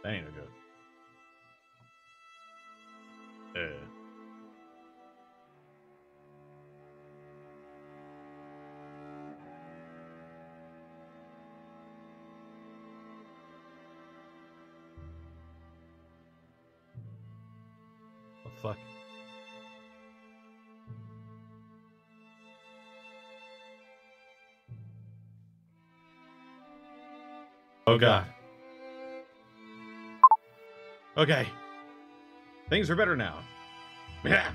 That ain't no good. The fuck? Oh god. Okay. Things are better now. Yeah.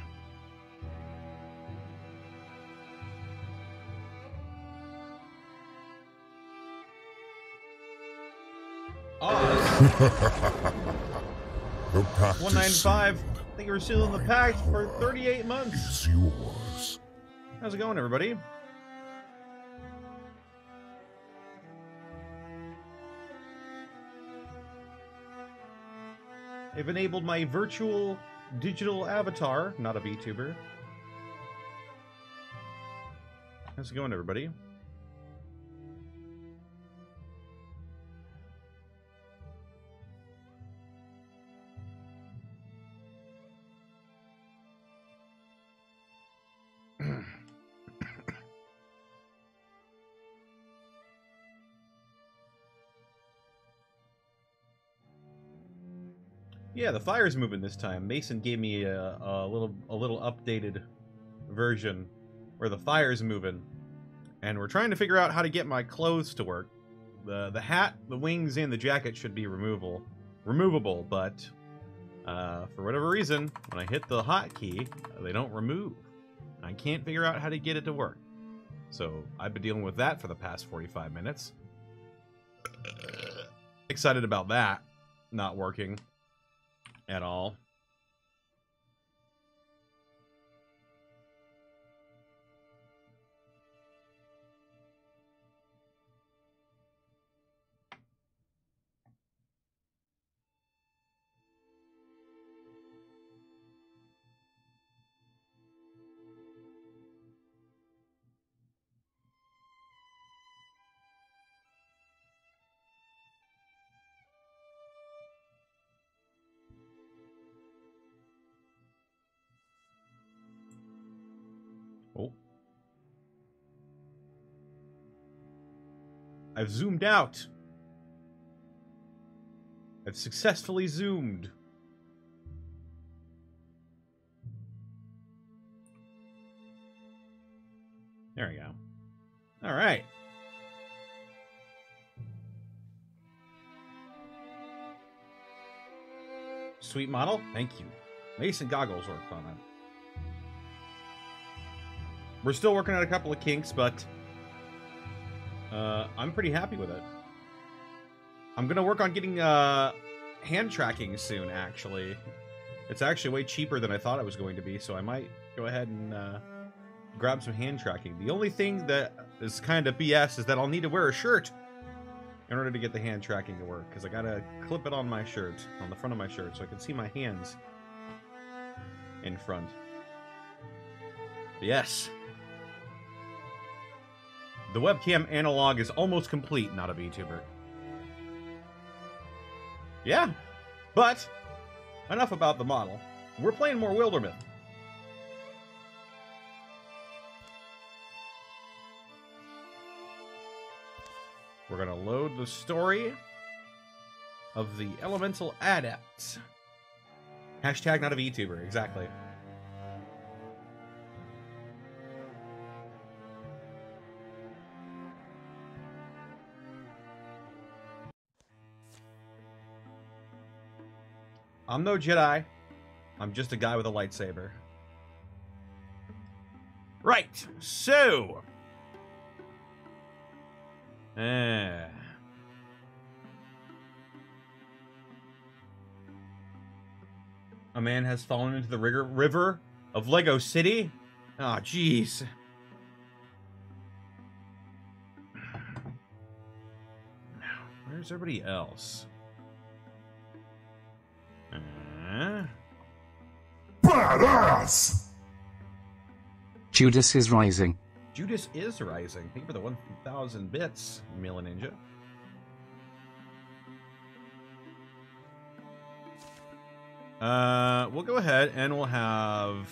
Oz. The pact 195. Thank you for sealing the pact for 38 months. is yours. How's it going, everybody? I've enabled my virtual digital avatar, not a VTuber. How's it going, everybody? Yeah, the fire's moving this time. Mason gave me a little updated version where the fire's moving, and we're trying to figure out how to get my clothes to work. The hat, the wings, and the jacket should be removable, but for whatever reason, when I hit the hotkey, they don't remove. I can't figure out how to get it to work. So I've been dealing with that for the past 45 minutes. Excited about that not working at all. Oh. I've zoomed out. I've successfully zoomed. There we go. All right. Sweet model. Thank you. Mason Goggles worked on it. We're still working on a couple of kinks, but I'm pretty happy with it. I'm gonna work on getting hand tracking soon, actually. It's actually way cheaper than I thought it was going to be, so I might go ahead and grab some hand tracking. The only thing that is kind of BS is that I'll need to wear a shirt in order to get the hand tracking to work, because I gotta clip it on my shirt, on the front of my shirt, so I can see my hands in front. Yes. The webcam analog is almost complete, not a VTuber. Yeah, but enough about the model. We're playing more Wildermyth. We're gonna load the story of the Elemental Adept. Hashtag not a VTuber, exactly. I'm no Jedi. I'm just a guy with a lightsaber. Right, so... A man has fallen into the river of Lego City? Ah, oh, jeez. Where's everybody else? Badass! Judas is rising. Judas is rising. Thank you for the 1,000 bits, Mila Ninja. We'll go ahead and we'll have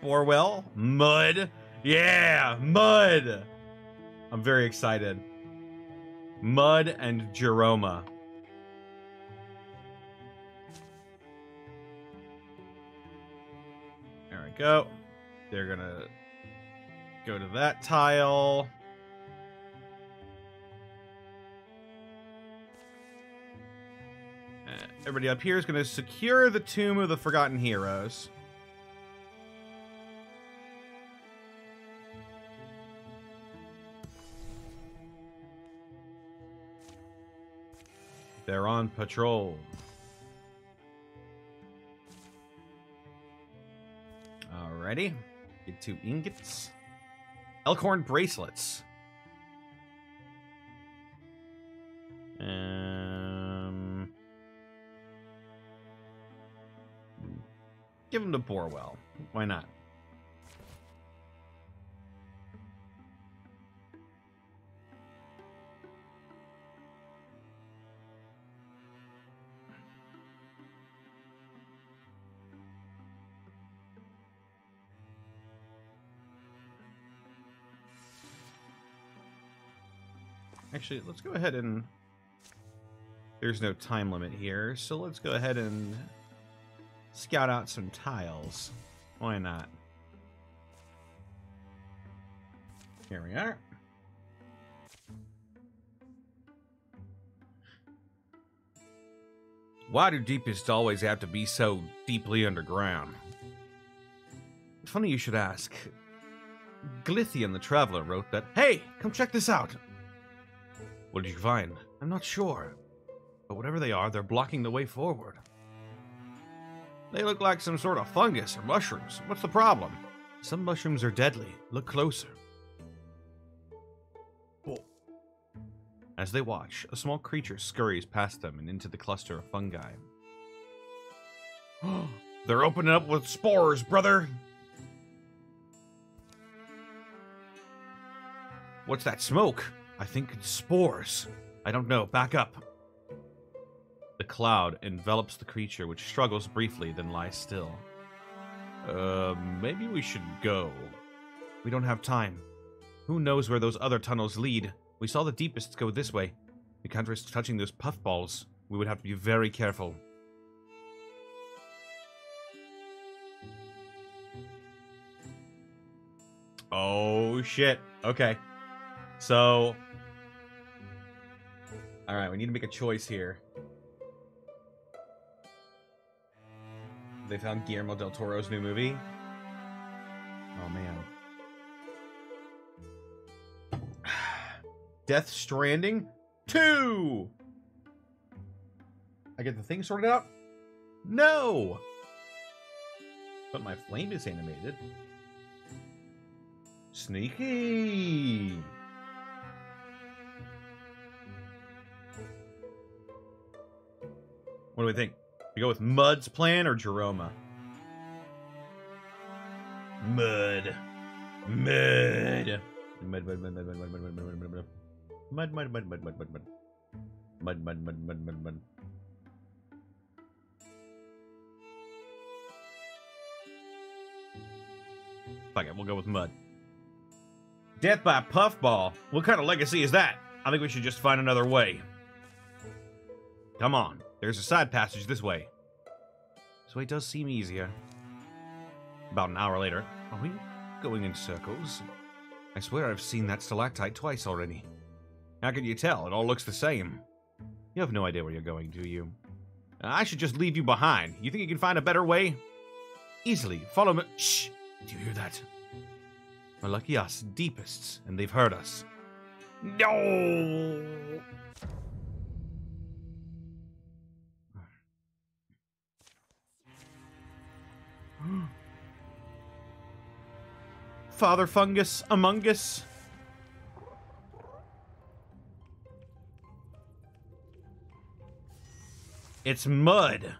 Borwell, Mud. Yeah, Mud. I'm very excited. Mud and Jeroma. There we go. They're gonna go to that tile. Everybody up here is going to secure the Tomb of the Forgotten Heroes. They're on patrol. Alrighty. Get 2 ingots. Elkhorn bracelets. Give them to Borwell. Why not? Actually, let's go ahead and... There's no time limit here, so let's go ahead and scout out some tiles. Why not? Here we are. Why do Deepists always have to be so deeply underground? Funny you should ask. Glithian the Traveler wrote that, "Hey, come check this out." What did you find? I'm not sure. But whatever they are, they're blocking the way forward. They look like some sort of fungus or mushrooms. What's the problem? Some mushrooms are deadly. Look closer. Oh. As they watch, a small creature scurries past them and into the cluster of fungi. They're opening up with spores, brother! What's that smoke? I think it's spores. I don't know. Back up. The cloud envelops the creature, which struggles briefly, then lies still. Maybe we should go. We don't have time. Who knows where those other tunnels lead? We saw the Deepists go this way. We can't risk touching those puffballs. We would have to be very careful. Oh, shit. Okay. So... Alright, we need to make a choice here. They found Guillermo del Toro's new movie. Oh, man. Death Stranding 2! I get the thing sorted out? No! But my flame is animated. Sneaky! What do we think? We go with Mud's plan or Jeroma? Mud. Mud. Mud, mud, mud, mud, mud, mud, mud, mud, mud, mud, mud. Mud, mud, mud, mud, mud, mud, mud. Mud, mud, mud, mud, mud, mud. Fuck it, we'll go with Mud. Death by puffball. What kind of legacy is that? I think we should just find another way. Come on. There's a side passage this way. This way does seem easier. About an hour later. Are we going in circles? I swear I've seen that stalactite twice already. How can you tell? It all looks the same. You have no idea where you're going, do you? I should just leave you behind. You think you can find a better way? Easily. Follow me. Shh! Do you hear that? Well, lucky us, Deepists, and they've heard us. No! Father Fungus among us. It's Mud.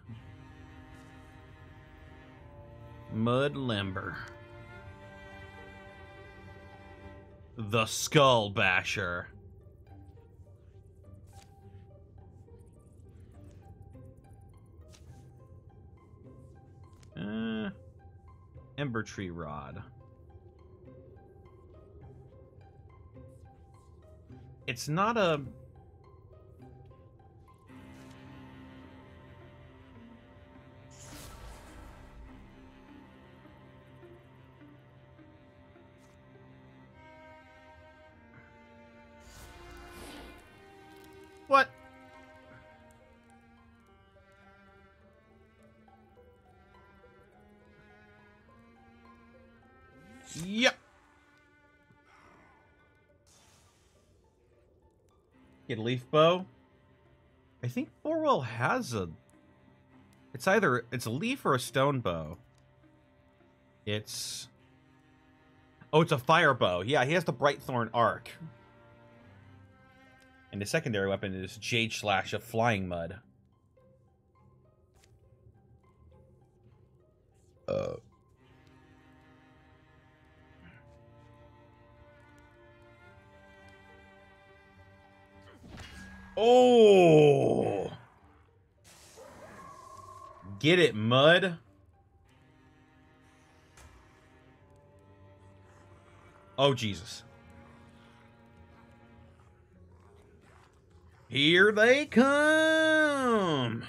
Mud Limber. The Skull Basher. Ember Tree Rod. It's not a... What? Yep. Get a leaf bow. I think Borwell has a... It's either... It's a leaf or a stone bow. It's... Oh, it's a fire bow. Yeah, he has the Brightthorn Arc. And the secondary weapon is Jade Slash of Flying Mud. Oh! Get it, Mud. Oh, Jesus. Here they come!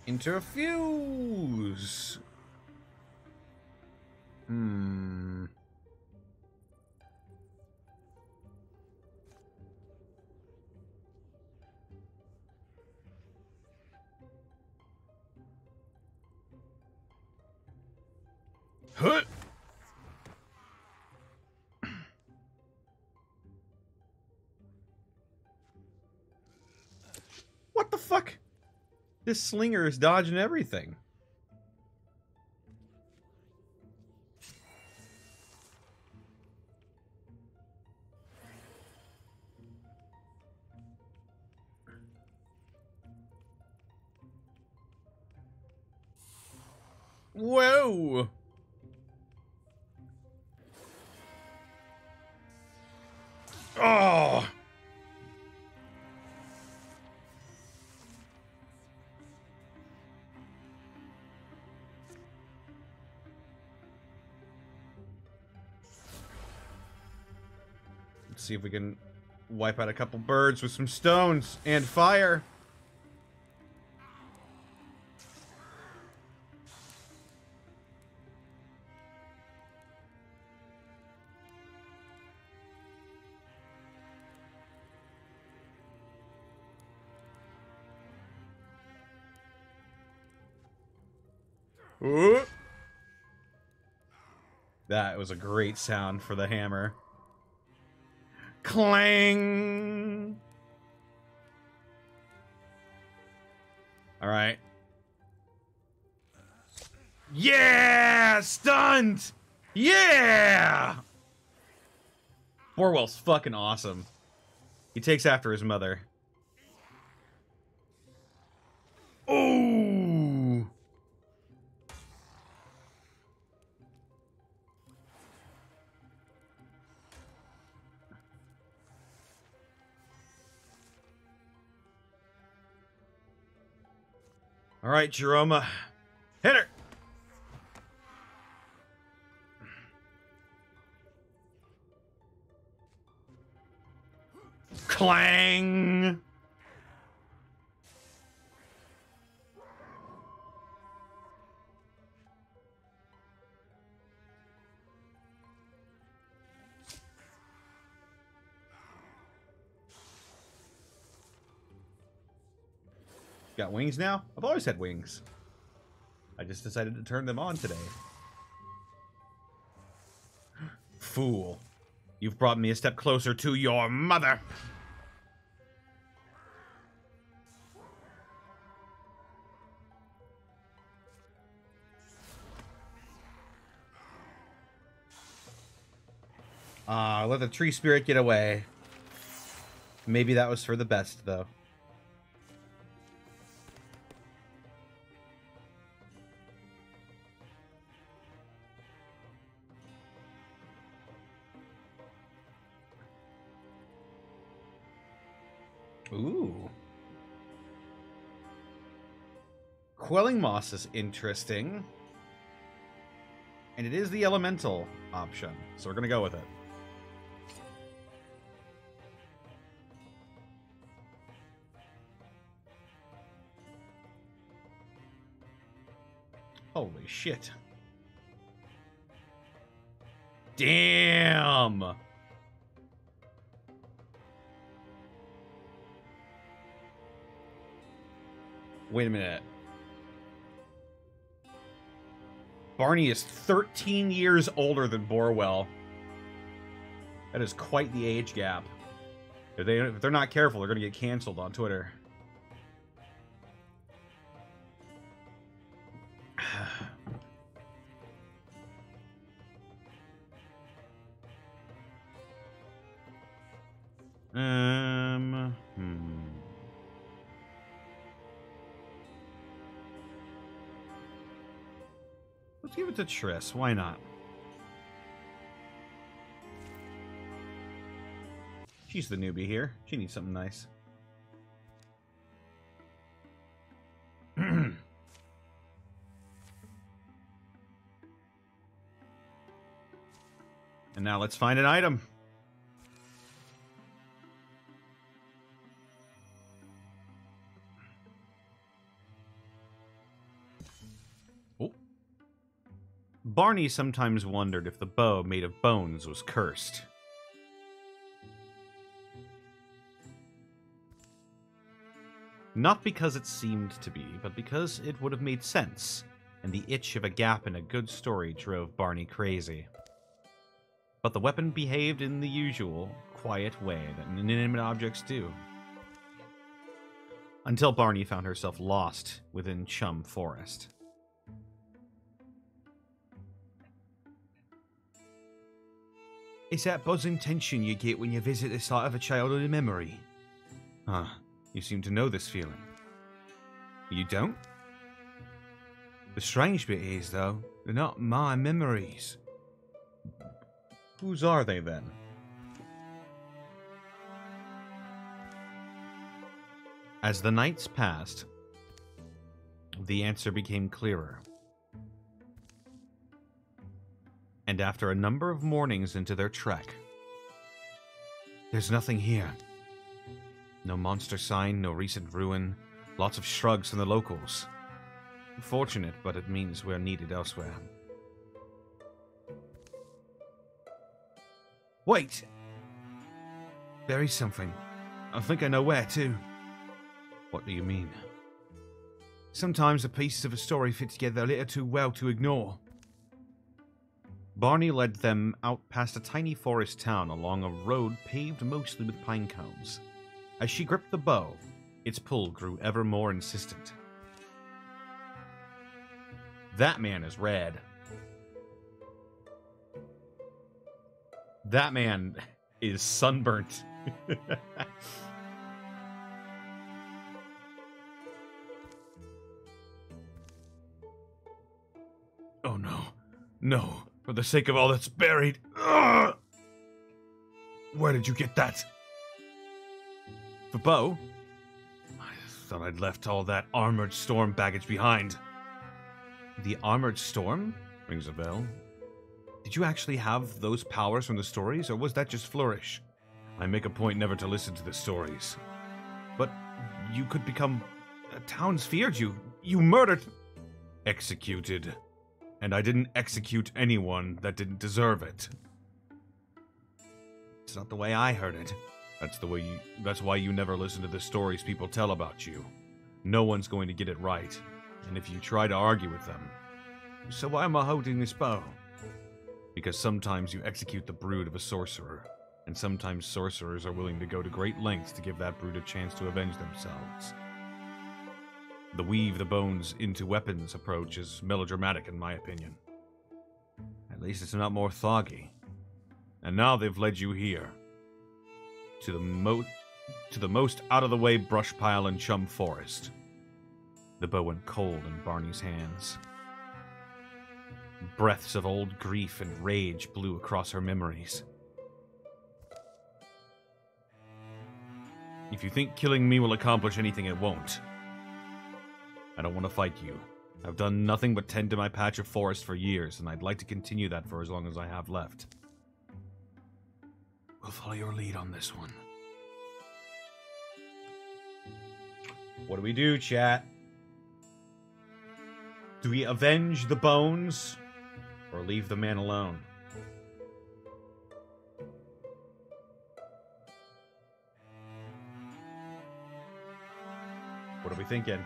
Interfuse! Huh! What the fuck? This slinger is dodging everything. Whoa! Oh! Let's see if we can wipe out a couple birds with some stones and fire. Ooh. That was a great sound for the hammer. Clang! Alright. Yeah! Stunned! Yeah! Borwell's fucking awesome. He takes after his mother. Oh! All right, Jeroma. Hit her! Clang! Got wings now? I've always had wings. I just decided to turn them on today. Fool. You've brought me a step closer to your mother. Let the tree spirit get away. Maybe that was for the best, though. Ooh. Quelling Moss is interesting. And it is the elemental option, so we're going to go with it. Holy shit. Damn! Wait a minute. Barney is 13 years older than Borwell. That is quite the age gap. If they're not careful, they're going to get canceled on Twitter. Let's give it to Triss. Why not? She's the newbie here. She needs something nice. And now let's find an item. Oh. Barney sometimes wondered if the bow made of bones was cursed. Not because it seemed to be, but because it would have made sense, and the itch of a gap in a good story drove Barney crazy. But the weapon behaved in the usual, quiet way that inanimate objects do. Until Barney found herself lost within Chum Forest. It's that buzzing tension you get when you visit the site of a childhood memory. Huh. You seem to know this feeling. You don't? The strange bit is, though, they're not my memories. Whose are they, then? As the nights passed, the answer became clearer. And after a number of mornings into their trek, there's nothing here. No monster sign, no recent ruin, lots of shrugs from the locals. Fortunate, but it means we're needed elsewhere. Wait! There is something. I think I know where, too. What do you mean? Sometimes the pieces of a story fit together a little too well to ignore. Barney led them out past a tiny forest town along a road paved mostly with pine cones. As she gripped the bow, its pull grew ever more insistent. That man is red. That man is sunburnt. Oh no. No. For the sake of all that's buried. Ugh! Where did you get that? The bow? I thought I'd left all that Armored Storm baggage behind. The Armored Storm? Rings a bell. Did you actually have those powers from the stories, or was that just Flourish? I make a point never to listen to the stories. But you could become... Towns feared you. You murdered... Executed. And I didn't execute anyone that didn't deserve it. It's not the way I heard it. That's why you never listen to the stories people tell about you. No one's going to get it right. And if you try to argue with them... So why am I holding this bow? Because sometimes you execute the brood of a sorcerer, and sometimes sorcerers are willing to go to great lengths to give that brood a chance to avenge themselves. The weave the bones into weapons approach is melodramatic in my opinion. At least it's not more thuggy. And now they've led you here. To the most out-of-the-way brush pile in Chum Forest. The bow went cold in Barney's hands. Breaths of old grief and rage blew across her memories. If you think killing me will accomplish anything, it won't. I don't want to fight you. I've done nothing but tend to my patch of forest for years, and I'd like to continue that for as long as I have left. We'll follow your lead on this one. What do we do, chat? Do we avenge the bones, or leave the man alone? What are we thinking?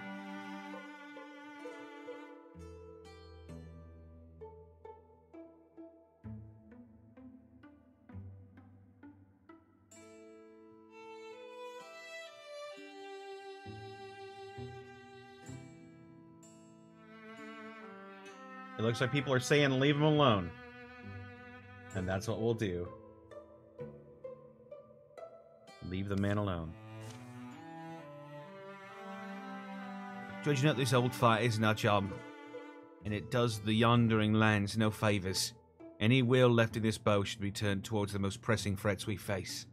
It looks like people are saying leave him alone. And that's what we'll do. Leave the man alone. Dredging up this old fight isn't our job, and it does the yondering lands no favours. Any will left in this bow should be turned towards the most pressing threats we face.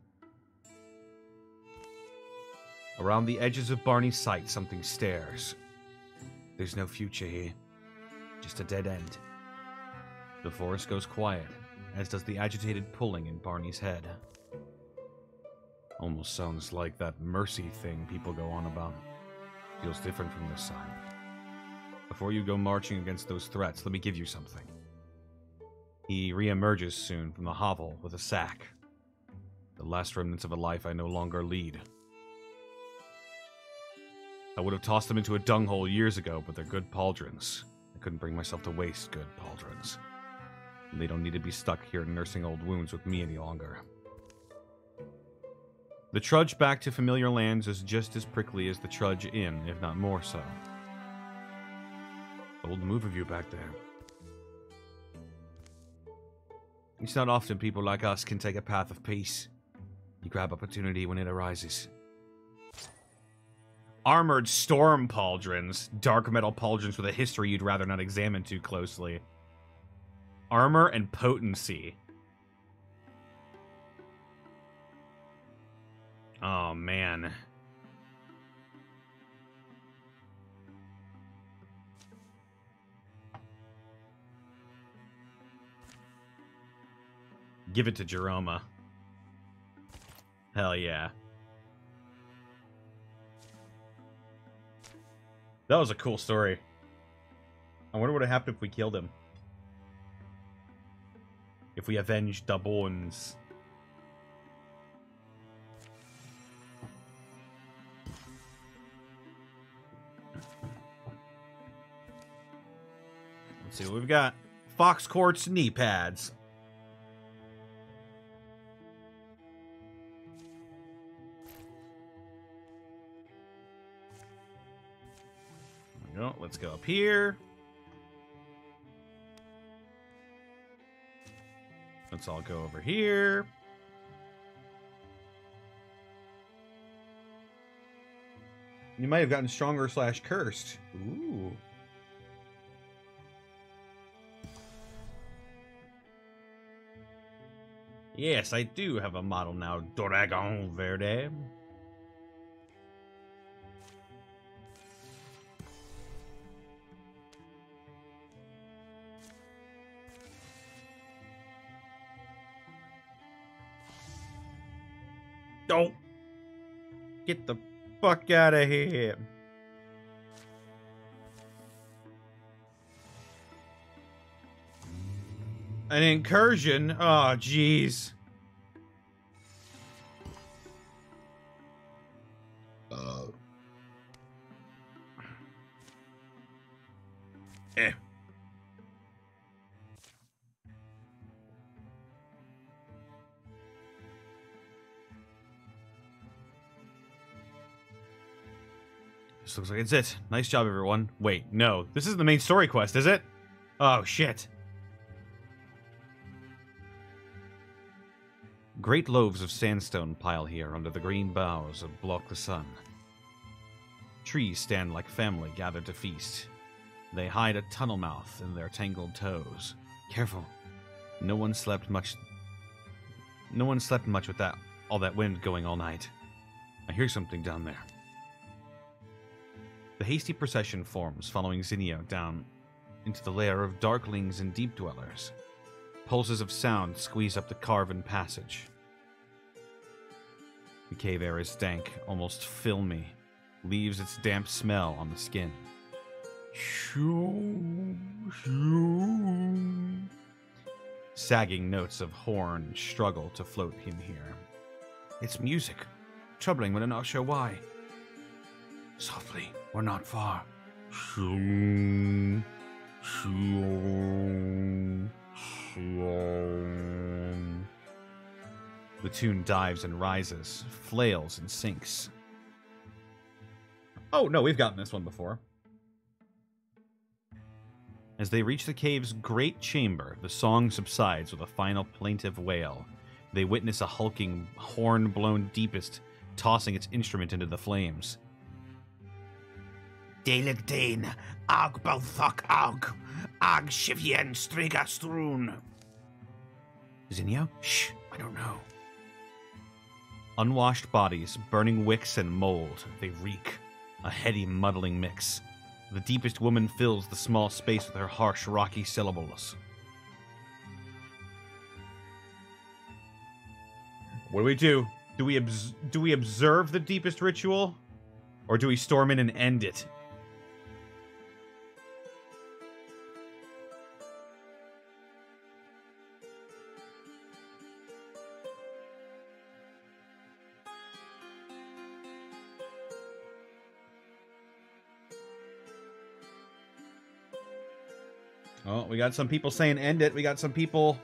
Around the edges of Barney's sight, something stares. There's no future here, just a dead end. The forest goes quiet, as does the agitated pulling in Barney's head. Almost sounds like that mercy thing people go on about. Feels different from this side. Before you go marching against those threats, let me give you something. He re-emerges soon from the hovel with a sack. The last remnants of a life I no longer lead. I would have tossed them into a dunghole years ago, but they're good pauldrons. I couldn't bring myself to waste good pauldrons. And they don't need to be stuck here nursing old wounds with me any longer. The trudge back to familiar lands is just as prickly as the trudge in, if not more so. Bold move of you back there. It's not often people like us can take a path of peace. You grab opportunity when it arises. Armored storm pauldrons. Dark metal pauldrons with a history you'd rather not examine too closely. Armor and potency. Oh, man. Give it to Jeroma. Hell yeah. That was a cool story. I wonder what would happen if we killed him. If we avenged the bones. Let's see what we've got. Fox Quartz knee pads. There we go. Let's go up here. Let's all go over here. You might have gotten stronger / cursed. Ooh. Yes, I do have a model now, Dragon Verde. Don't get the fuck out of here. An incursion? Oh, jeez. This looks like it's it. Nice job, everyone. Wait, no. This is the main story quest, is it? Oh, shit. Great loaves of sandstone pile here under the green boughs that block the sun. Trees stand like family gathered to feast. They hide a tunnel mouth in their tangled toes. Careful. No one slept much with all that wind going all night. I hear something down there. The hasty procession forms, following Zinio down into the lair of darklings and deep dwellers. Pulses of sound squeeze up the carven passage. The cave air is dank, almost filmy, leaves its damp smell on the skin. Sagging notes of horn struggle to float in here. It's music, troubling when I'm not sure why. Softly, we're not far. The tune dives and rises, flails and sinks. Oh, no, we've gotten this one before. As they reach the cave's great chamber, the song subsides with a final plaintive wail. They witness a hulking, horn-blown deepest tossing its instrument into the flames. Daelig Dane, Ag Balthak Ag, Ag Shivien Strigastrun. Zinio? Shh, I don't know. Unwashed bodies, burning wicks and mold, they reek. A heady, muddling mix. The deepest woman fills the small space with her harsh, rocky syllables. What do? Do we observe the deepest ritual? Or do we storm in and end it? Oh, we got some people saying end it. We got some people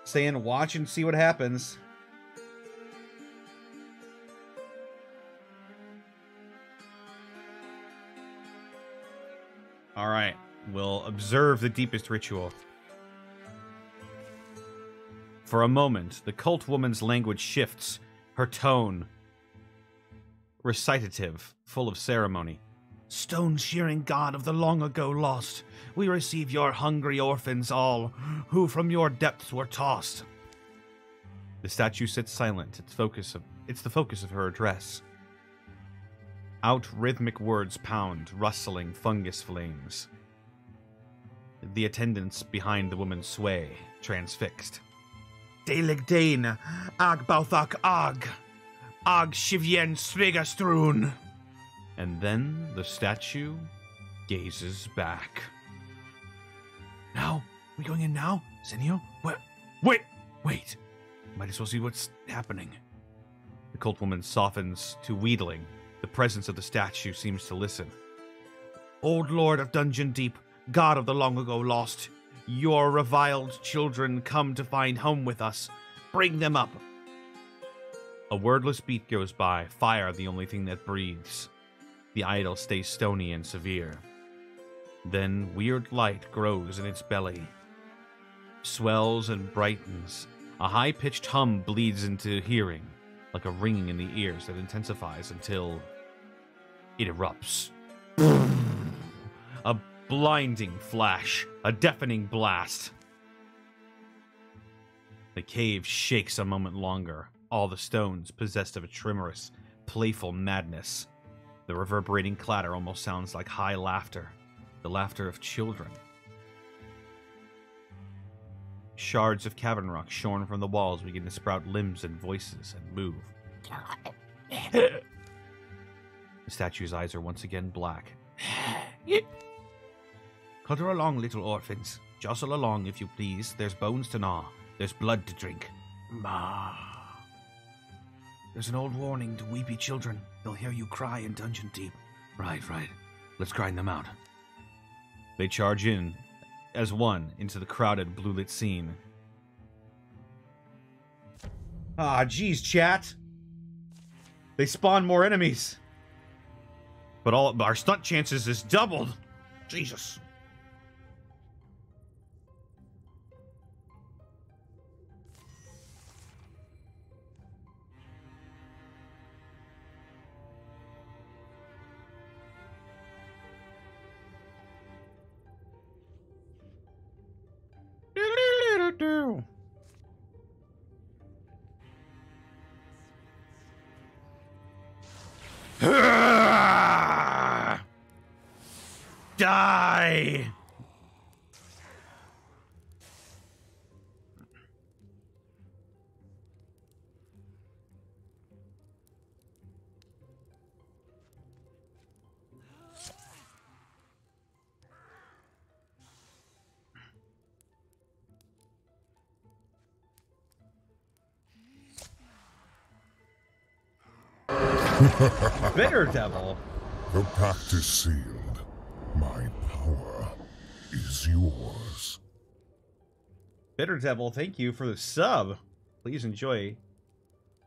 saying watch and see what happens. All right, we'll observe the deepest ritual. For a moment, the cult woman's language shifts, her tone recitative, full of ceremony. Stone-shearing god of the long-ago lost, we receive your hungry orphans all, who from your depths were tossed. The statue sits silent, it's the focus of her address. Out rhythmic words pound, rustling fungus flames. The attendants behind the woman sway, transfixed. Daelig Dane, Ag Balthak Ag, Ag Shivien Srigastrun. And then the statue gazes back. Now? We going in now? Zinio? What? Wait! Might as well see what's happening. The cult woman softens to wheedling. The presence of the statue seems to listen. Old Lord of Dungeon Deep, God of the long ago lost, your reviled children come to find home with us. Bring them up. A wordless beat goes by, fire the only thing that breathes. The idol stays stony and severe. Then weird light grows in its belly, swells and brightens. A high-pitched hum bleeds into hearing, like a ringing in the ears that intensifies until it erupts. A blinding flash, a deafening blast. The cave shakes a moment longer, all the stones possessed of a tremorous, playful madness. The reverberating clatter almost sounds like high laughter, the laughter of children. Shards of cavern rock shorn from the walls begin to sprout limbs and voices and move. The statue's eyes are once again black. Clutter along, little orphans. Jostle along, if you please. There's bones to gnaw. There's blood to drink. Ma. There's an old warning to weepy children. They'll hear you cry in Dungeon Deep. Right. Let's grind them out. They charge in, as one, into the crowded, blue-lit scene. Ah, geez, chat. They spawn more enemies. But all our stunt chances is doubled. Jesus. Die! Bitter Devil. The pact is sealed. My power is yours. Bitter Devil, thank you for the sub. Please enjoy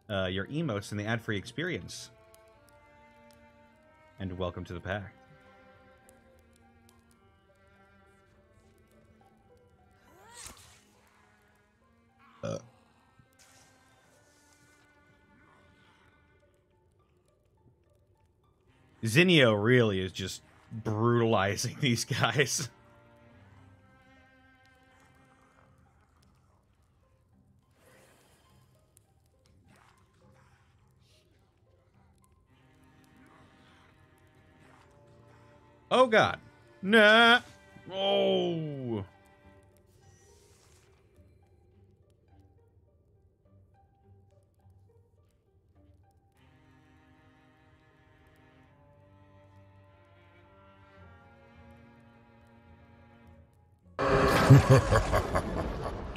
your emotes in the ad-free experience. And welcome to the pact. Zinio really is just brutalizing these guys. Oh god. Nah. Oh.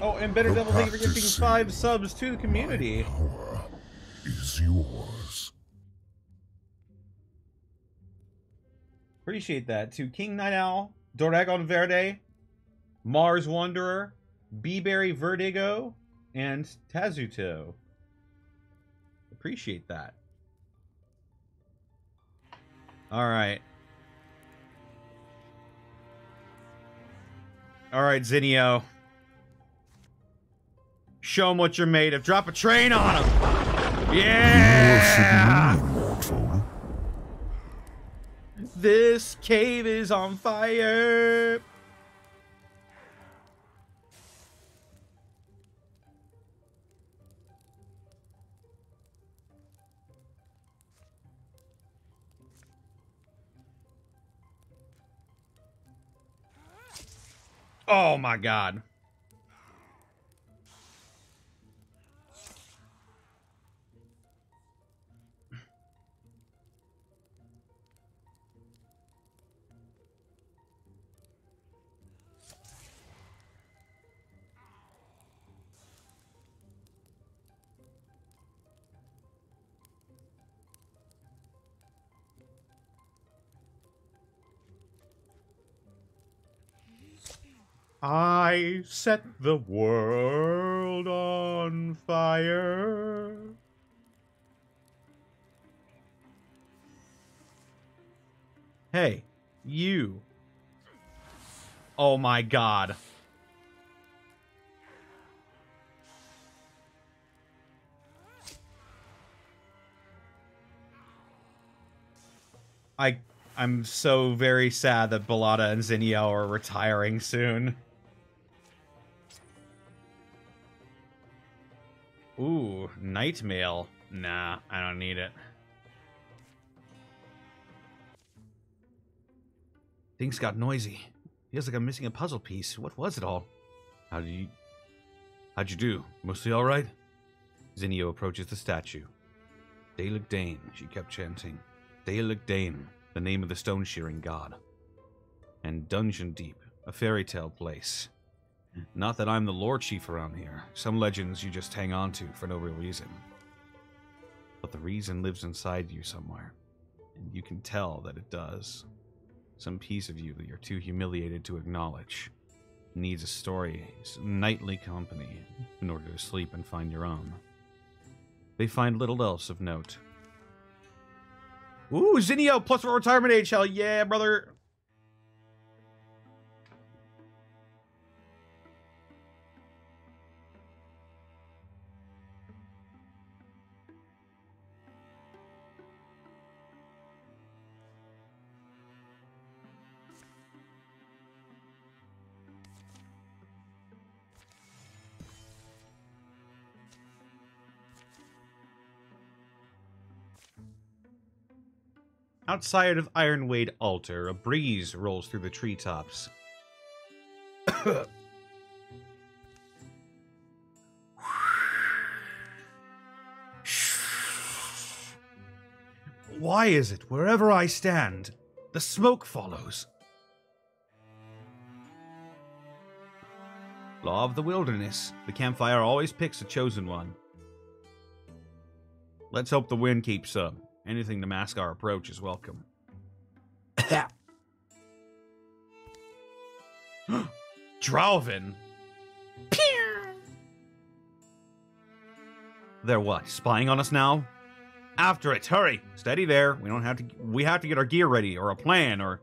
Oh, and Bitter Devil, thank you for gifting 5 subs to the community. My power is yours. Appreciate that. To King Night Owl, Doragon Verde, Mars Wanderer, Beeberry Vertigo, and Tazuto. Appreciate that. Alright. Alright, Zinio. Show him what you're made of. Drop a train on him! Yeah! Mortal. This cave is on fire! Oh my god. I set the world on fire. Hey, you. Oh my god. I'm so very sad that Bellata and Zinio are retiring soon. Ooh, Nightmail. Nah, I don't need it. Things got noisy. Feels like I'm missing a puzzle piece. What was it all? How'd you do? Mostly all right? Zinio approaches the statue. Daelig Dane, she kept chanting. Daelig Dane, the name of the stone-shearing god. And Dungeon Deep, a fairy tale place. Not that I'm the lore chief around here. Some legends you just hang on to for no real reason. But the reason lives inside you somewhere. And you can tell that it does. Some piece of you that you're too humiliated to acknowledge. Needs a story's nightly company in order to sleep and find your own. They find little else of note. Ooh, Zinio plus for retirement age. Hell yeah, brother. Outside of Ironwade Altar, a breeze rolls through the treetops. Why is it, wherever I stand, the smoke follows? Law of the wilderness. The campfire always picks a chosen one. Let's hope the wind keeps up. Anything to mask our approach is welcome. Dralvin! They're what, spying on us now? After it, hurry! Steady there. We have to get our gear ready, or a plan, or...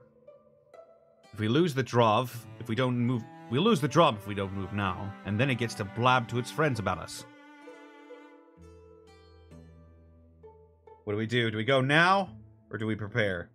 If we lose the Drov, if we don't move... We lose the Drov if we don't move now, and then it gets to blab to its friends about us. What do we do? Do we go now, or do we prepare?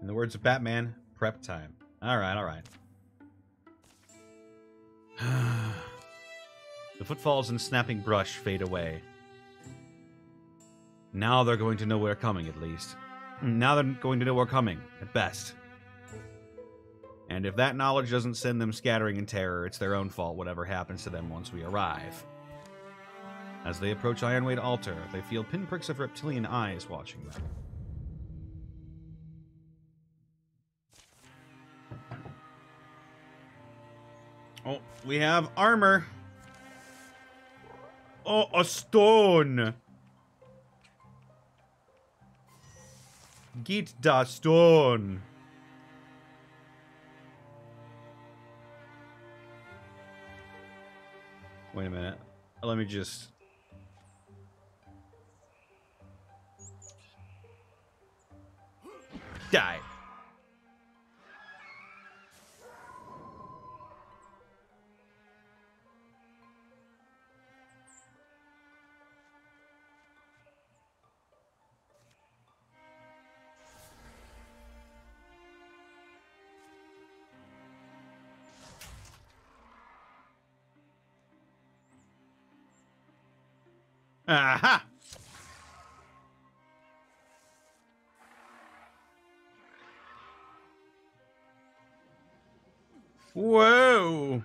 In the words of Batman, prep time. Alright, alright. The footfalls and snapping brush fade away. Now they're going to know we're coming, at least. Now they're going to know we're coming, at best. And if that knowledge doesn't send them scattering in terror, it's their own fault, whatever happens to them once we arrive. As they approach Ironwade Altar, they feel pinpricks of reptilian eyes watching them. Oh, we have armor. Oh, a stone. Get da stone. Wait a minute. Let me just... Die. Aha! Whoa!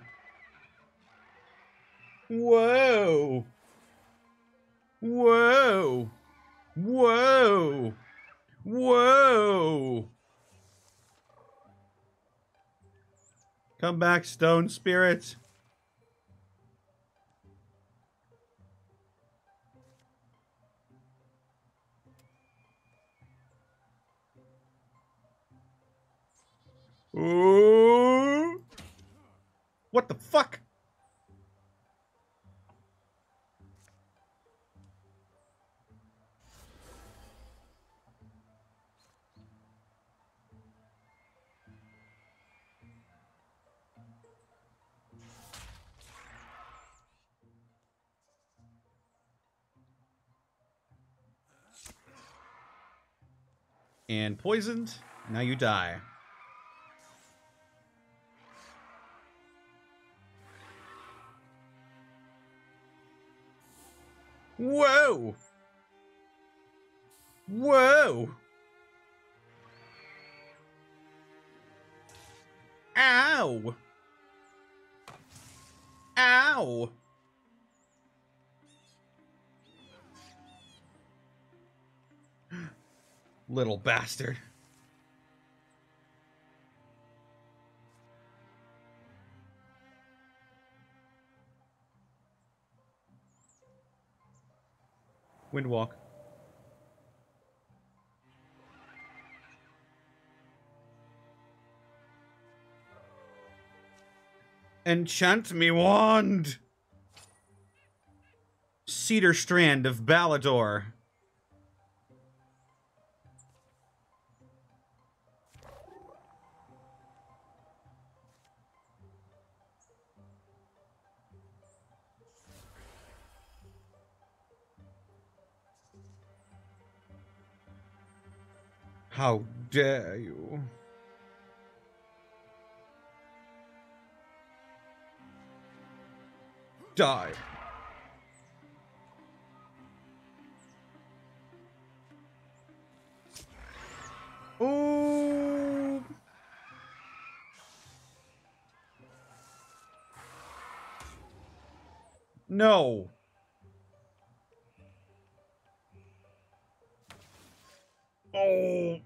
Whoa! Whoa! Whoa! Whoa! Come back, stone spirit. Ooh. What the fuck? And poisoned, now you die. Whoa! Whoa! Ow! Ow! Little bastard. Windwalk. Enchant me wand! Cedar Strand of Balador. How dare you? Die. Ooh. No. Oh.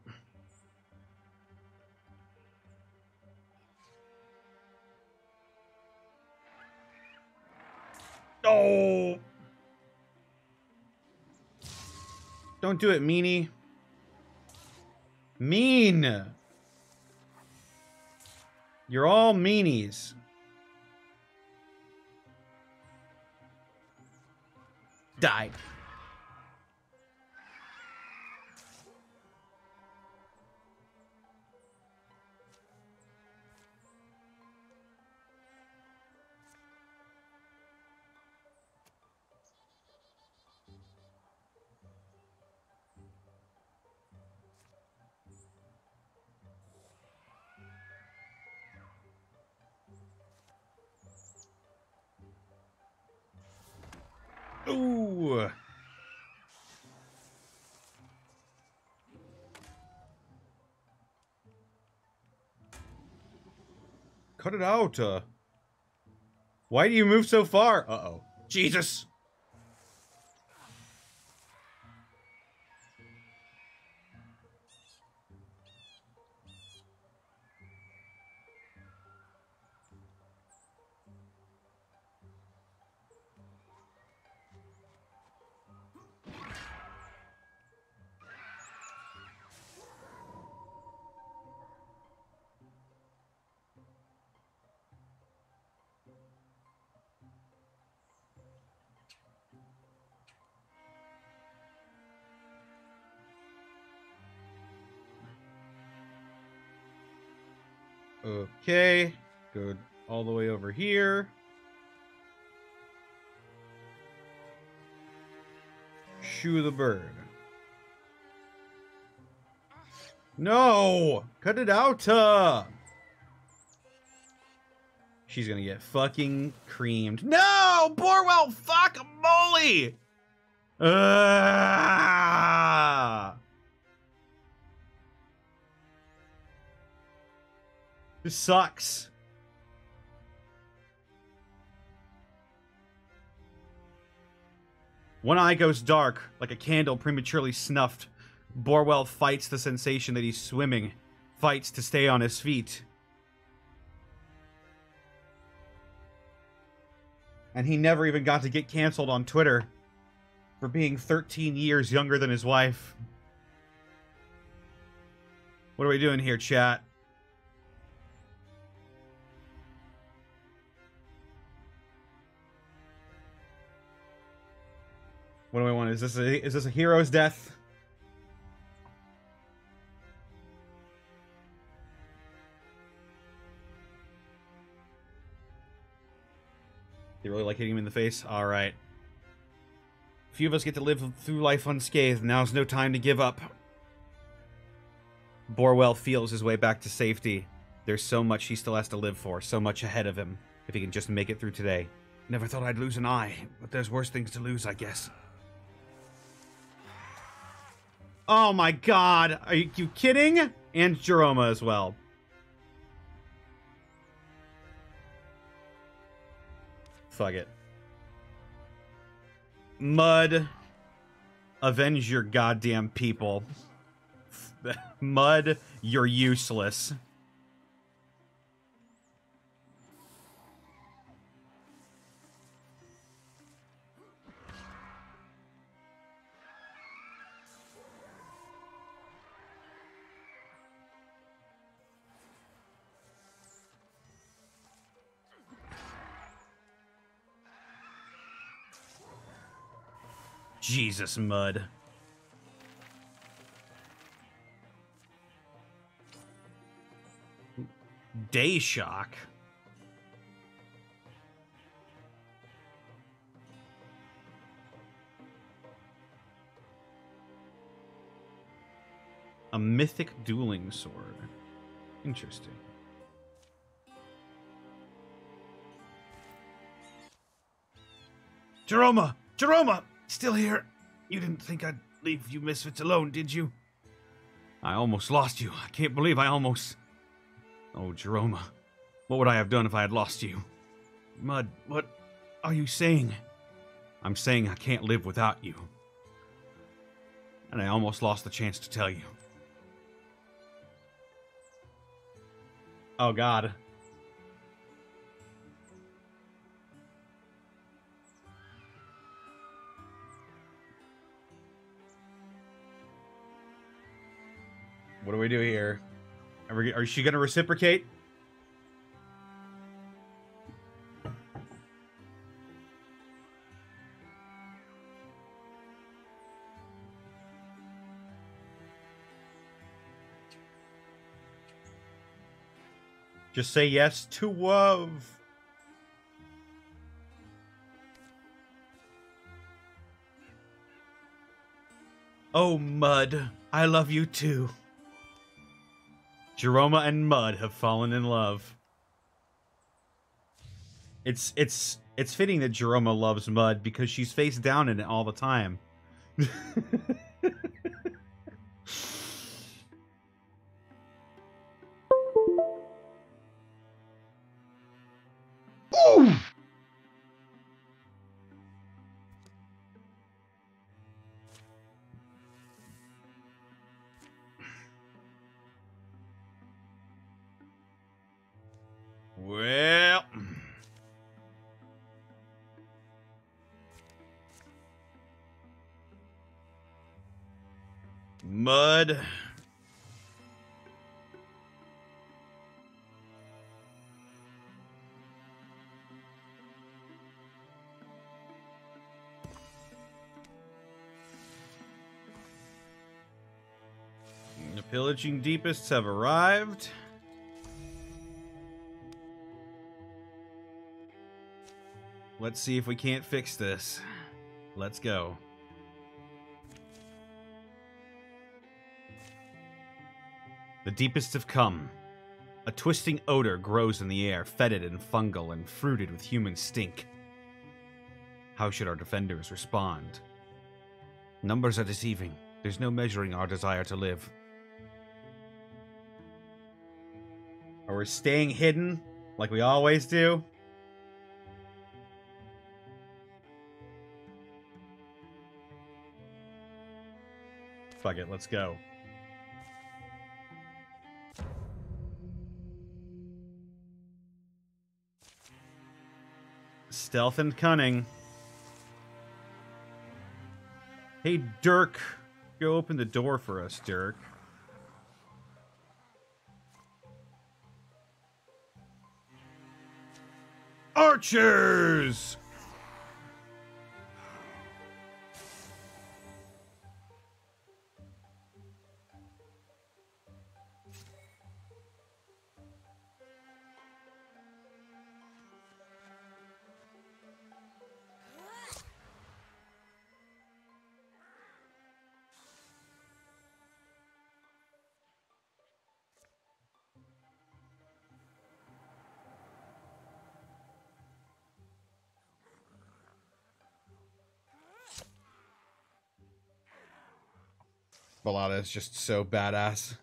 Oh. Don't do it, meanie. Mean. You're all meanies. Die. Ooh. Cut it out. Why do you move so far? Uh-oh. Jesus. Okay. Go all the way over here. Shoo the bird. No! Cut it out! She's gonna get fucking creamed. No! Borwell, fuck moly! This sucks. One eye goes dark, like a candle prematurely snuffed. Borwell fights the sensation that he's swimming, fights to stay on his feet. And he never even got to get canceled on Twitter for being 13 years younger than his wife. What are we doing here, chat? What do I want? Is this a hero's death? You really like hitting him in the face? Alright. Few of us get to live through life unscathed. Now's no time to give up. Borwell feels his way back to safety. There's so much he still has to live for, so much ahead of him, if he can just make it through today. Never thought I'd lose an eye, but there's worse things to lose, I guess. Oh my god! Are you kidding? And Jeroma as well. Fuck it. Mud. Avenge your goddamn people. Mud, you're useless. Jesus, Mud. Day shock. A mythic dueling sword. Interesting. Jeroma! Jeroma! Still here? You didn't think I'd leave you misfits alone, did you? I almost lost you. I can't believe I almost... Oh, Jeroma. What would I have done if I had lost you? Mud, what are you saying? I'm saying I can't live without you. And I almost lost the chance to tell you. Oh, God. What do we do here? Are she going to reciprocate? Just say yes to love. Oh, Mud, I love you too. Jeroma and Mud have fallen in love. It's fitting that Jeroma loves Mud because she's face down in it all the time. Well, Mud. The pillaging deepists have arrived. Let's see if we can't fix this. Let's go. The deepists have come. A twisting odor grows in the air, fetid and fungal and fruited with human stink. How should our defenders respond? Numbers are deceiving. There's no measuring our desire to live. Are we staying hidden like we always do? Fuck it, let's go. Stealth and cunning. Hey, Dirk. Go open the door for us, Dirk. Archers! Balada is just so badass.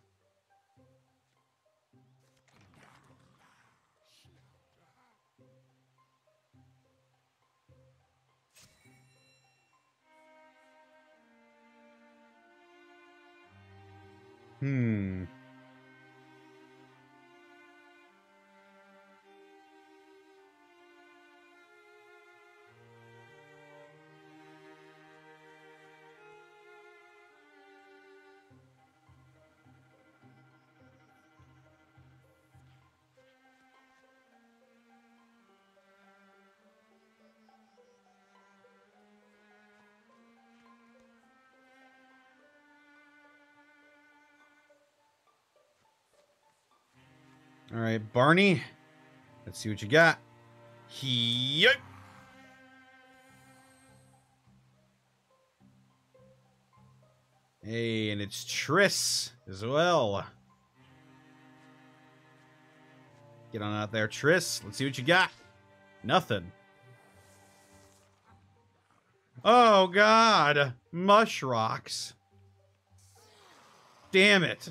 All right, Barney. Let's see what you got. Yep. Hey, and it's Triss as well. Get on out there, Triss. Let's see what you got. Nothing. Oh, God. Mush rocks. Damn it.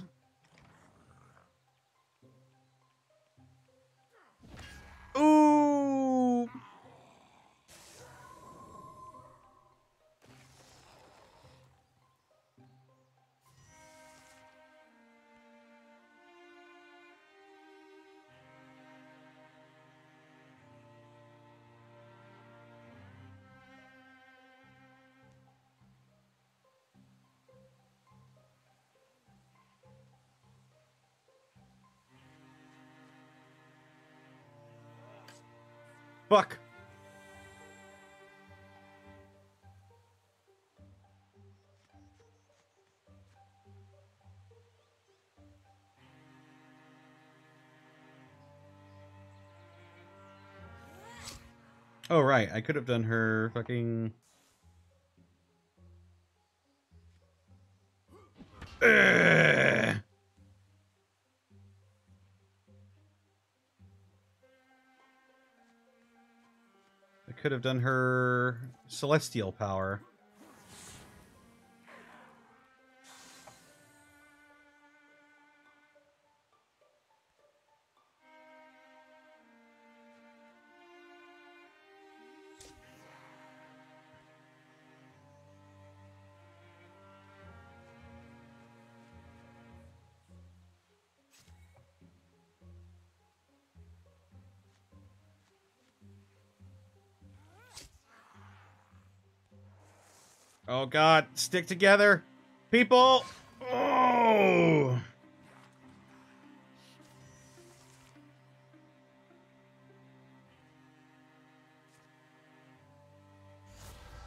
Ooh. Fuck. Oh, right. I could have done her fucking... Ugh. I could have done her celestial power. Oh, God. Stick together. People. Oh.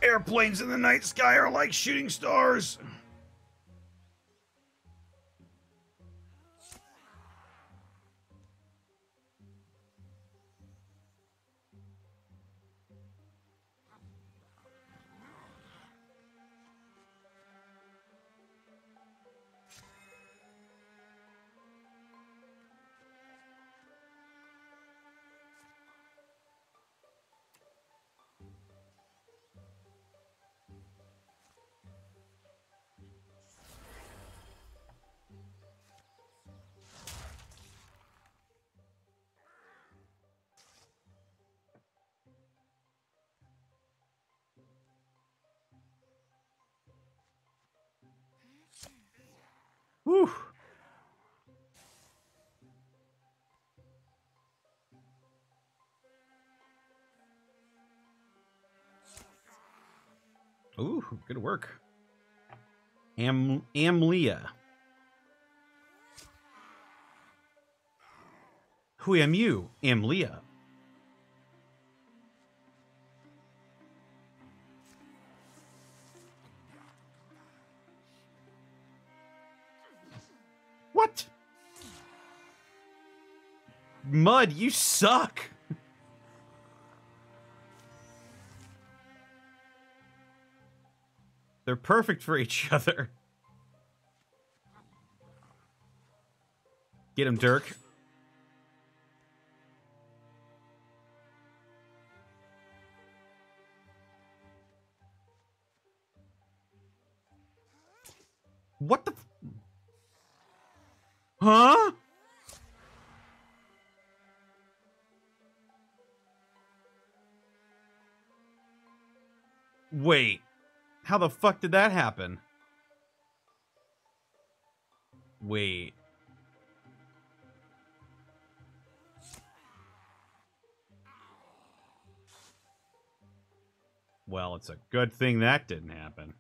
Airplanes in the night sky are like shooting stars. Whew. Ooh, good work. Amlia. Who am you? Amlia. What? Mud, you suck. They're perfect for each other. Get him, Dirk. What the... Huh? Wait. How the fuck did that happen? Wait. Well, it's a good thing that didn't happen.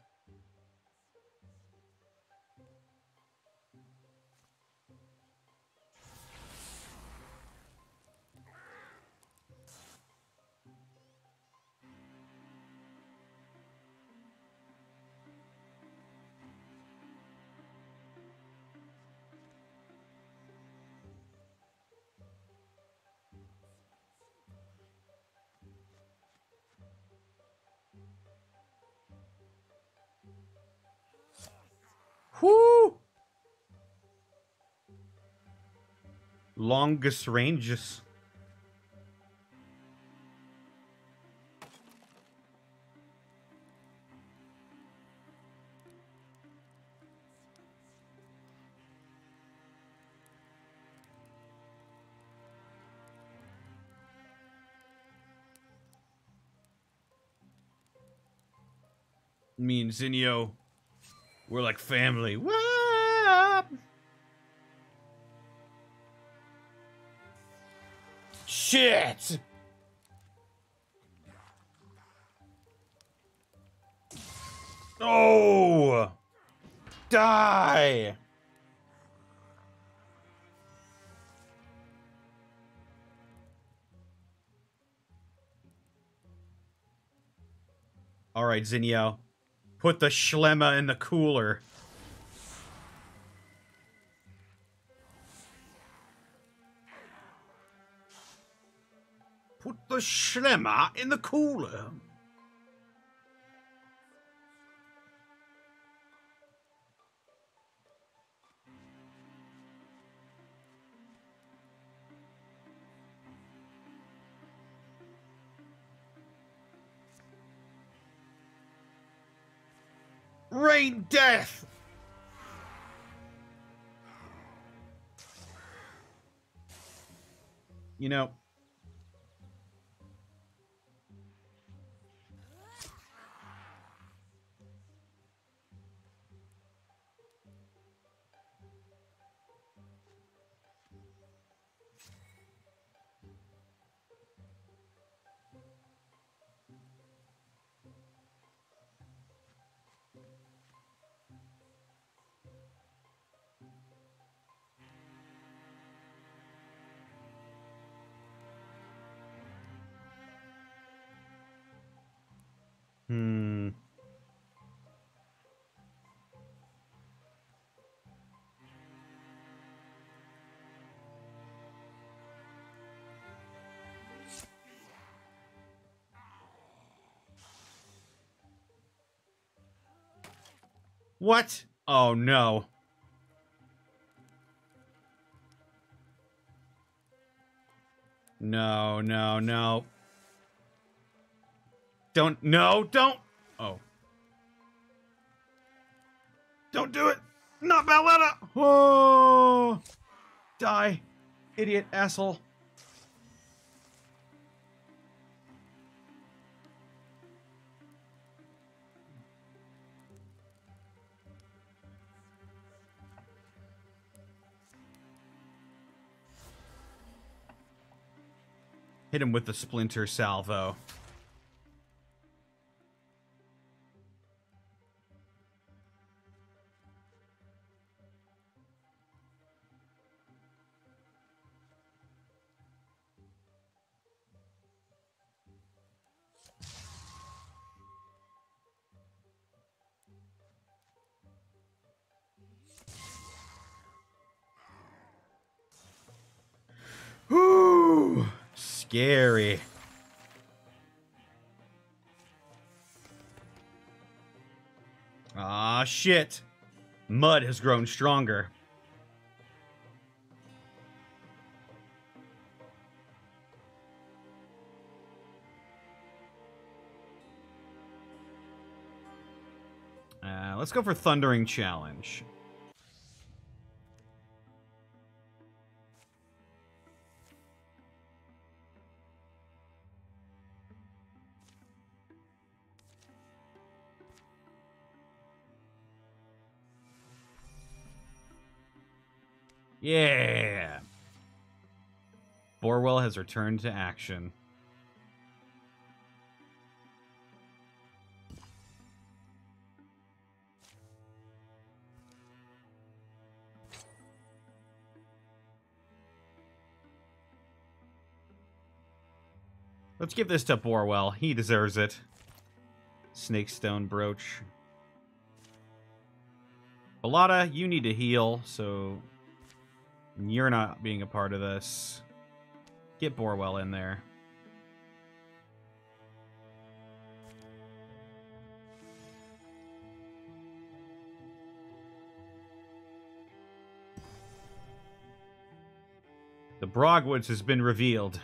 Whoo! Longest ranges. Me and Zinio, we're like family. What? Shit! Oh! Die! Alright, Zinio. Put the schlemma in the cooler. Put the schlemma in the cooler. Rain death! You know... What? Oh, no. No, no, no. Don't, no, don't. Oh. Don't do it. Not Balletta. Oh. Die. Idiot asshole. Hit him with the splinter salvo. Whew. Scary. Ah, shit. Mud has grown stronger. Let's go for Thundering Challenge. Yeah. Borwell has returned to action. Let's give this to Borwell. He deserves it. Snakestone Brooch. Bellata, you need to heal, so you're not being a part of this. Get Borwell in there. The Brogwoods has been revealed.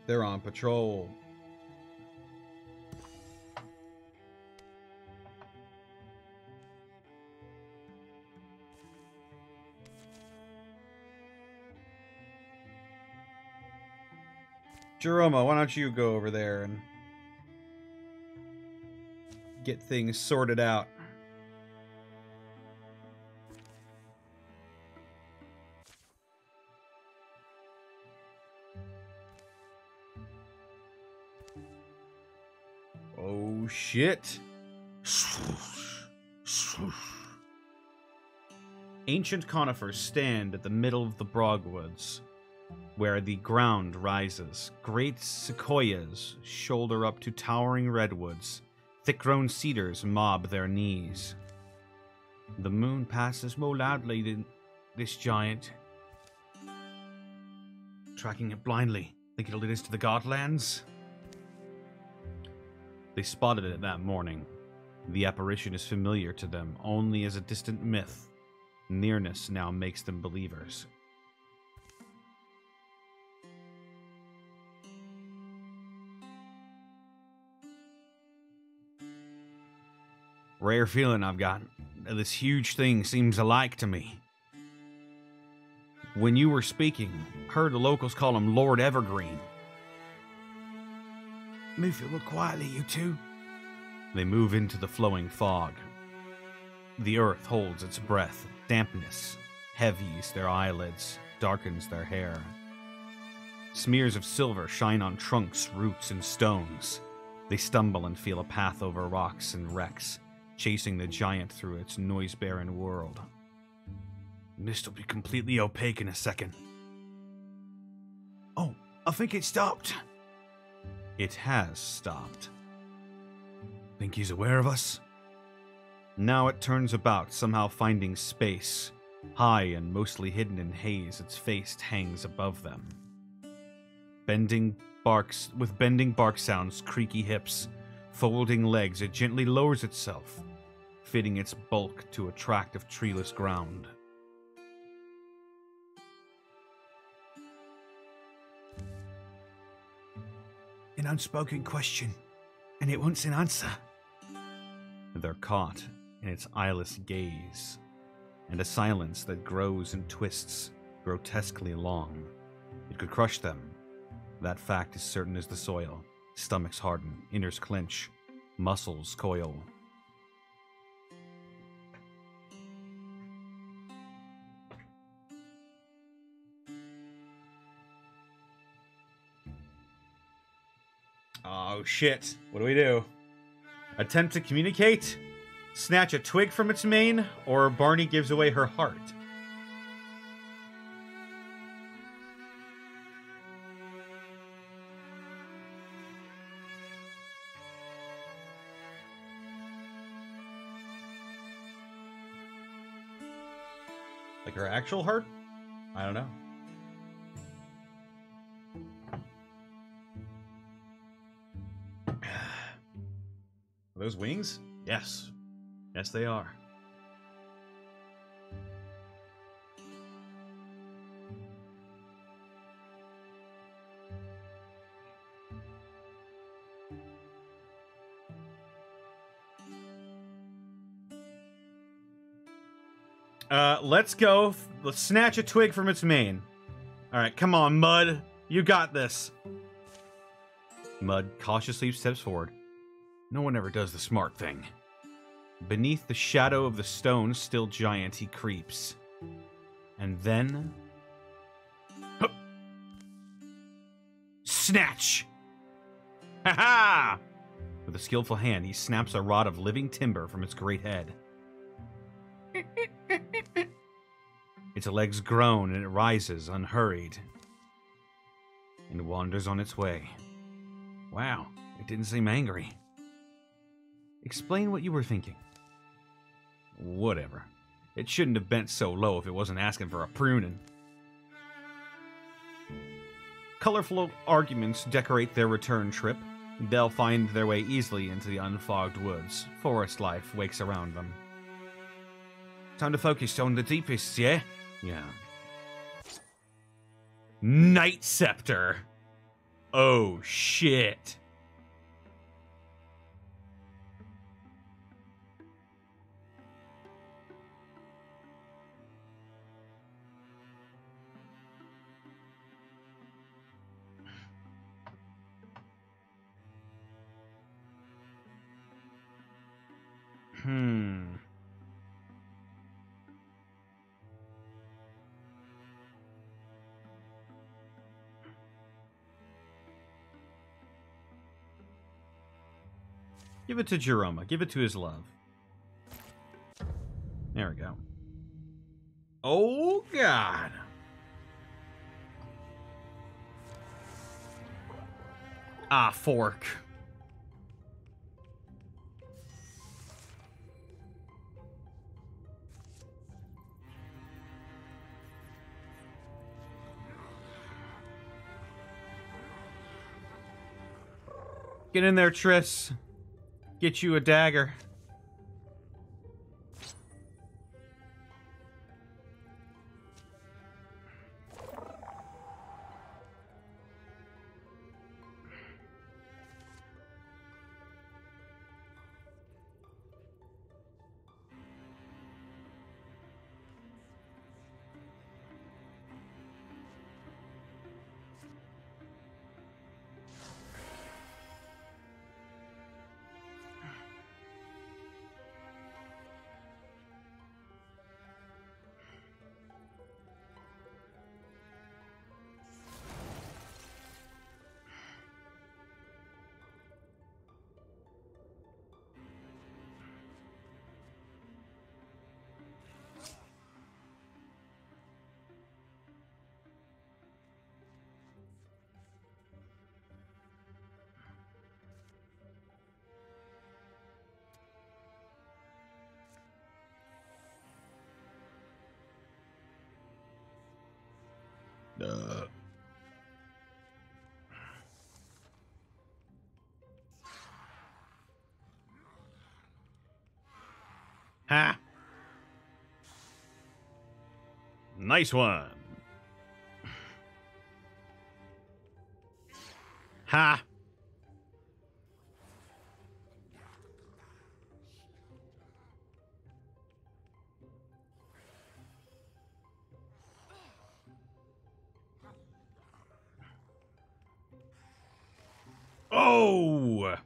They're on patrol. Jeroma, why don't you go over there and get things sorted out? Oh, shit. Ancient conifers stand at the middle of the Brogwoods, where the ground rises. Great sequoias shoulder up to towering redwoods. Thick-grown cedars mob their knees. The moon passes more loudly than this giant. Tracking it blindly, think it'll lead us to the Godlands? They spotted it that morning. The apparition is familiar to them only as a distant myth. Nearness now makes them believers. Rare feeling I've got. This huge thing seems alike to me. When you were speaking, heard the locals call him Lord Evergreen. Move it quietly, you two. They move into the flowing fog. The earth holds its breath. Dampness heavies their eyelids, darkens their hair. Smears of silver shine on trunks, roots, and stones. They stumble and feel a path over rocks and wrecks, chasing the giant through its noise-barren world. Mist will be completely opaque in a second. Oh, I think it stopped. It has stopped. Think he's aware of us? Now it turns about, somehow finding space. High and mostly hidden in haze, its face hangs above them. Bending bark sounds, creaky hips, folding legs, it gently lowers itself, fitting its bulk to a tract of treeless ground. An unspoken question, and it wants an answer. They're caught in its eyeless gaze, and a silence that grows and twists, grotesquely long. It could crush them. That fact is certain as the soil. Stomachs harden, inners clench, muscles coil. Oh shit, what do we do? Attempt to communicate? Snatch a twig from its mane? Or Barney gives away her heart? Like her actual heart? I don't know. Are those wings? Yes. Yes, they are. Let's go. Let's snatch a twig from its mane. Alright, come on, Mud. You got this. Mud cautiously steps forward. No one ever does the smart thing. Beneath the shadow of the stone still giant, he creeps. And then... Hup! Snatch! Ha-ha! With a skillful hand, he snaps a rod of living timber from its great head. Its legs groan and it rises unhurried and wanders on its way. Wow, it didn't seem angry. Explain what you were thinking. Whatever. It shouldn't have bent so low if it wasn't asking for a pruning. Colorful arguments decorate their return trip. They'll find their way easily into the unfogged woods. Forest life wakes around them. Time to focus on the deepest, yeah? Yeah. Night Scepter! Oh, shit. Give it to Jeroma. Give it to his love. There we go. Oh, God. Ah, fork. Get in there, Triss. Get you a dagger. Ha! Nice one. Ha! Oh!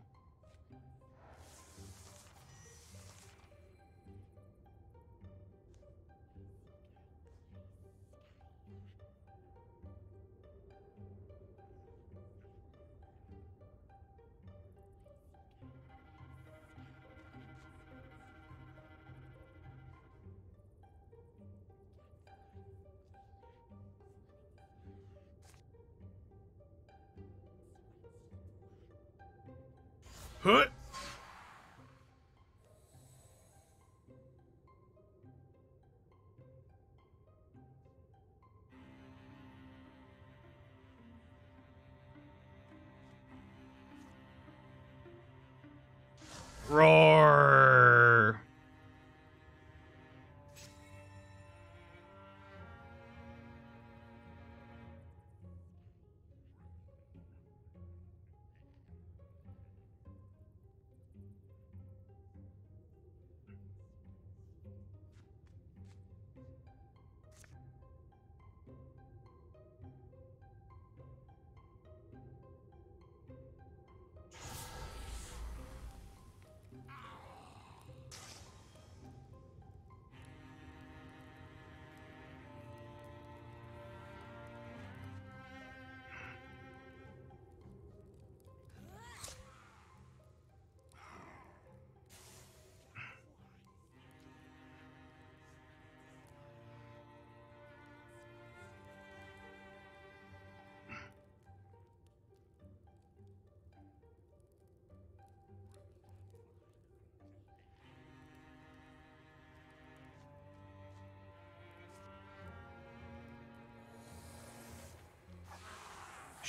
Huh? Roar!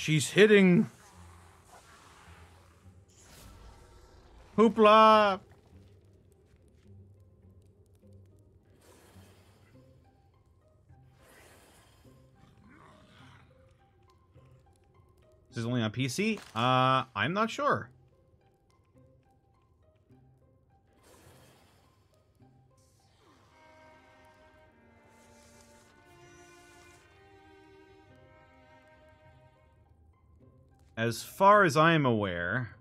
She's hitting. Hoopla! This is only on PC? I'm not sure. As far as I am aware...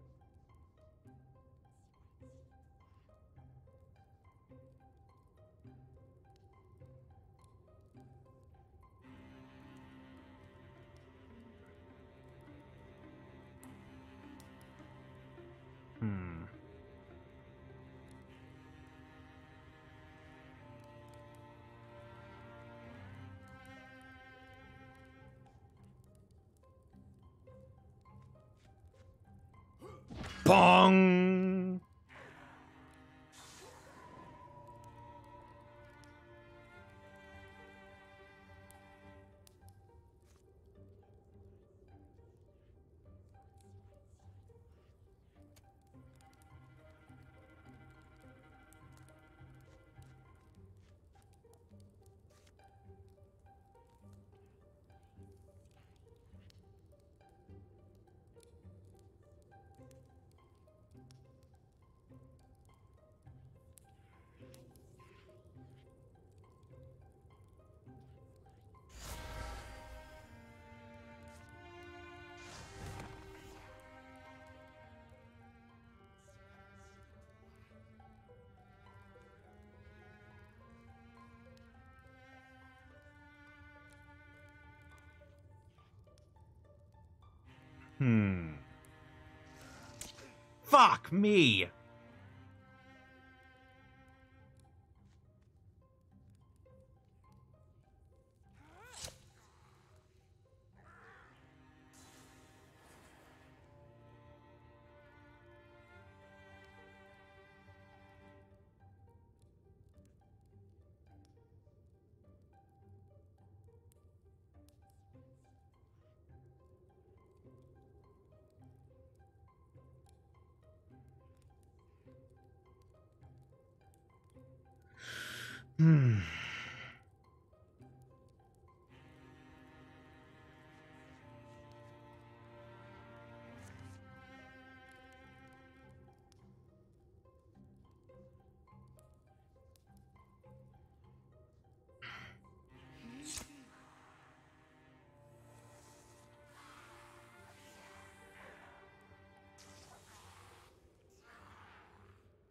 Bong! Fuck me!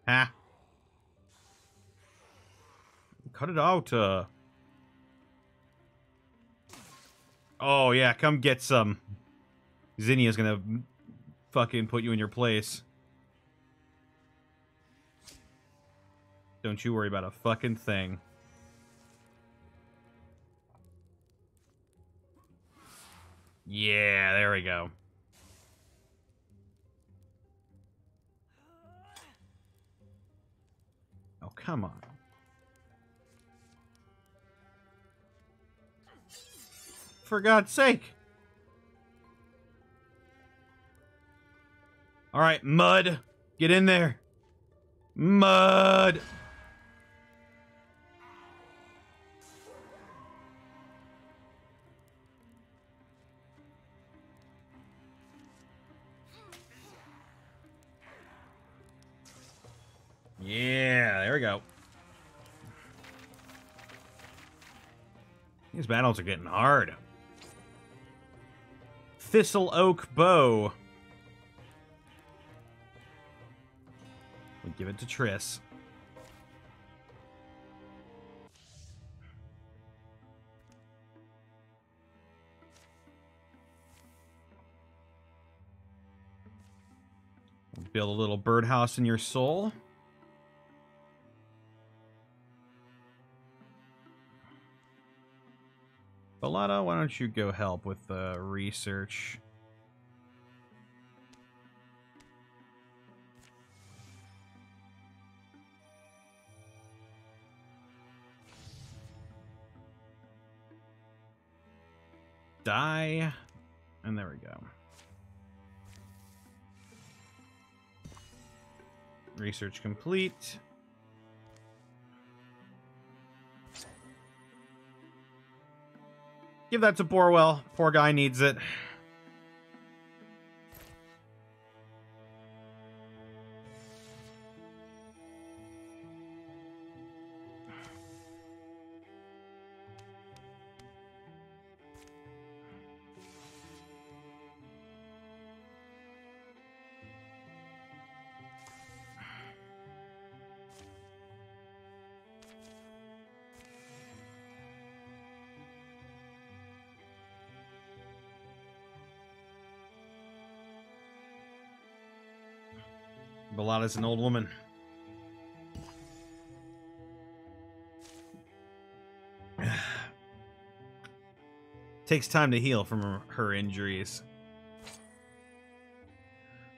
Ha. Cut it out, Oh, yeah, come get some. Zinnia's gonna fucking put you in your place. Don't you worry about a fucking thing. Yeah, there we go. Oh, come on. For God's sake. All right, Mud. Get in there. Mud. Yeah, there we go. These battles are getting hard. Thistle Oak Bow. We'll give it to Triss. Build a little birdhouse in your soul. Bellotta, why don't you go help with the research? Die. And there we go. Research complete. Give that to Borwell. Poor guy needs it. Bellata's an old woman. Takes time to heal from her injuries.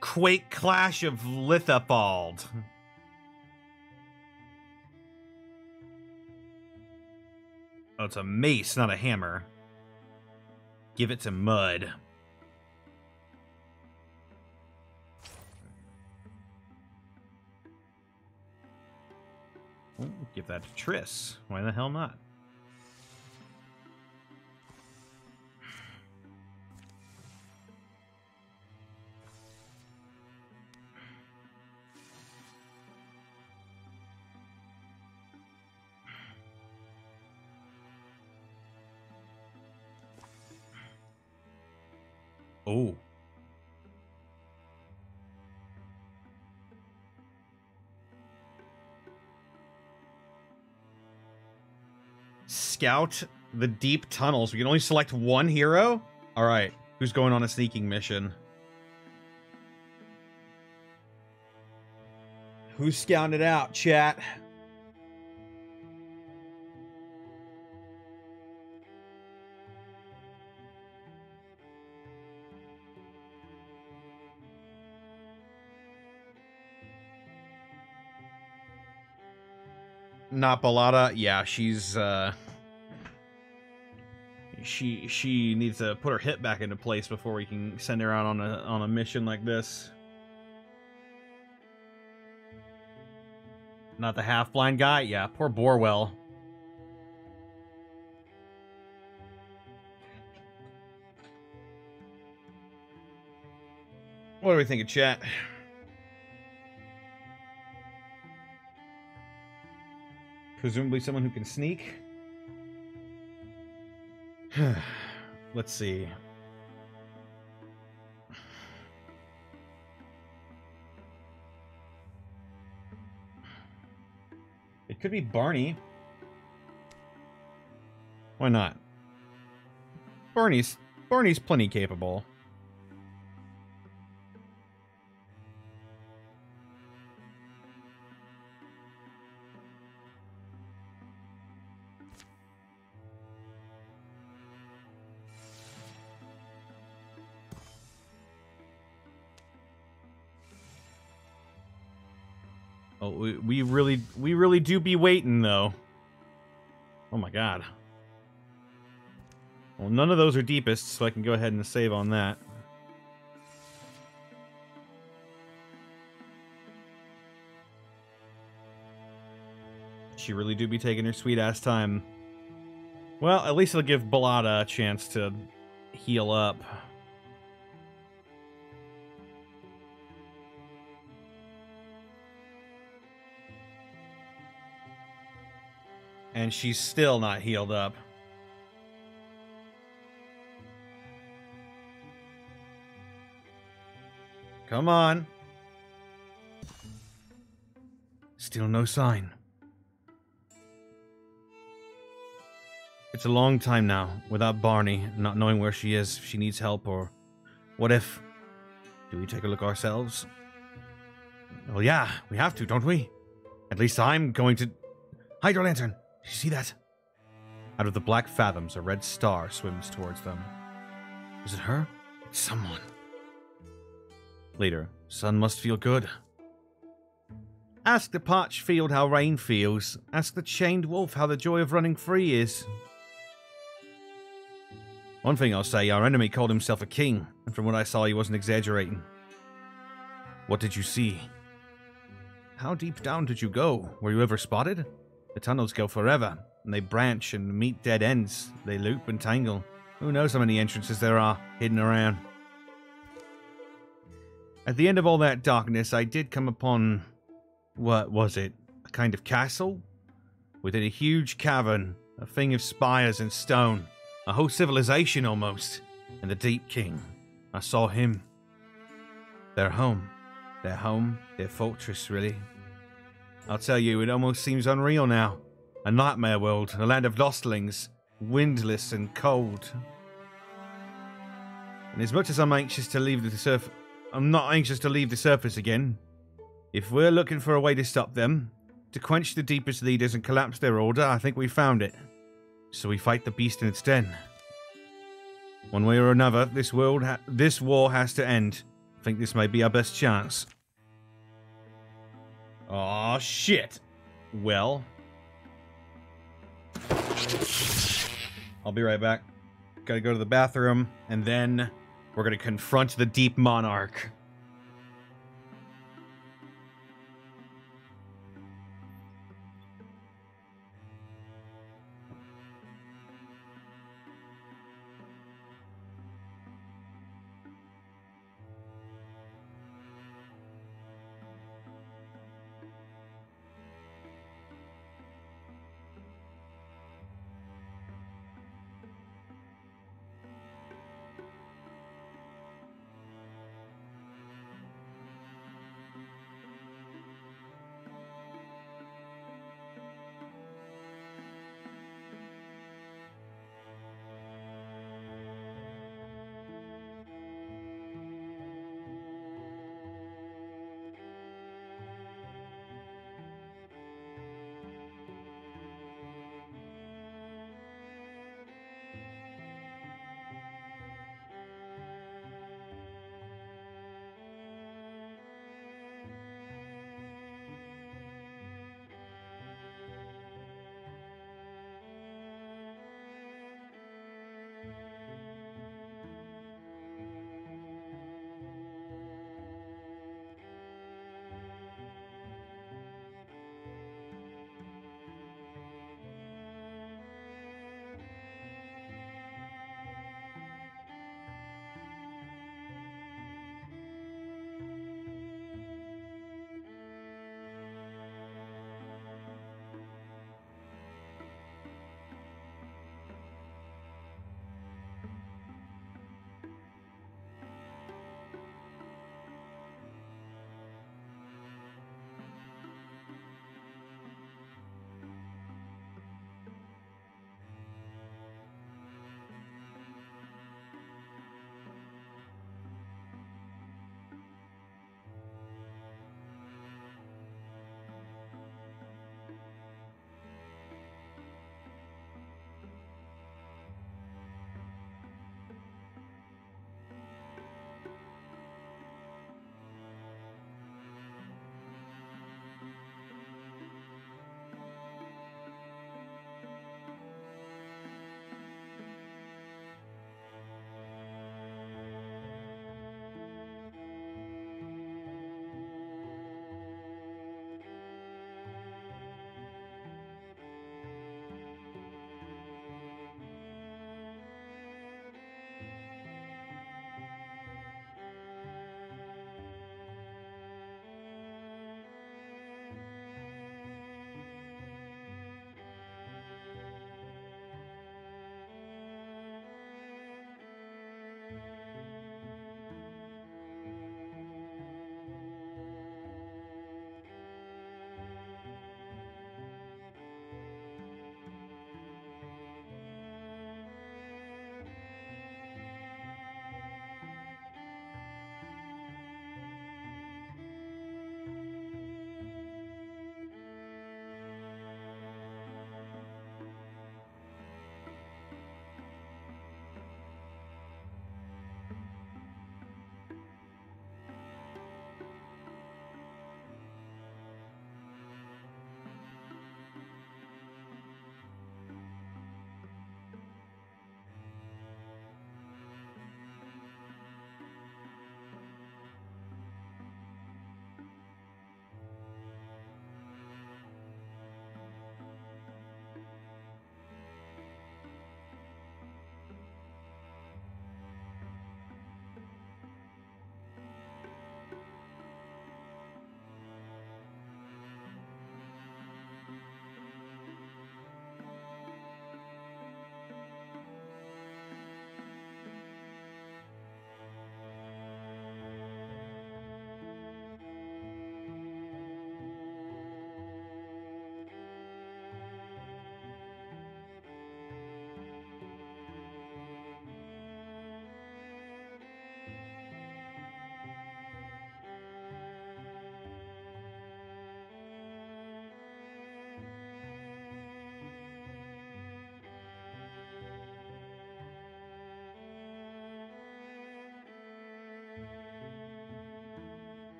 Quake Clash of Lithapald. Oh, it's a mace, not a hammer. Give it to Mud. Oh, give that to Triss. Why the hell not? Oh. Scout the deep tunnels. We can only select one hero? Alright. Who's going on a sneaking mission? Who's scouting it out, chat? Not Bellata. Yeah, she's she needs to put her hip back into place before we can send her out on a mission like this. Not the half-blind guy? Yeah, poor Borwell. What do we think of chat? Presumably someone who can sneak. Let's see. It could be Barney. Why not? Barney's plenty capable. Oh, we really do be waiting though. Oh my god. Well, none of those are deepest, so I can go ahead and save on that. She really do be taking her sweet ass time. Well, at least it'll give Bellata a chance to heal up. And she's still not healed up. Come on. Still no sign. It's a long time now without Barney, not knowing where she is, if she needs help, or what if? Do we take a look ourselves? Well, yeah, we have to, don't we? At least I'm going to... Hydro Lantern! Did you see that? Out of the black fathoms, a red star swims towards them. Is it her? It's someone. Later, sun must feel good. Ask the parched field how rain feels. Ask the chained wolf how the joy of running free is. One thing I'll say, our enemy called himself a king, and from what I saw, he wasn't exaggerating. What did you see? How deep down did you go? Were you ever spotted? The tunnels go forever, and they branch and meet dead ends. They loop and tangle. Who knows how many entrances there are hidden around. At the end of all that darkness, I did come upon... what was it? A kind of castle? Within a huge cavern, a thing of spires and stone. A whole civilization almost. And the Deep King. I saw him. Their home. Their home, their fortress, really. I'll tell you, it almost seems unreal now. A nightmare world, a land of lostlings, windless and cold. And as much as I'm anxious to leave the surface, I'm not anxious to leave the surface again. If we're looking for a way to stop them, to quench the deepest leaders and collapse their order, I think we found it. So we fight the beast in its den. One way or another, this war has to end. I think this may be our best chance. Aw, shit. Well. I'll be right back. Gotta go to the bathroom, and then we're gonna confront the Deep Monarch.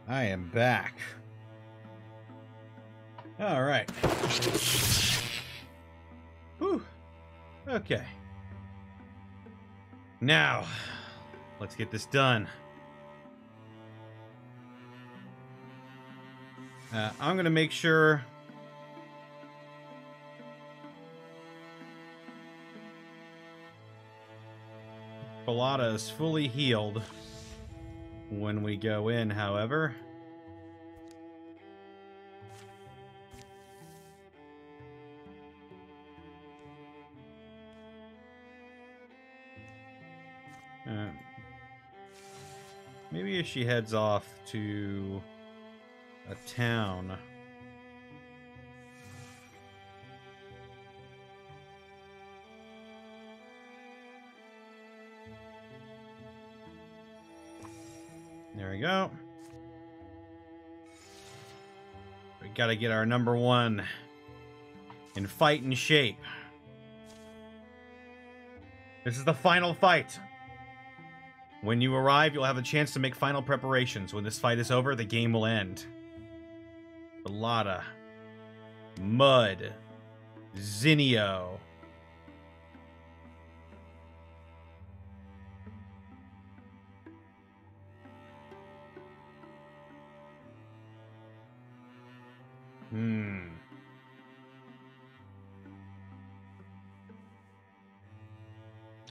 I am back. All right. Whew. Okay. Now, let's get this done. I'm going to make sure Bellotta is fully healed when we go in, however. Maybe if she heads off to a town. There we go. We gotta get our number one in fighting shape. This is the final fight. When you arrive, you'll have a chance to make final preparations. When this fight is over, the game will end. Bellotta. Mud. Zinio.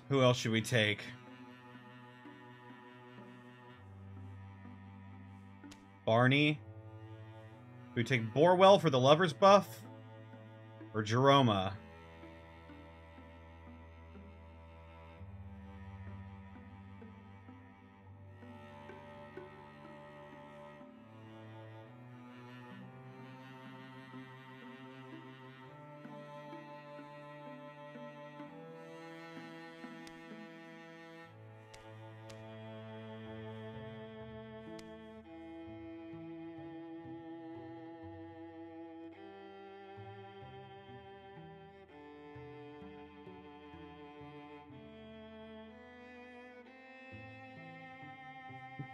Who else should we take? Barney? Do we take Borwell for the lover's buff? Or Jeroma?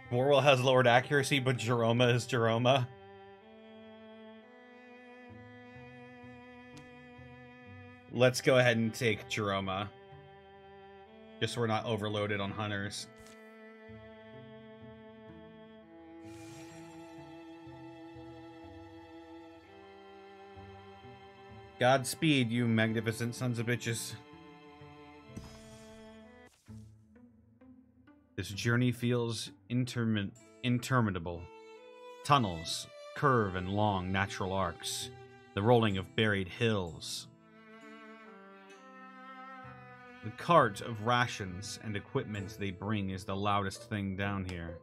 Borwell has lowered accuracy, but Jeroma is Jeroma. Let's go ahead and take Jeroma. Just so we're not overloaded on hunters. Godspeed, you magnificent sons of bitches. This journey feels interminable. Tunnels, curve and long natural arcs. The rolling of buried hills. The cart of rations and equipment they bring is the loudest thing down here.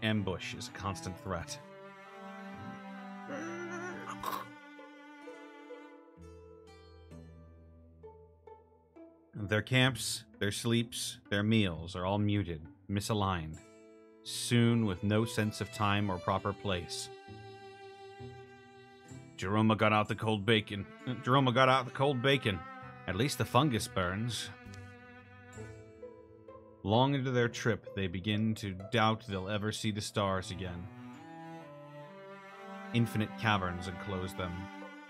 Ambush is a constant threat. Their camps, their sleeps, their meals are all muted, misaligned. Soon with no sense of time or proper place. Jeroma got out the cold bacon. At least the fungus burns. Long into their trip, they begin to doubt they'll ever see the stars again. Infinite caverns enclose them.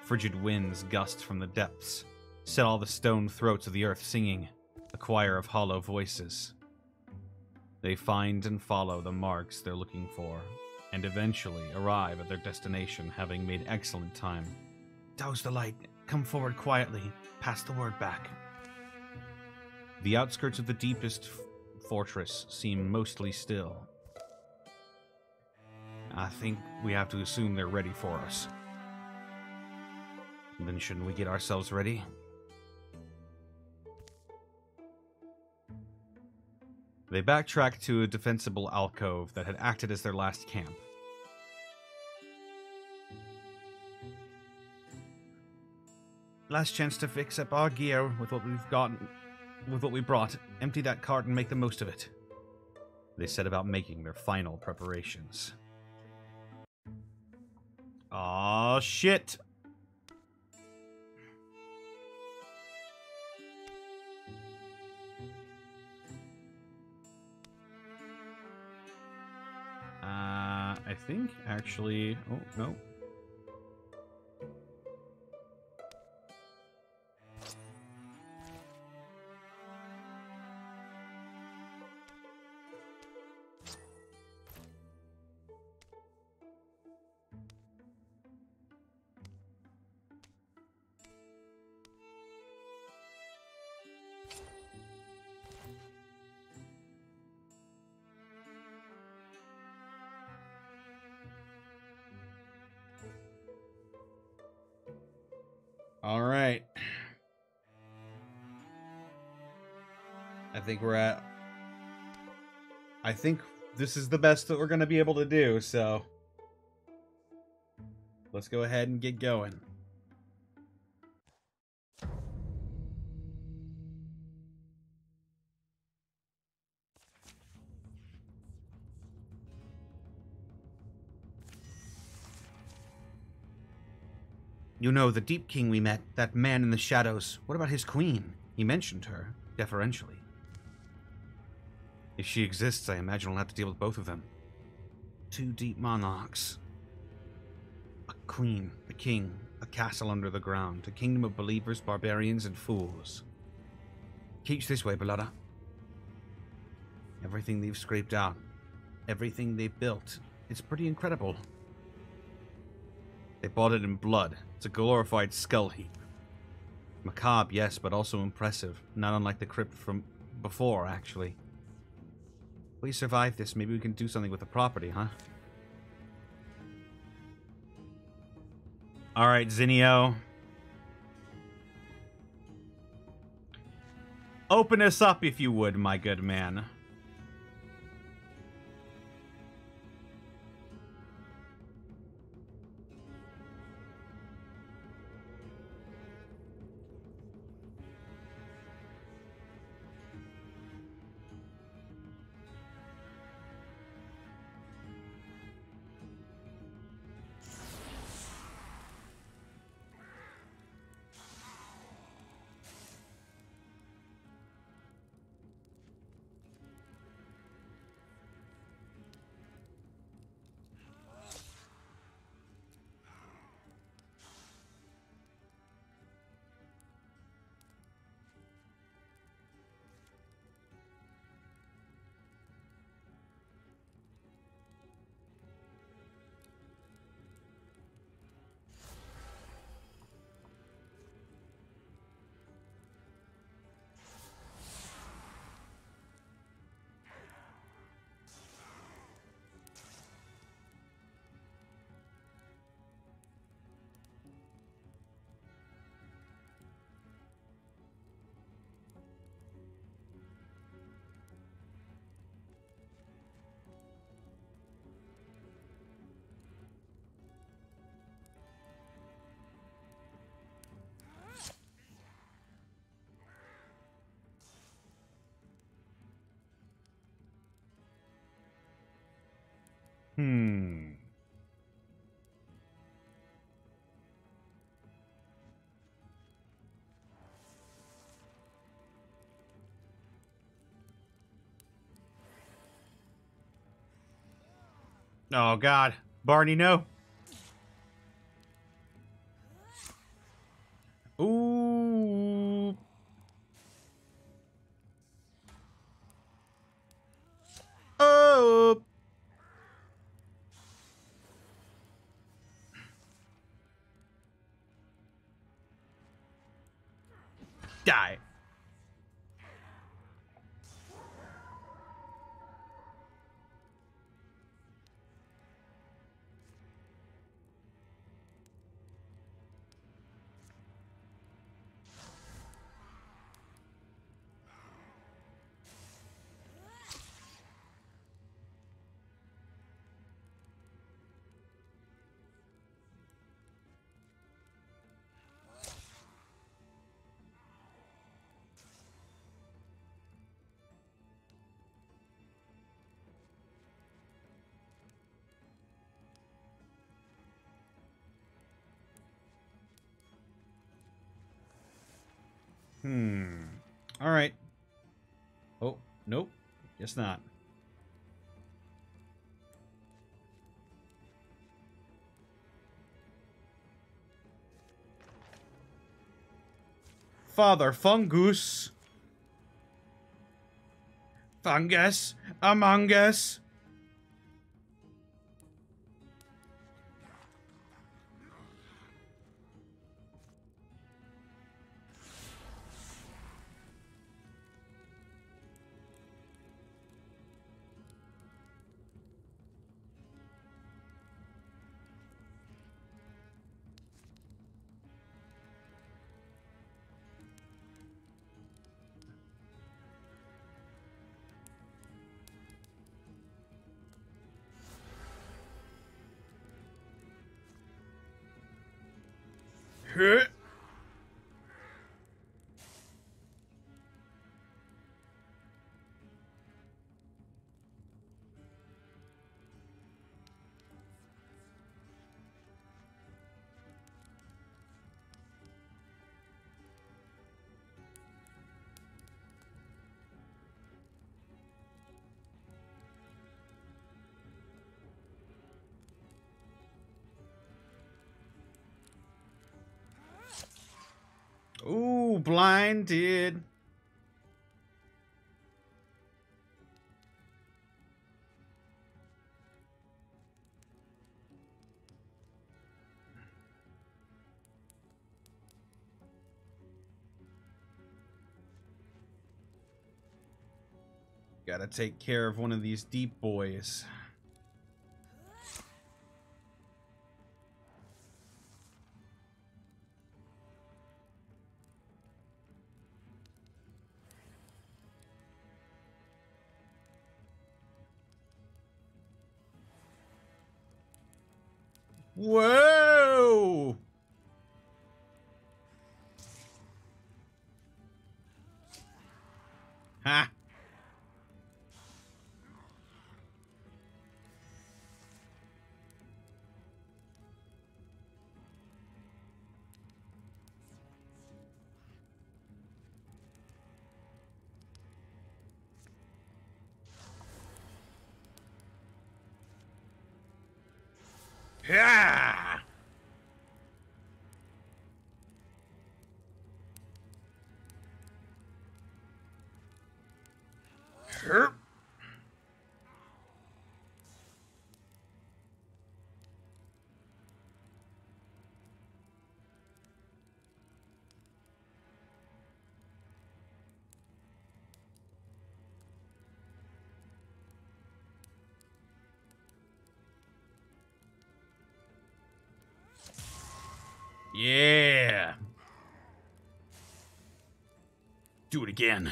Frigid winds gust from the depths. Set all the stone throats of the earth singing, a choir of hollow voices. They find and follow the marks they're looking for, and eventually arrive at their destination, having made excellent time. Douse the light. Come forward quietly. Pass the word back. The outskirts of the deepest fortress seem mostly still. I think we have to assume they're ready for us. Then shouldn't we get ourselves ready? They backtracked to a defensible alcove that had acted as their last camp. Last chance to fix up our gear with what we've gotten, with what we brought. Empty that cart and make the most of it. They set about making their final preparations. Aw, shit! think actually... Oh, no. All right. I think we're at... I think this is the best that we're going to be able to do, so... Let's go ahead and get going. You know, the Deep King we met, that man in the shadows. What about his queen? He mentioned her, deferentially. If she exists, I imagine we'll have to deal with both of them. Two deep monarchs. A queen, a king, a castle under the ground, a kingdom of believers, barbarians, and fools. Keeps this way, Belada. Everything they've scraped out, everything they've built, it's pretty incredible. They bought it in blood. It's a glorified skull heap. Macabre, yes, but also impressive. Not unlike the crypt from before, actually. If we survive this, maybe we can do something with the property, huh? Alright, Zinio. Open us up, if you would, my good man. Oh, God. Barney, no. Ooh. Oh. Die. All right. Oh, nope. Guess not. Father Fungus. Fungus among us. Huh? Ooh, blinded. Gotta take care of one of these deep boys. Whoa! Ha! Yeah! Herp. Yeah. Do it again.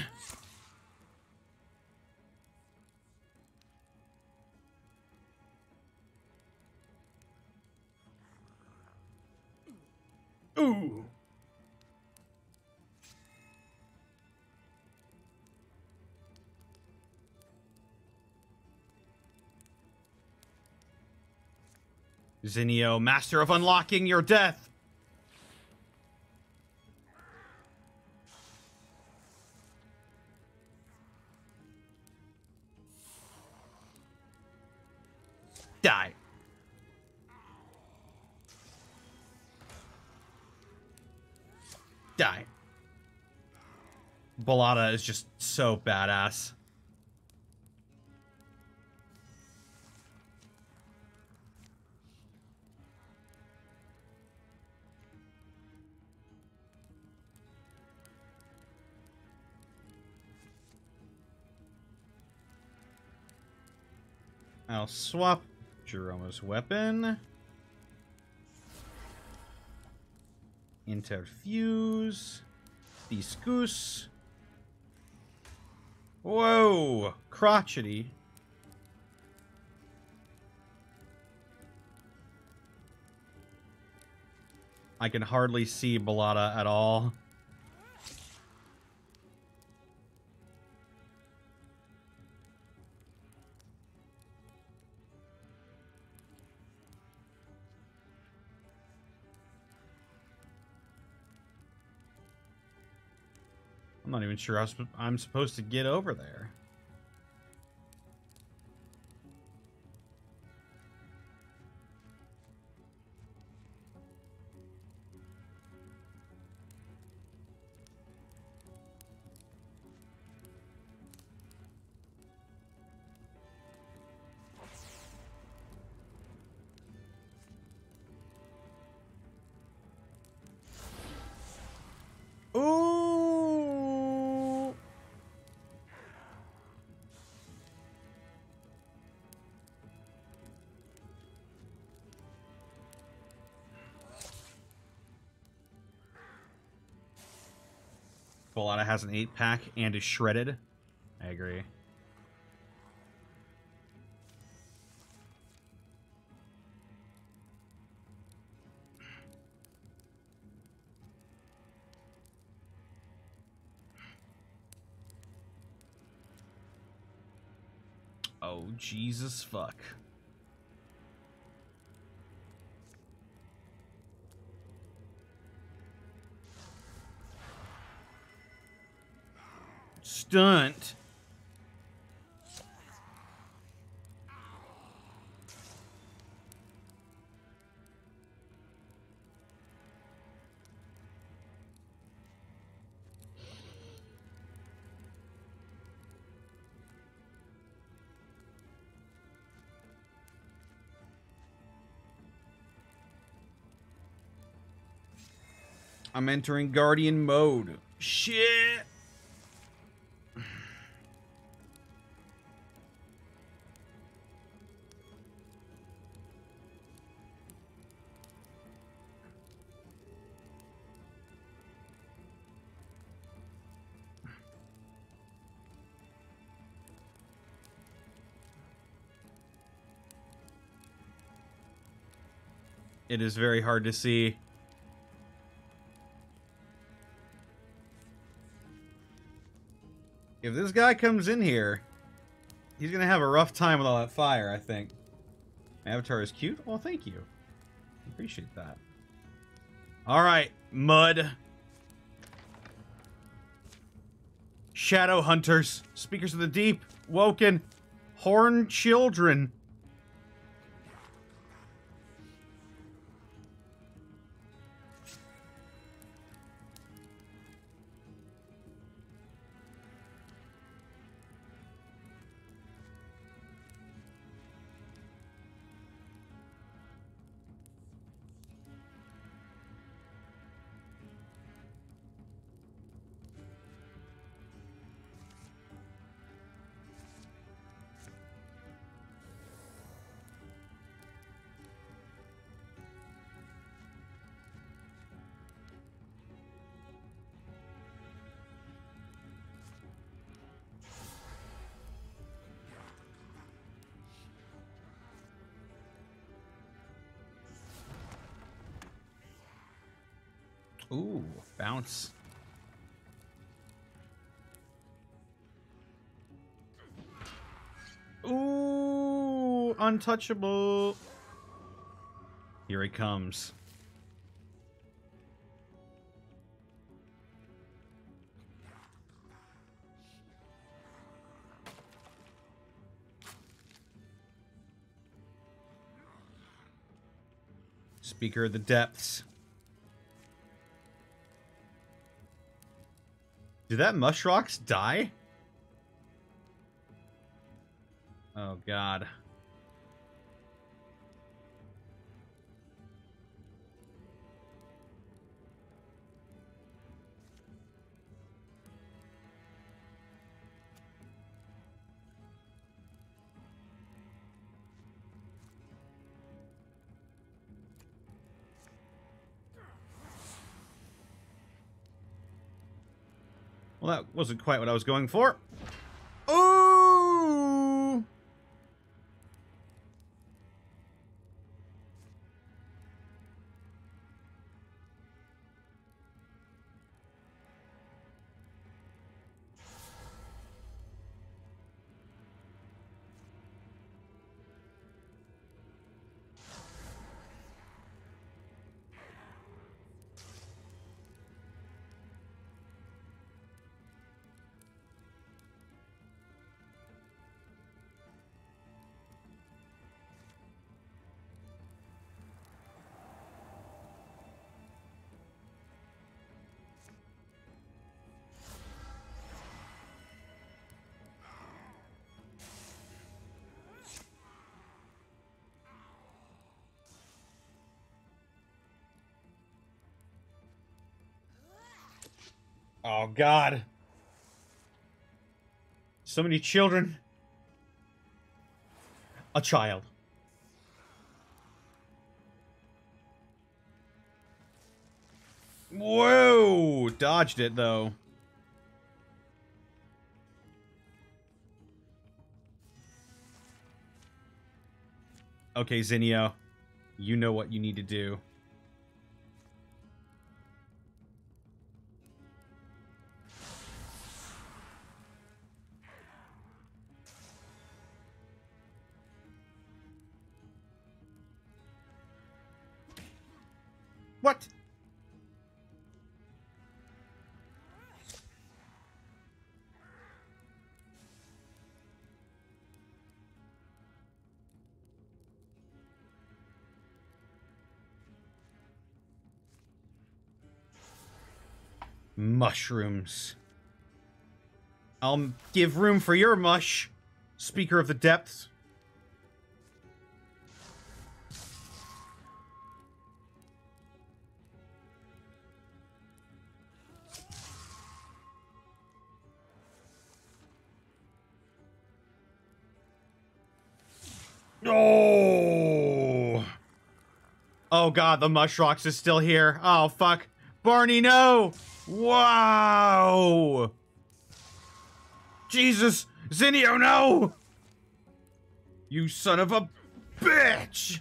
Ooh. Zinio, master of unlocking your death. Die. Die. Bellata is just so badass. I'll swap Jerome's weapon. Interfuse. Discus. Whoa! Crotchety. I can hardly see Bellata at all. I'm not even sure how I'm supposed to get over there. Bellotta has an 8-pack and is shredded. I agree. Oh, Jesus fuck. Stunt. I'm entering Guardian mode. Shit. It is very hard to see. If this guy comes in here, he's gonna have a rough time with all that fire, I think. My avatar is cute? Well, thank you. Appreciate that. Alright, mud. Shadow hunters. Speakers of the deep. Woken. Horned children. Ooh, bounce. Ooh, untouchable. Here he comes. Speaker of the depths. Did that Mushrox die? Oh, God. Well, that wasn't quite what I was going for. Ooh! Oh, God. So many children. A child. Whoa! Dodged it, though. Okay, Zinio. You know what you need to do. What? Mushrooms. I'll give room for your mush, Speaker of the Depths. Oh! Oh god, the Mushrox is still here. Oh fuck. Barney, no! Wow! Jesus! Zinio, no! You son of a bitch!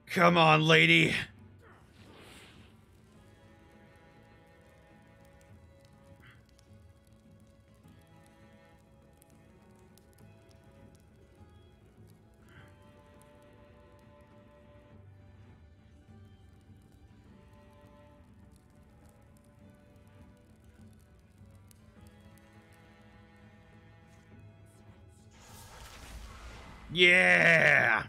Come on, lady. Yeah!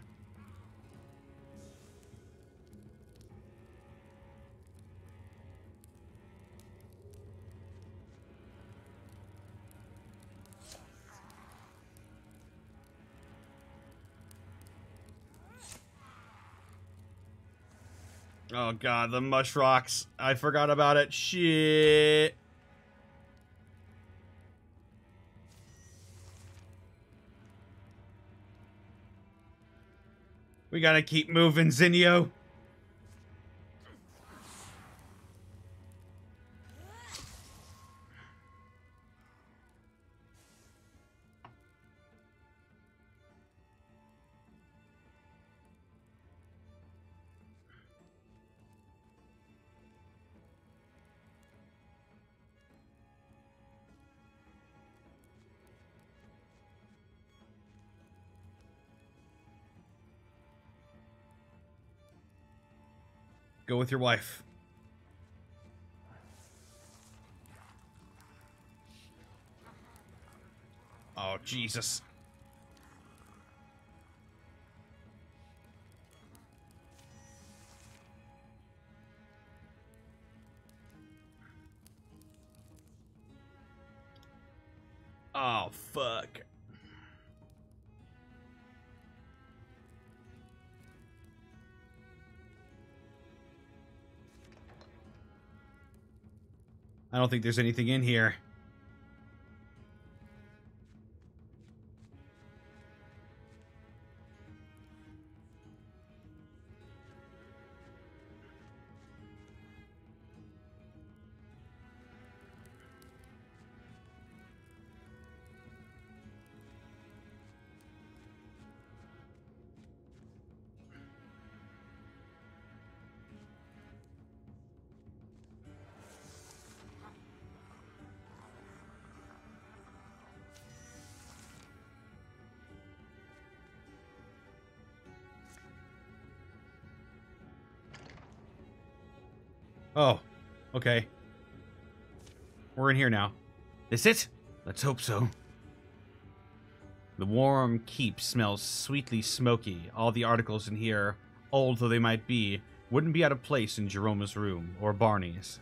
Oh god, the Mushrox. I forgot about it. Shit. We gotta keep moving, Zinio. Go with your wife. Oh, Jesus. Oh, fuck. I don't think there's anything in here. Oh, okay. We're in here now. This it? Let's hope so. The warm keep smells sweetly smoky. All the articles in here, old though they might be, wouldn't be out of place in Jeroma's room or Barney's.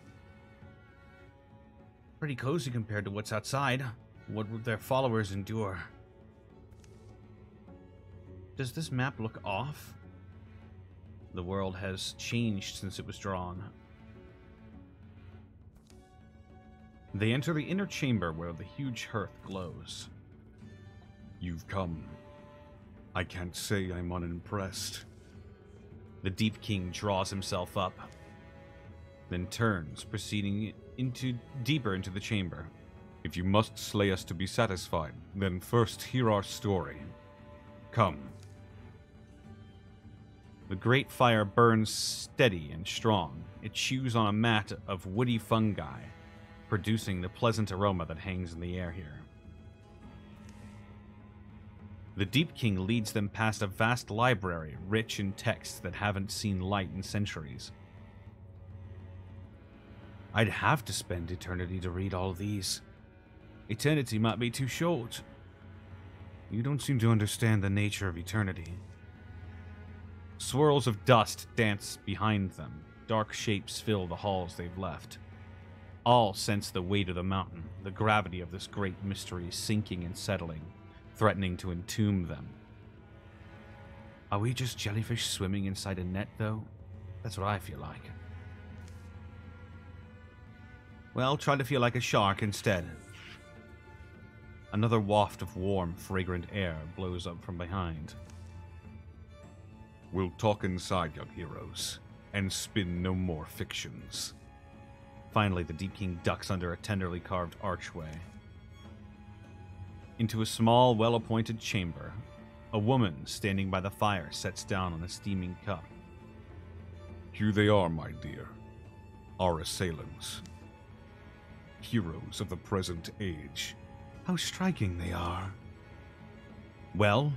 Pretty cozy compared to what's outside. What would their followers endure? Does this map look off? The world has changed since it was drawn. They enter the inner chamber where the huge hearth glows. You've come. I can't say I'm unimpressed. The Deep King draws himself up, then turns, proceeding deeper into the chamber. If you must slay us to be satisfied, then first hear our story. Come. The great fire burns steady and strong. It chews on a mat of woody fungi, producing the pleasant aroma that hangs in the air here. The Deep King leads them past a vast library, rich in texts that haven't seen light in centuries. I'd have to spend eternity to read all these. Eternity might be too short. You don't seem to understand the nature of eternity. Swirls of dust dance behind them. Dark shapes fill the halls they've left. All sense the weight of the mountain, the gravity of this great mystery sinking and settling, threatening to entomb them. Are we just jellyfish swimming inside a net, though? That's what I feel like. Well, try to feel like a shark instead. Another waft of warm, fragrant air blows up from behind. We'll talk inside, young heroes, and spin no more fictions. Finally, the Deep King ducks under a tenderly carved archway. Into a small, well-appointed chamber, a woman standing by the fire sets down on a steaming cup. Here they are, my dear, our assailants. Heroes of the present age. How striking they are. Well,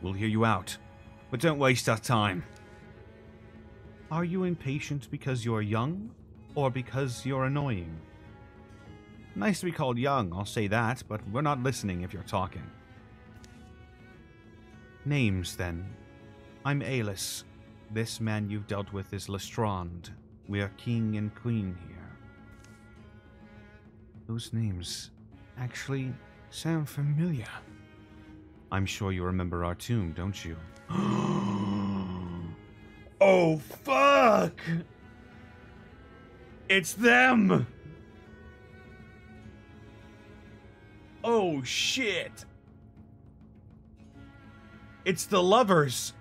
we'll hear you out, but don't waste our time. Are you impatient because you're young, or because you're annoying? Nice to be called young, I'll say that, but we're not listening if you're talking. Names, then. I'm Aelys. This man you've dealt with is Lestrand. We are king and queen here. Those names actually sound familiar. I'm sure you remember our tomb, don't you? Oh, fuck! It's them! Oh, shit! It's the lovers!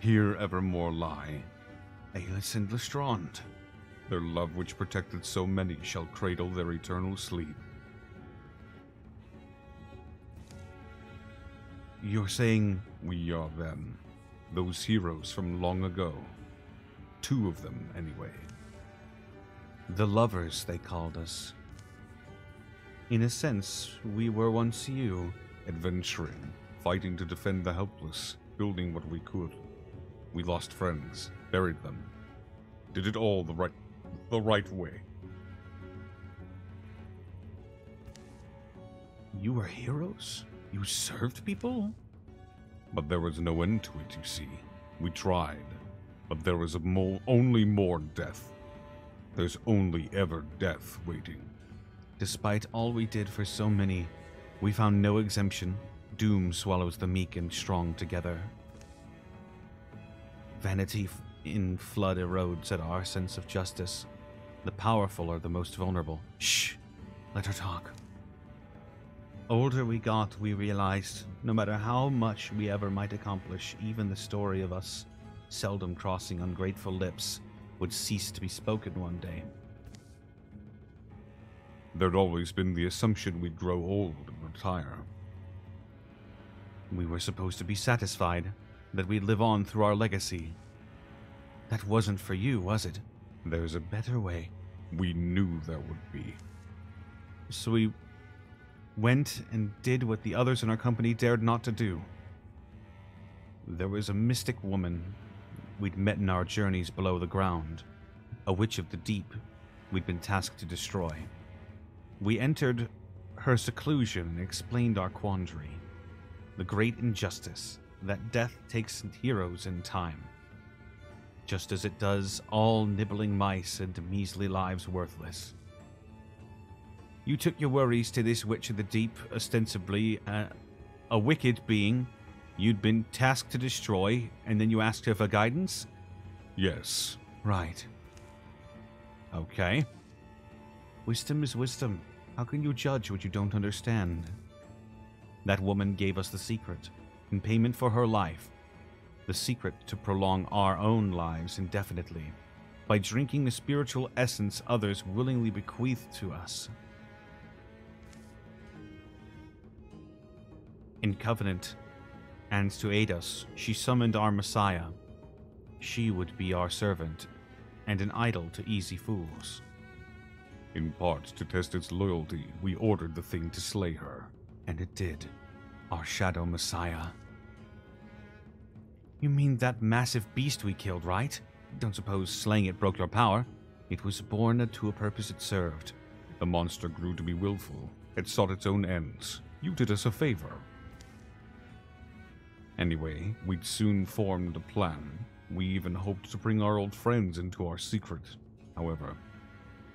Here evermore lie. Aelys and Lestrand. Their love which protected so many shall cradle their eternal sleep. You're saying... We are them. Those heroes from long ago. 2 of them, anyway. The lovers, they called us. In a sense, we were once you. Adventuring, fighting to defend the helpless, building what we could. We lost friends, buried them. Did it all the right way. You were heroes? You served people? But there was no end to it, you see. We tried, but there was only more death. There's only ever death waiting. Despite all we did for so many, we found no exemption. Doom swallows the meek and strong together. Vanity in flood erodes at our sense of justice. The powerful are the most vulnerable. Shh! Let her talk. Older we got, we realized, no matter how much we ever might accomplish, even the story of us seldom crossing ungrateful lips would cease to be spoken one day. There'd always been the assumption we'd grow old and retire. We were supposed to be satisfied, that we'd live on through our legacy. That wasn't for you, was it? There's a better way. We knew there would be. So we went and did what the others in our company dared not to do. There was a mystic woman we'd met in our journeys below the ground, a witch of the deep we'd been tasked to destroy. We entered her seclusion and explained our quandary, the great injustice that death takes heroes in time, just as it does all nibbling mice and measly lives worthless. You took your worries to this witch of the deep, ostensibly a wicked being you'd been tasked to destroy, and then you asked her for guidance? Yes. Right. Okay. Wisdom is wisdom. How can you judge what you don't understand? That woman gave us the secret, in payment for her life, the secret to prolong our own lives indefinitely, by drinking the spiritual essence others willingly bequeathed to us. In covenant, and to aid us, she summoned our Messiah. She would be our servant, and an idol to easy fools. In part, to test its loyalty, we ordered the thing to slay her. And it did. Our Shadow Messiah. You mean that massive beast we killed, right? Don't suppose slaying it broke your power? It was born to a purpose it served. The monster grew to be willful. It sought its own ends. You did us a favor. Anyway, we'd soon formed a plan. We even hoped to bring our old friends into our secret. However,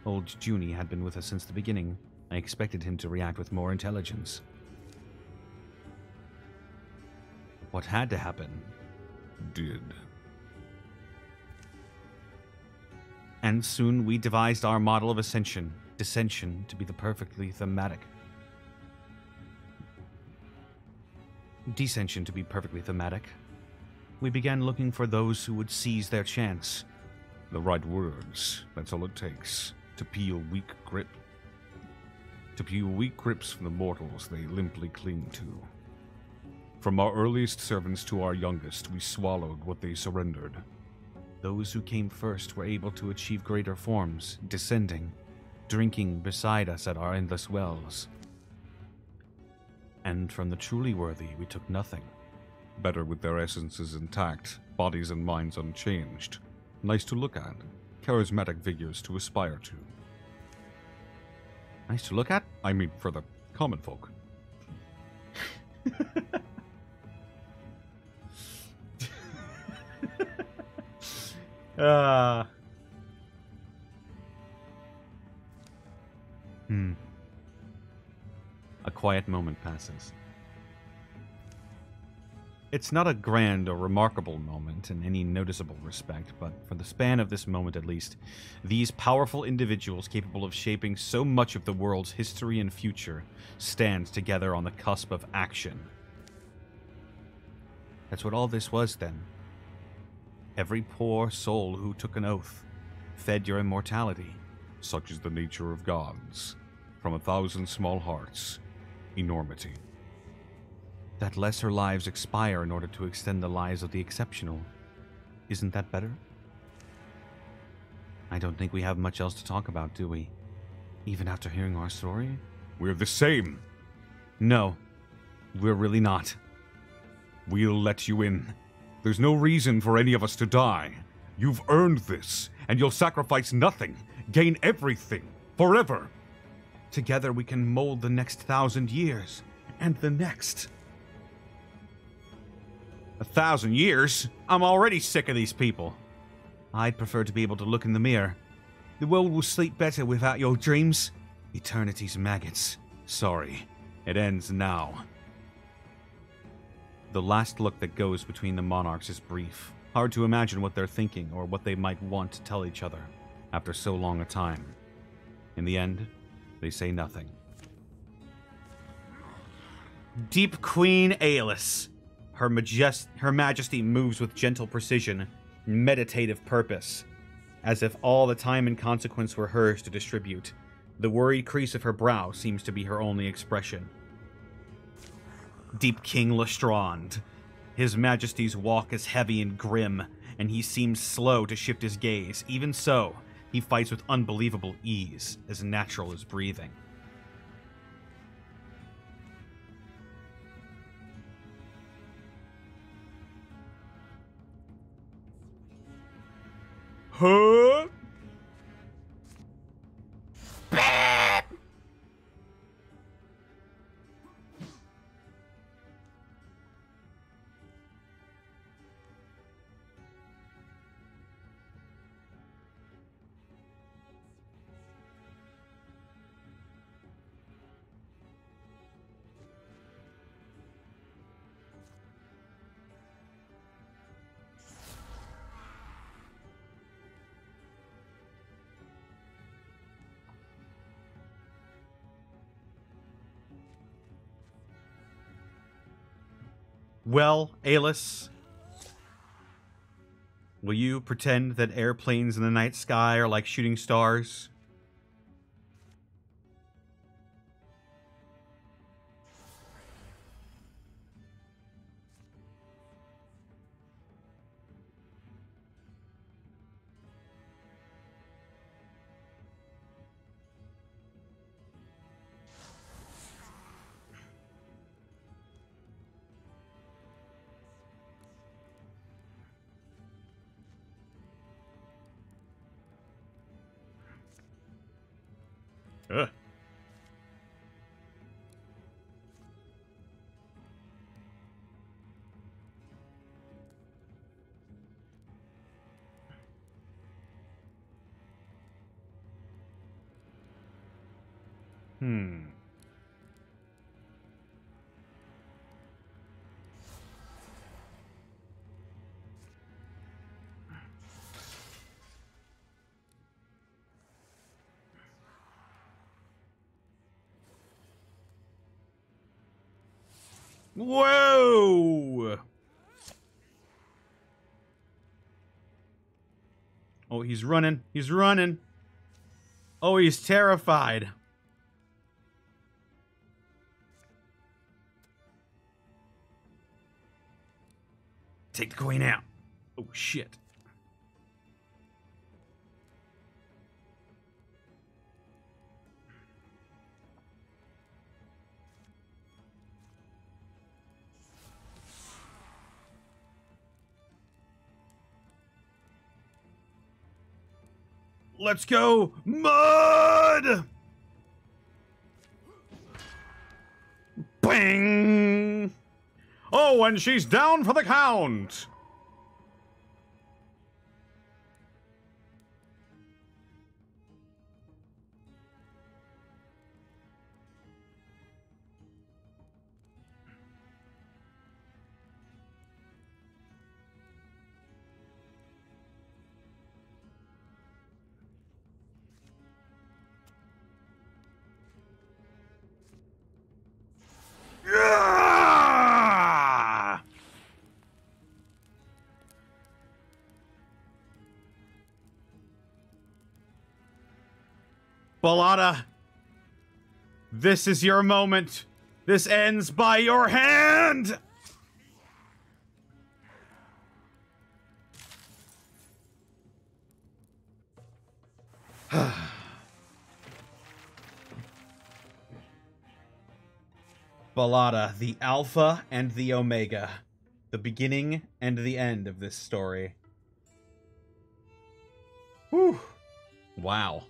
old Junie had been with us since the beginning. I expected him to react with more intelligence. What had to happen did. And soon we devised our model of ascension, dissension to be the perfectly thematic. Descension to be perfectly thematic. We began looking for those who would seize their chance. The right words, that's all it takes. To peel weak grip. To peel weak grips from the mortals they limply cling to. From our earliest servants to our youngest, we swallowed what they surrendered. Those who came first were able to achieve greater forms, descending, drinking beside us at our endless wells. And from the truly worthy, we took nothing. Better with their essences intact, bodies and minds unchanged. Nice to look at. Charismatic figures to aspire to. Nice to look at? I mean, for the common folk. A quiet moment passes. It's not a grand or remarkable moment in any noticeable respect, but for the span of this moment at least, these powerful individuals capable of shaping so much of the world's history and future stand together on the cusp of action. That's what all this was then. Every poor soul who took an oath fed your immortality. Such is the nature of gods. From 1,000 small hearts, enormity. That lesser lives expire in order to extend the lives of the exceptional. Isn't that better? I don't think we have much else to talk about, do we? Even after hearing our story? We're the same. No, we're really not. We'll let you in. There's no reason for any of us to die. You've earned this, and you'll sacrifice nothing, gain everything, forever. Together we can mold the next 1,000 years, and the next. 1,000 years? I'm already sick of these people. I'd prefer to be able to look in the mirror. The world will sleep better without your dreams. Eternity's maggots. Sorry, it ends now. The last look that goes between the monarchs is brief. Hard to imagine what they're thinking or what they might want to tell each other after so long a time. In the end, they say nothing. Deep Queen Aeolus. Her Majesty moves with gentle precision, meditative purpose, as if all the time and consequence were hers to distribute. The worried crease of her brow seems to be her only expression. Deep King Lestrand. His Majesty's walk is heavy and grim, and he seems slow to shift his gaze. Even so, he fights with unbelievable ease, as natural as breathing. Huh? Well, Aelus, will you pretend that airplanes in the night sky are like shooting stars? Ugh. Hmm. Whoa! Oh, he's running. He's running. Oh, he's terrified. Take the coin out. Oh, shit. Let's go, Mud! Bang! Oh, and she's down for the count! Yeah! Balada, this is your moment. This ends by your hand! Balada, the Alpha and the Omega. The beginning and the end of this story. Whew. Wow.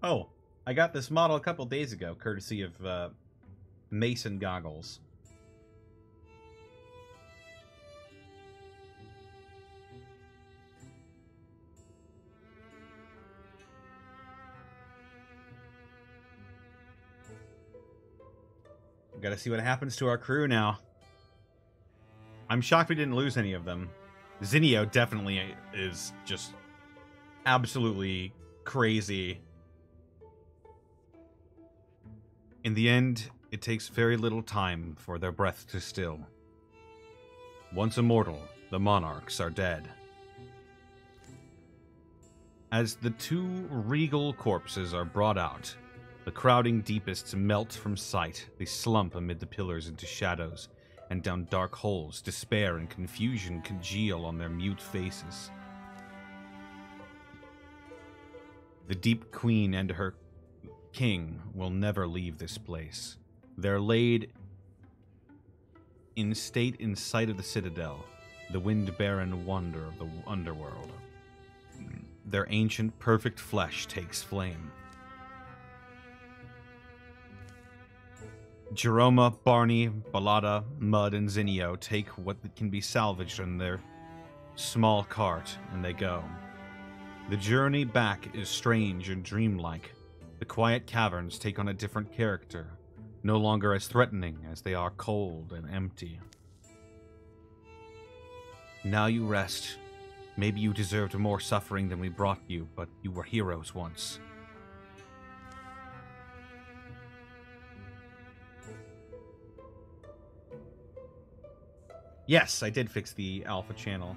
Oh, I got this model a couple days ago, courtesy of Mason Goggles. Gotta see what happens to our crew now. I'm shocked we didn't lose any of them. Zinio definitely is just absolutely crazy. In the end, it takes very little time for their breath to still. Once immortal, the monarchs are dead. As the two regal corpses are brought out, the crowding deepists melt from sight. They slump amid the pillars into shadows, and down dark holes, despair and confusion congeal on their mute faces. The Deep Queen and her king will never leave this place. They're laid in state in sight of the citadel, the wind-barren wonder of the underworld. Their ancient, perfect flesh takes flame. Jeroma, Barney, Balada, Mud, and Zinio take what can be salvaged in their small cart, and they go. The journey back is strange and dreamlike. The quiet caverns take on a different character, no longer as threatening as they are cold and empty. Now you rest. Maybe you deserved more suffering than we brought you, but you were heroes once. Yes, I did fix the alpha channel.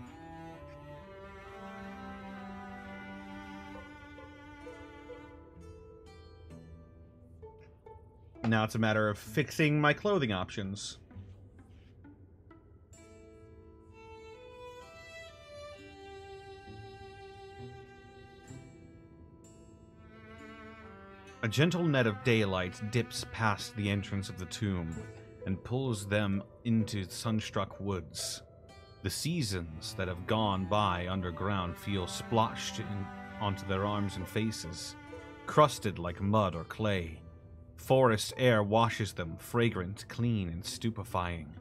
Now it's a matter of fixing my clothing options. A gentle net of daylight dips past the entrance of the tomb and pulls them into sunstruck woods. The seasons that have gone by underground feel splotched onto their arms and faces, crusted like mud or clay. Forest air washes them, fragrant, clean, and stupefying.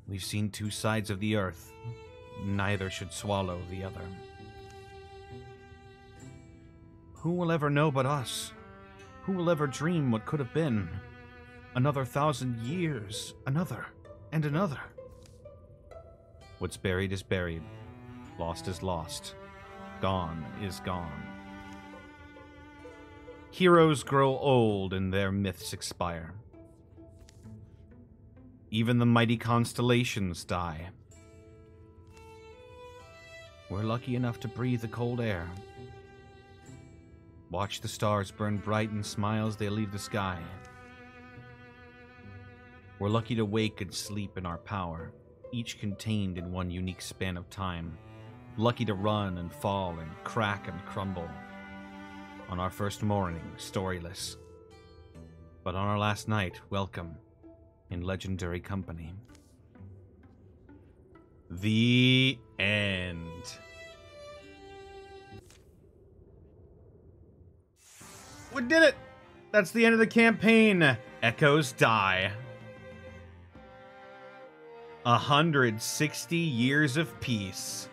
We've seen two sides of the earth. Neither should swallow the other. Who will ever know but us? Who will ever dream what could have been? Another 1,000 years, another, and another. What's buried is buried. Lost is lost. Gone is gone. Heroes grow old and their myths expire. Even the mighty constellations die. We're lucky enough to breathe the cold air. Watch the stars burn bright in smiles they leave the sky. We're lucky to wake and sleep in our power, each contained in one unique span of time. Lucky to run and fall and crack and crumble. On our first morning, storyless. But on our last night, welcome, in legendary company. The end. We did it! That's the end of the campaign. Echoes die. 160 years of peace.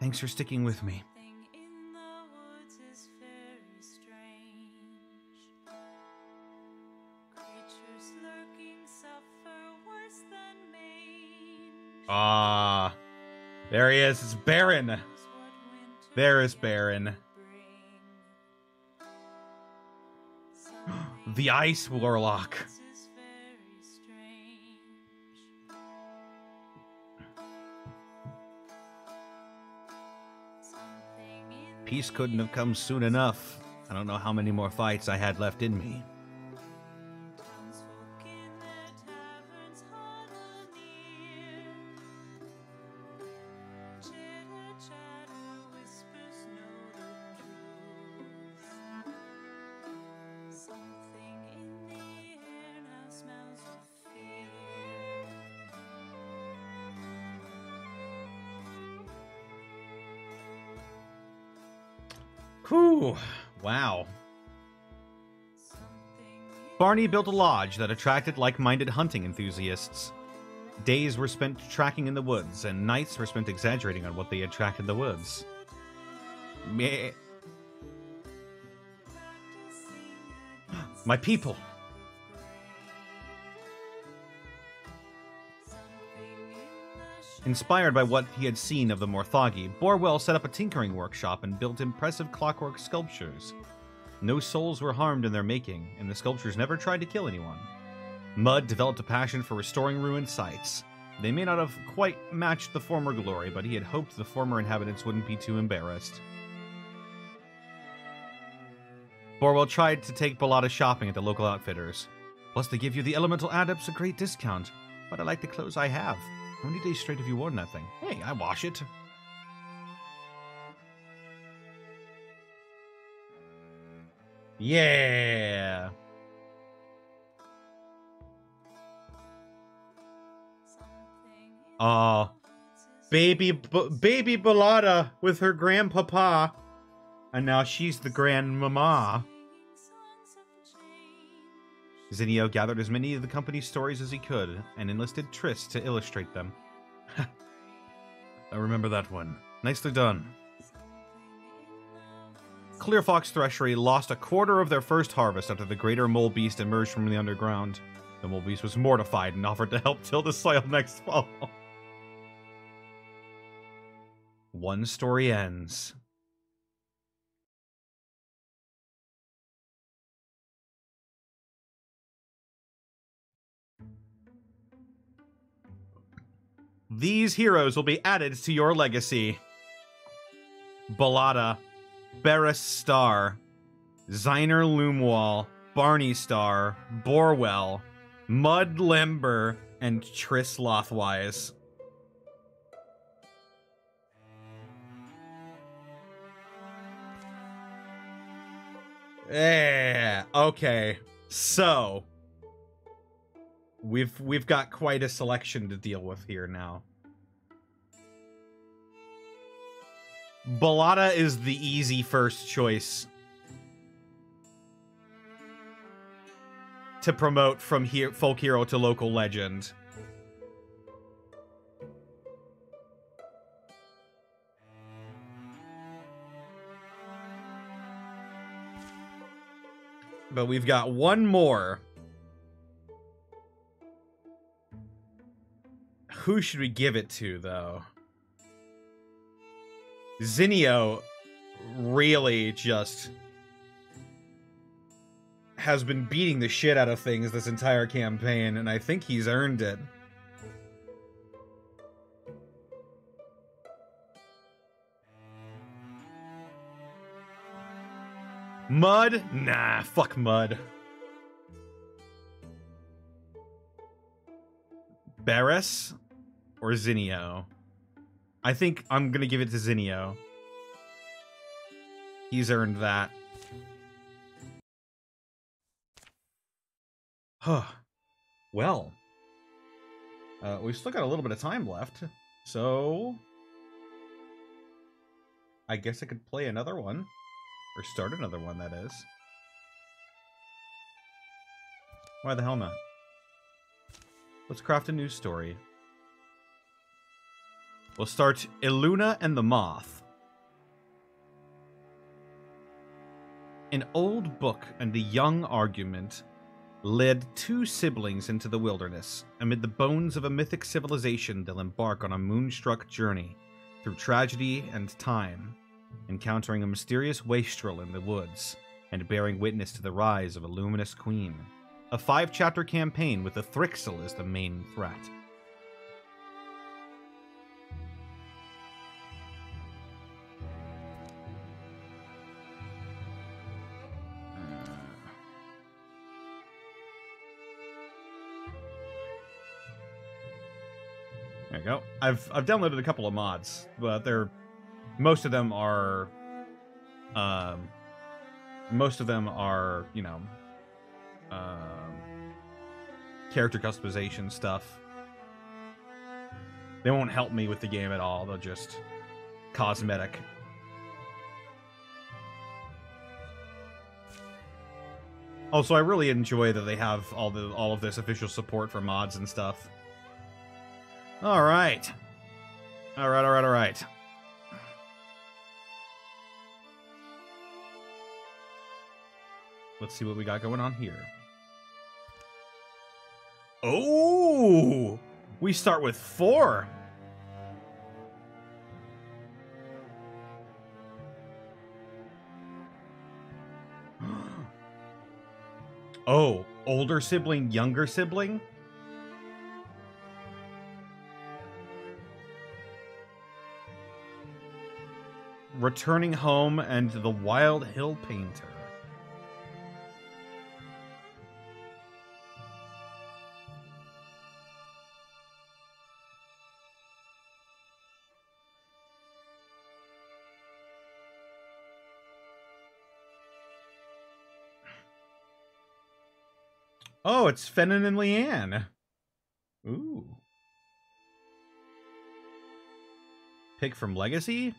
Thanks for sticking with me. Ah, there he is. It's Baron. There is Baron. The Ice Warlock. Peace couldn't have come soon enough. I don't know how many more fights I had left in me. Whew. Wow. Barney built a lodge that attracted like-minded hunting enthusiasts. Days were spent tracking in the woods, and nights were spent exaggerating on what they attracted in the woods. Meh. My people! Inspired by what he had seen of the Morthagi, Borwell set up a tinkering workshop and built impressive clockwork sculptures. No souls were harmed in their making, and the sculptures never tried to kill anyone. Mudd developed a passion for restoring ruined sites. They may not have quite matched the former glory, but he had hoped the former inhabitants wouldn't be too embarrassed. Borwell tried to take Bellotta shopping at the local outfitters. Plus, they give you the elemental adepts a great discount. But I like the clothes I have. How many days straight have you worn that thing? Hey, I wash it. Yeah. Aw. Baby Bellotta with her grandpapa. And now she's the grandmama. Zinio gathered as many of the company's stories as he could, and enlisted Triss to illustrate them. I remember that one. Nicely done. Clear Fox Threshery lost a quarter of their first harvest after the greater mole beast emerged from the underground. The mole beast was mortified and offered to help till the soil next fall. One story ends. These heroes will be added to your legacy. Balada, Barris Star, Ziner Loomwall, Barney Star, Borwell, Mud Limber, and Triss Lothwise. Yeah, okay. So we've got quite a selection to deal with here now. Balada is the easy first choice to promote from here, folk hero to local legend. But we've got one more. Who should we give it to, though? Zinio really just has been beating the shit out of things this entire campaign, and I think he's earned it. Mud? Nah, fuck Mud. Barris or Zinio? I think I'm gonna give it to Zinio. He's earned that. Huh. Well. We've still got a little bit of time left, so I guess I could play another one. Or start another one, that is. Why the hell not? Let's craft a new story. We'll start Iluna and the Moth. An old book and a young argument led two siblings into the wilderness. Amid the bones of a mythic civilization, they'll embark on a moonstruck journey through tragedy and time, encountering a mysterious wastrel in the woods, and bearing witness to the rise of a luminous queen. A 5-chapter campaign with the Thrixel as the main threat. There you go. I've downloaded a couple of mods, but most of them are, you know, character customization stuff. They won't help me with the game at all. They'll just cosmetic. Also, I really enjoy that they have all of this official support for mods and stuff. All right. All right. Let's see what we got going on here. Oh! We start with 4. Oh, older sibling, younger sibling? Returning home and the Wild Hill Painter. Oh, it's Fennin and Leanne. Ooh. Pick from Legacy?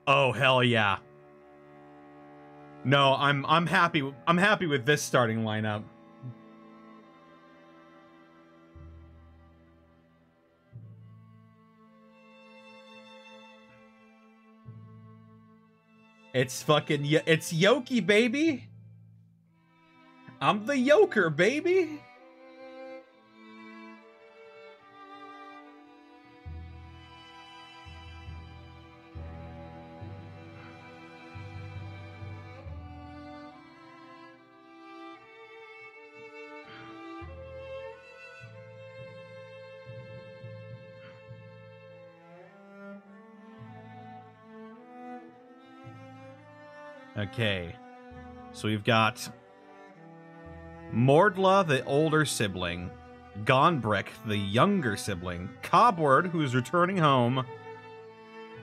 Oh hell yeah. No, I'm happy. I'm happy with this starting lineup. It's fucking it's Yoki, baby. I'm the Yoker, baby. Okay, so we've got Mordla, the older sibling, Gonbrick, the younger sibling, Cobward, who's returning home,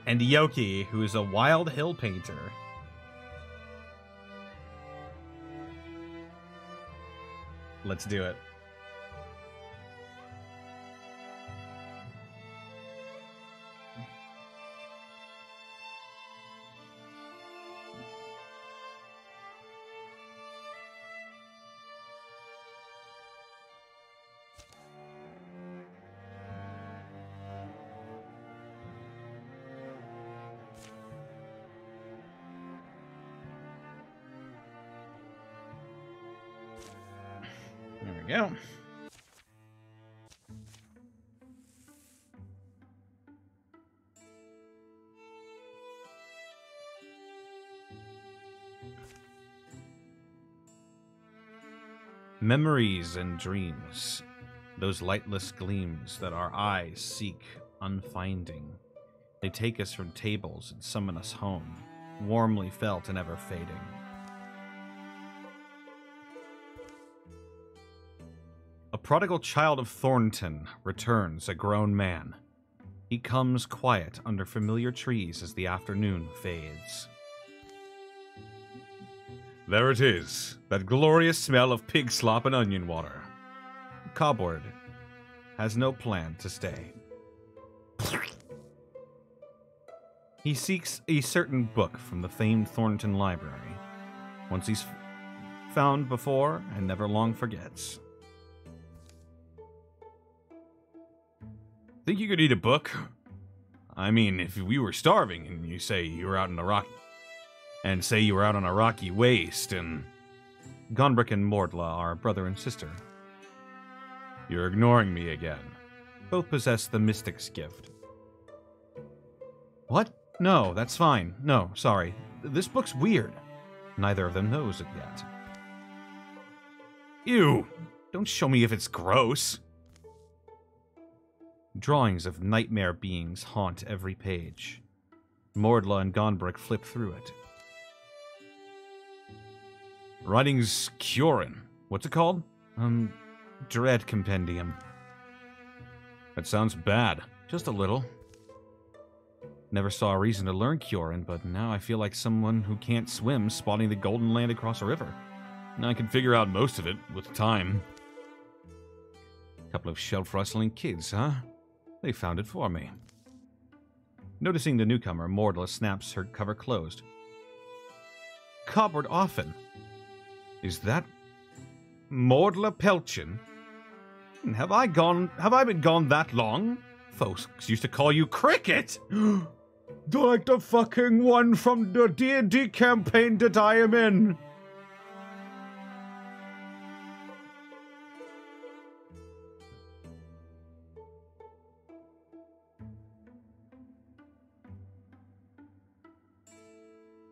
and Yoki, who is a wild hill painter. Let's do it. There we go. Memories and dreams, those lightless gleams that our eyes seek unfinding. They take us from tables and summon us home, warmly felt and ever fading. A prodigal child of Thornton returns a grown man. He comes quiet under familiar trees as the afternoon fades. There it is, that glorious smell of pig slop and onion water. Cobward has no plan to stay. He seeks a certain book from the famed Thornton Library. Once he's found before and never long forgets. Think you could eat a book? I mean, if we were starving and you say you were out in a rocky... And say you were out on a rocky waste and... Gonbrick and Mordla are brother and sister. You're ignoring me again. Both possess the mystic's gift. What? No, that's fine. No, sorry. This book's weird. Neither of them knows it yet. Ew! Don't show me if it's gross. Drawings of nightmare beings haunt every page. Mordla and Gonbrick flip through it. Writing's Kioran. What's it called? Dread Compendium. That sounds bad. Just a little. Never saw a reason to learn Kioran, but now I feel like someone who can't swim spotting the Golden Land across a river. Now I can figure out most of it, with time. Couple of shelf-rustling kids, huh? They found it for me. Noticing the newcomer, Mordla snaps her cover closed. Cobward Offen. Is that Mordla Pelchin? Have I been gone that long? Folks used to call you Cricket! Like the fucking one from the D&D campaign that I am in!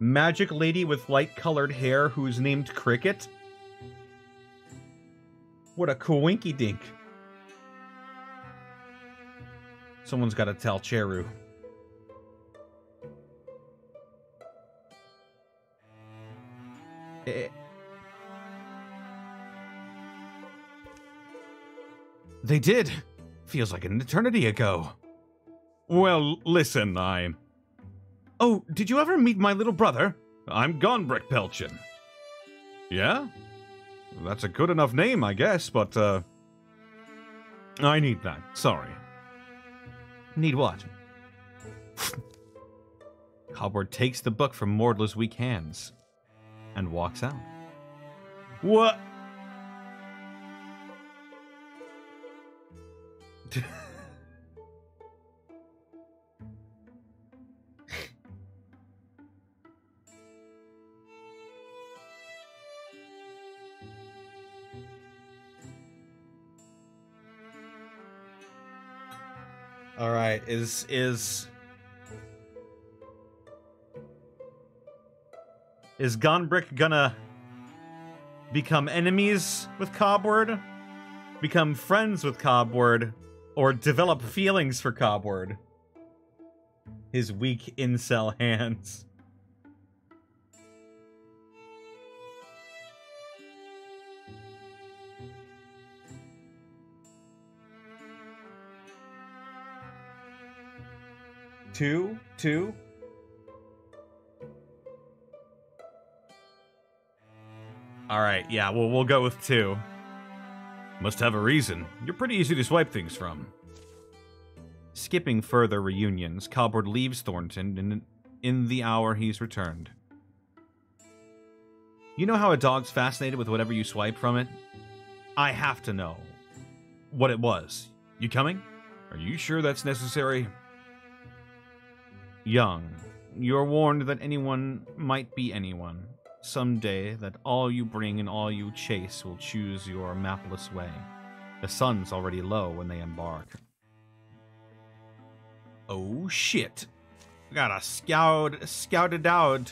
Magic lady with light-colored hair who's named Cricket? What a coinky-dink. Someone's gotta tell Cheru. They did. Feels like an eternity ago. Well, listen, Oh, did you ever meet my little brother? I'm Gonbrick Pelchin. Yeah? That's a good enough name, I guess, but, I need that. Sorry. Need what? Cobward takes the book from Mordla's weak hands and walks out. What? All right, is Gonbrick gonna become enemies with Cobward, become friends with Cobward, or develop feelings for Cobward? His weak incel hands. Two. All right, yeah, we'll go with 2. Must have a reason. You're pretty easy to swipe things from. Skipping further reunions, Cobward leaves Thornton in the hour he's returned. You know how a dog's fascinated with whatever you swipe from it? I have to know what it was. You coming? Are you sure that's necessary? Young, you're warned that anyone might be anyone. Someday, that all you bring and all you chase will choose your mapless way. The sun's already low when they embark. Oh shit. Got a scouted out.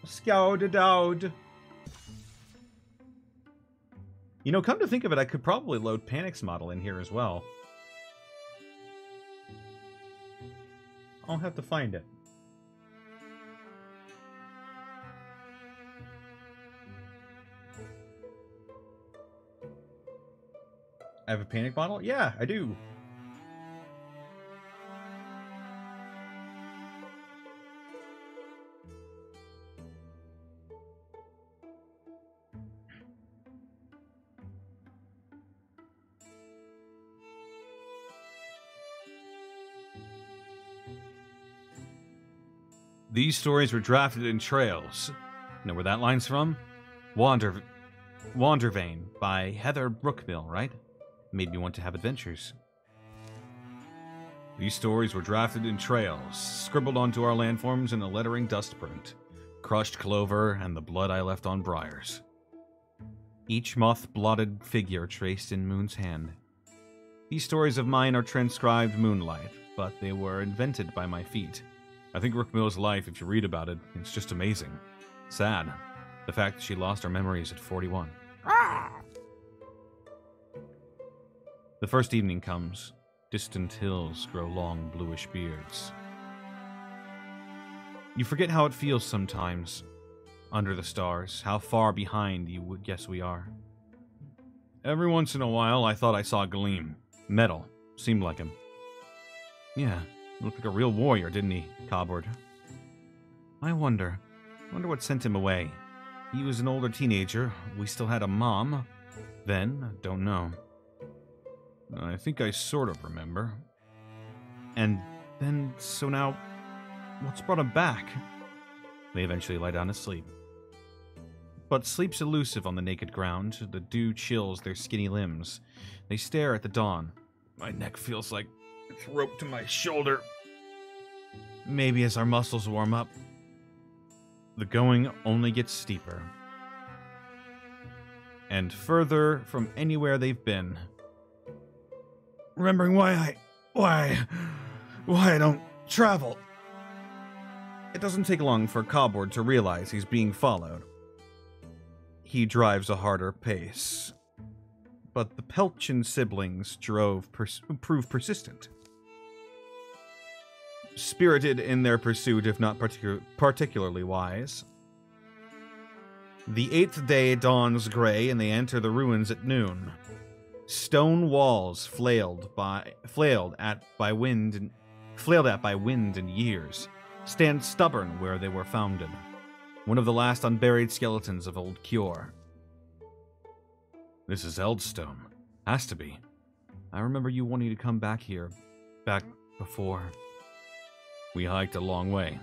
Scouted out. You know, come to think of it, I could probably load Panic's model in here as well. I'll have to find it. I have a Panic model? Yeah, I do. These stories were drafted in trails. Know where that line's from? Wandervane by Heather Brookmill, right? Made me want to have adventures. These stories were drafted in trails, scribbled onto our landforms in a lettering dust print. Crushed clover and the blood I left on briars. Each moth-blotted figure traced in Moon's hand. These stories of mine are transcribed moonlight, but they were invented by my feet. I think Rookmill's life, if you read about it, it's just amazing. Sad. The fact that she lost her memories at 41. The first evening comes. Distant hills grow long bluish beards. You forget how it feels sometimes. Under the stars, how far behind you would guess we are. Every once in a while, I thought I saw a gleam. Metal. Seemed like him. Yeah, looked like a real warrior, didn't he, Cobward? I wonder what sent him away. He was an older teenager. We still had a mom. Then, don't know. I think I sort of remember. And then, so now, what's brought him back? They eventually lie down to sleep. But sleep's elusive on the naked ground. The dew chills their skinny limbs. They stare at the dawn. My neck feels like it's roped to my shoulder. Maybe as our muscles warm up. The going only gets steeper. And further from anywhere they've been. Remembering why I don't travel. It doesn't take long for Cobward to realize he's being followed. He drives a harder pace. But the Pelchin siblings prove persistent. Spirited in their pursuit, if not particularly wise. The 8th day dawns gray, and they enter the ruins at noon. Stone walls flailed at by wind and years, stand stubborn where they were founded. One of the last unburied skeletons of Old Cure. This is Eldstone. Has to be. I remember you wanting to come back here. Back before. We hiked a long way.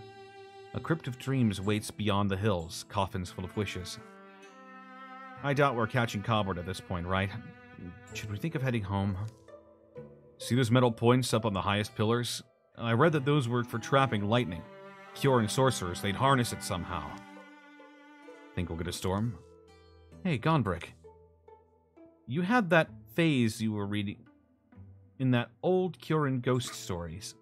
A crypt of dreams waits beyond the hills, coffins full of wishes. I doubt we're catching Cobbard at this point, right? Should we think of heading home? See those metal points up on the highest pillars? I read that those were for trapping lightning. Curing sorcerers, they'd harness it somehow. Think we'll get a storm? Hey, Gonbrick. You had that phase you were reading in that old Kieran ghost stories.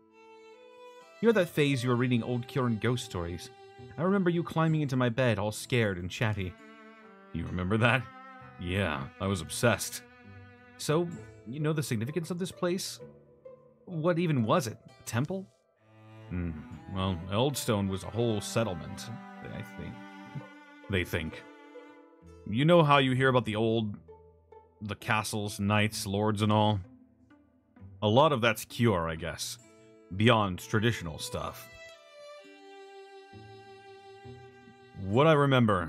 You had that phase you were reading old Kieran ghost stories. I remember you climbing into my bed all scared and chatty. You remember that? Yeah, I was obsessed. So, you know the significance of this place? What even was it? A temple? Well, Eldstone was a whole settlement, I think. They think. You know how you hear about the castles, knights, lords, and all? A lot of that's Kior, I guess. Beyond traditional stuff. What I remember,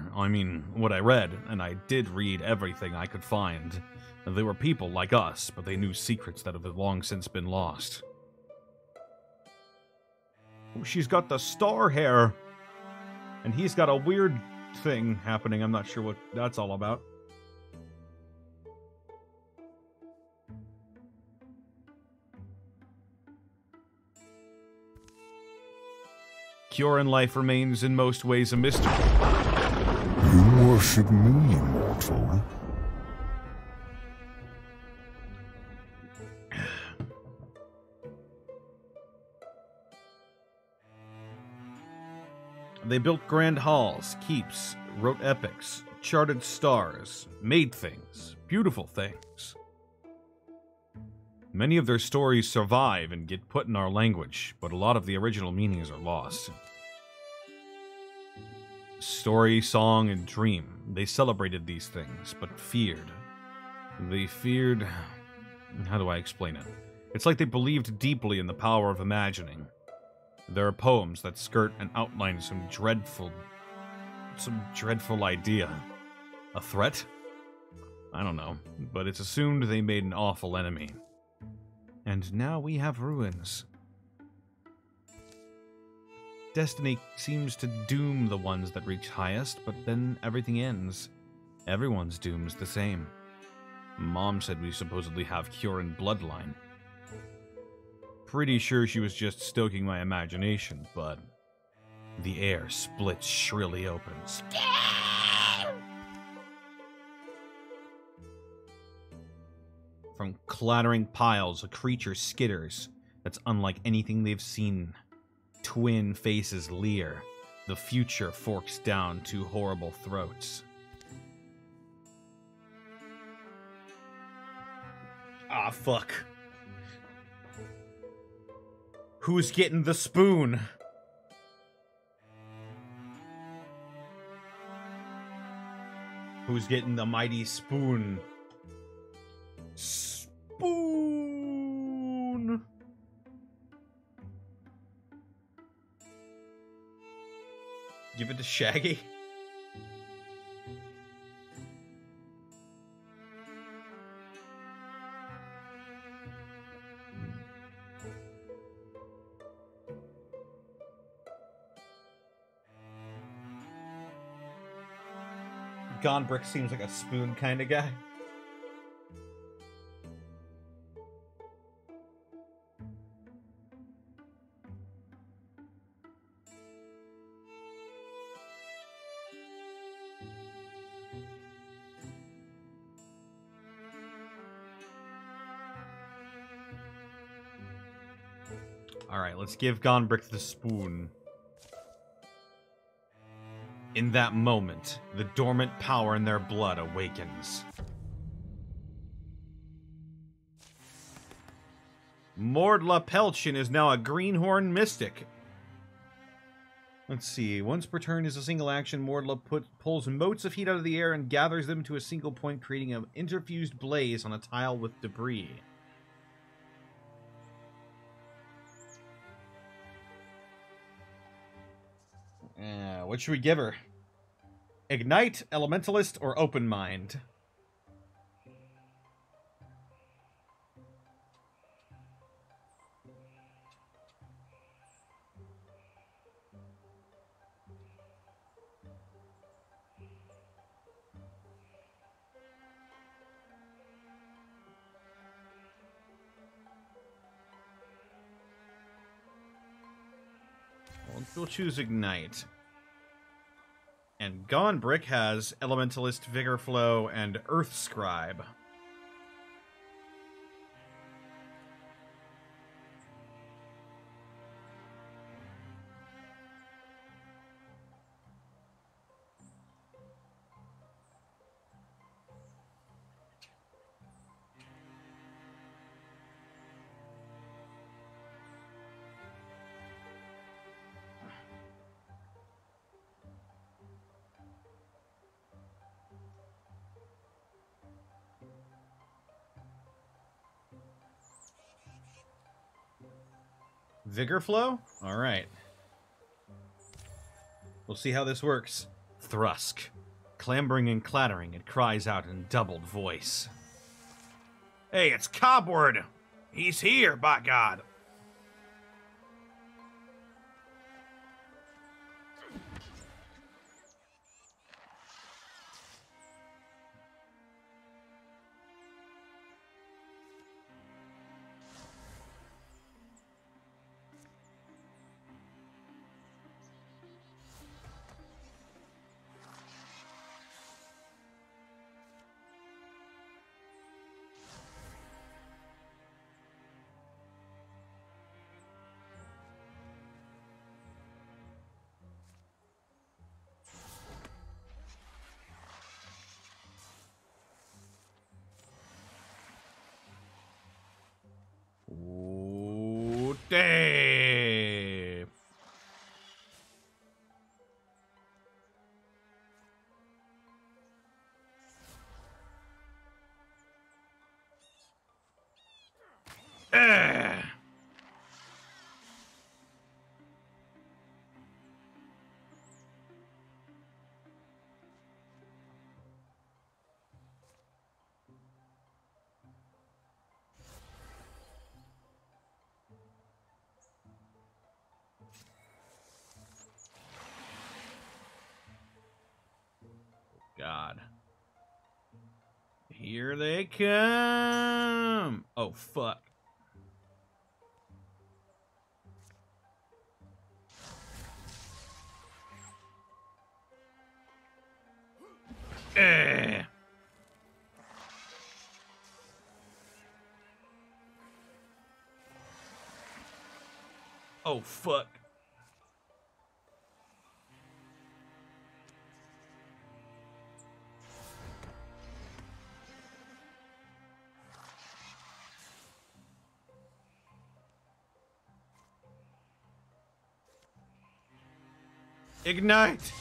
what I read, and I did read everything I could find. They were people like us, but they knew secrets that have long since been lost. She's got the star hair. And he's got a weird thing happening. I'm not sure what that's all about. Kioran life remains in most ways a mystery. You worship me, mortal. They built grand halls, keeps, wrote epics, charted stars, made things, beautiful things. Many of their stories survive and get put in our language, but a lot of the original meanings are lost. Story, song, and dream, they celebrated these things, but feared. They feared... How do I explain it? It's like they believed deeply in the power of imagining. There are poems that skirt and outline some dreadful idea. A threat? I don't know, but it's assumed they made an awful enemy. And now we have ruins. Destiny seems to doom the ones that reach highest, but then everything ends. Everyone's doom's the same. Mom said we supposedly have Kioran bloodline. Pretty sure she was just stoking my imagination, but... The air splits shrilly open. From clattering piles, a creature skitters that's unlike anything they've seen. Twin faces leer. The future forks down two horrible throats. Ah, fuck. Who's getting the spoon? Who's getting the mighty spoon? Spoon! Give it to Shaggy. Gonbrick seems like a spoon kind of guy. Alright, let's give Gonbrick the spoon. In that moment, the dormant power in their blood awakens. Mordla Pelchin is now a Greenhorn Mystic. Let's see. Once per turn is a single action, Mordla pulls motes of heat out of the air and gathers them to a single point, creating an interfused blaze on a tile with debris. What should we give her? Ignite, Elementalist, or Open Mind? we'll choose Ignite. And Gonbrick has Elementalist, Vigor Flow, and Earth Scribe. Vigor Flow? Alright. We'll see how this works. Thrusk. Clambering and clattering, it cries out in doubled voice. Hey, it's Cobward! He's here, by God! Ooh, Dave. God. Here they come. Oh, fuck. Oh, fuck. Ignite!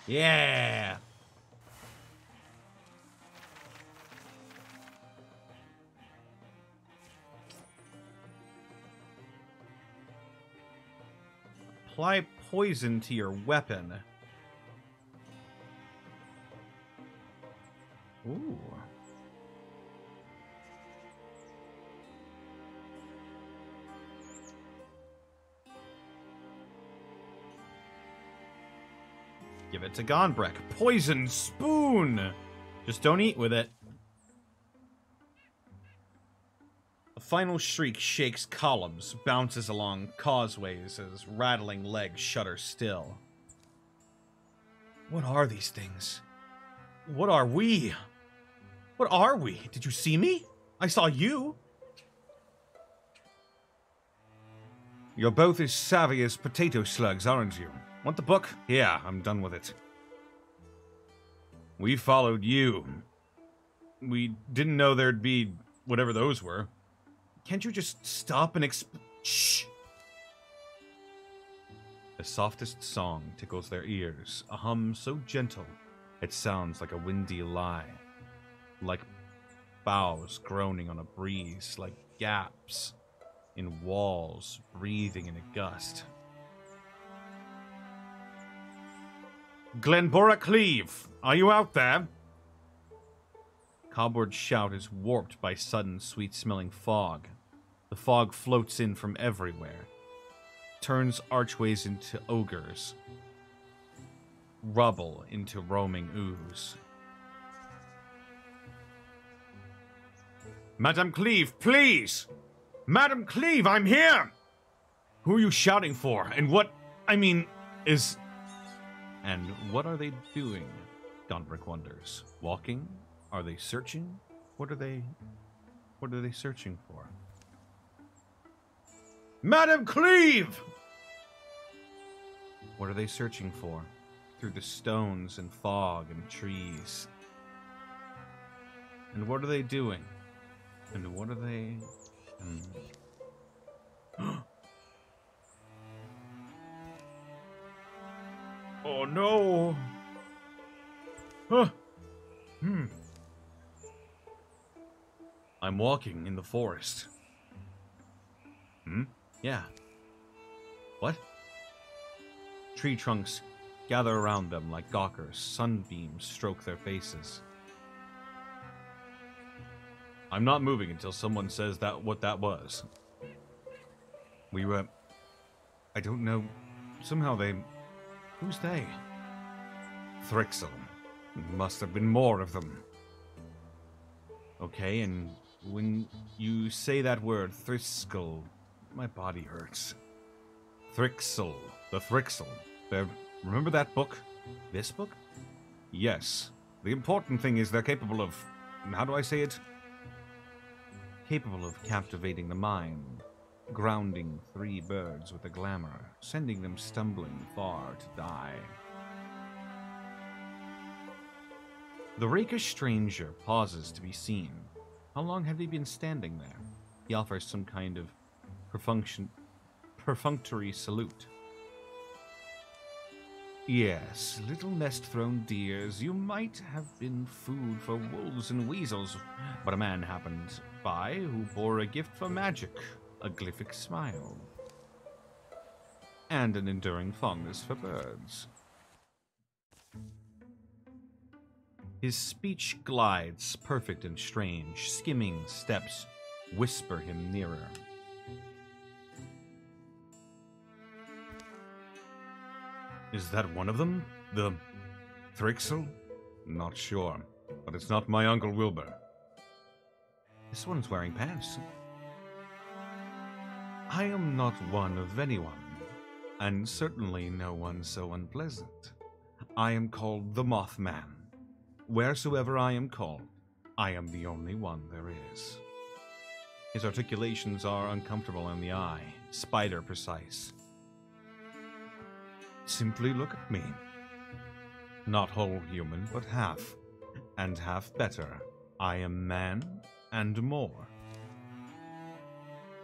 Yeah! Apply poison to your weapon. Ooh. Give it to Gonbrick. Poison spoon! Just don't eat with it. A final shriek shakes columns, bounces along causeways as rattling legs shudder still. What are these things? What are we? What are we? Did you see me? I saw you. You're both as savvy as potato slugs, aren't you? Want the book? Yeah, I'm done with it. We followed you. We didn't know there'd be whatever those were. Can't you just stop and shh? The softest song tickles their ears, a hum so gentle it sounds like a windy lie. Like boughs groaning on a breeze, like gaps in walls breathing in a gust. Glenbora Cleave, are you out there? Cobward's shout is warped by sudden sweet-smelling fog. The fog floats in from everywhere, turns archways into ogres. rubble into roaming ooze. Madame Cleve, please! Madame Cleve, I'm here! Who are you shouting for? And what, is... And what are they doing? Gondrick wonders. Walking? Are they searching? What are they searching for? Madame Cleve! What are they searching for? Through the stones and fog and trees. And what are they doing? And what are they... Oh no! Huh. I'm walking in the forest. Yeah. What? Tree trunks gather around them like gawkers. Sunbeams stroke their faces. I'm not moving until someone says what that was. We were... I don't know. Somehow they... Who's they? Thrixel. Must have been more of them. Okay, and when you say that word, Thrixel, my body hurts. Thrixel. The Thrixel. Remember that book? This book? Yes. The important thing is they're capable of... How do I say it? Capable of captivating the mind, grounding 3 birds with a glamour, sending them stumbling far to die. The rakish stranger pauses to be seen. How long have they been standing there? He offers some kind of perfunctory salute. Yes, little nest-thrown deers, you might have been food for wolves and weasels, but a man happened by who bore a gift for magic, a glyphic smile, and an enduring fondness for birds. His speech glides, perfect and strange, skimming steps whisper him nearer. Is that one of them? The Thrixel? Not sure, but it's not my Uncle Wilbur. This one's wearing pants. I am not one of anyone, and certainly no one so unpleasant. I am called the Mothman. Wheresoever I am called, I am the only one there is. His articulations are uncomfortable in the eye, spider precise. Simply look at me. Not whole human, but half, and half better. I am man and more.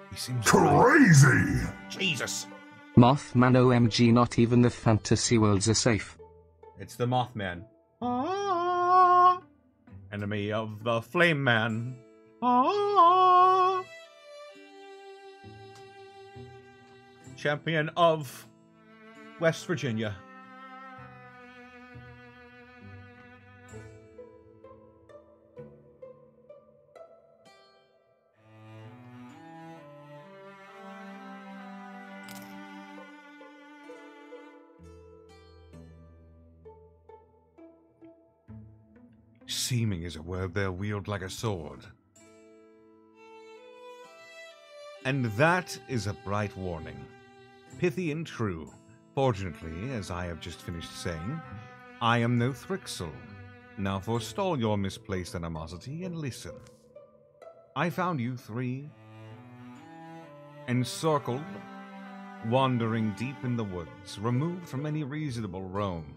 He seems Crazy! Jesus! Mothman OMG, not even the fantasy worlds are safe. It's the Mothman. Ah! Enemy of the Flame Man. Ah! Champion of West Virginia. Seeming is a word they'll wield like a sword. And that is a bright warning. Pithy and true. Fortunately, as I have just finished saying, I am no Thrixel. Now forestall your misplaced animosity and listen. I found you 3 encircled, wandering deep in the woods, removed from any reasonable roam.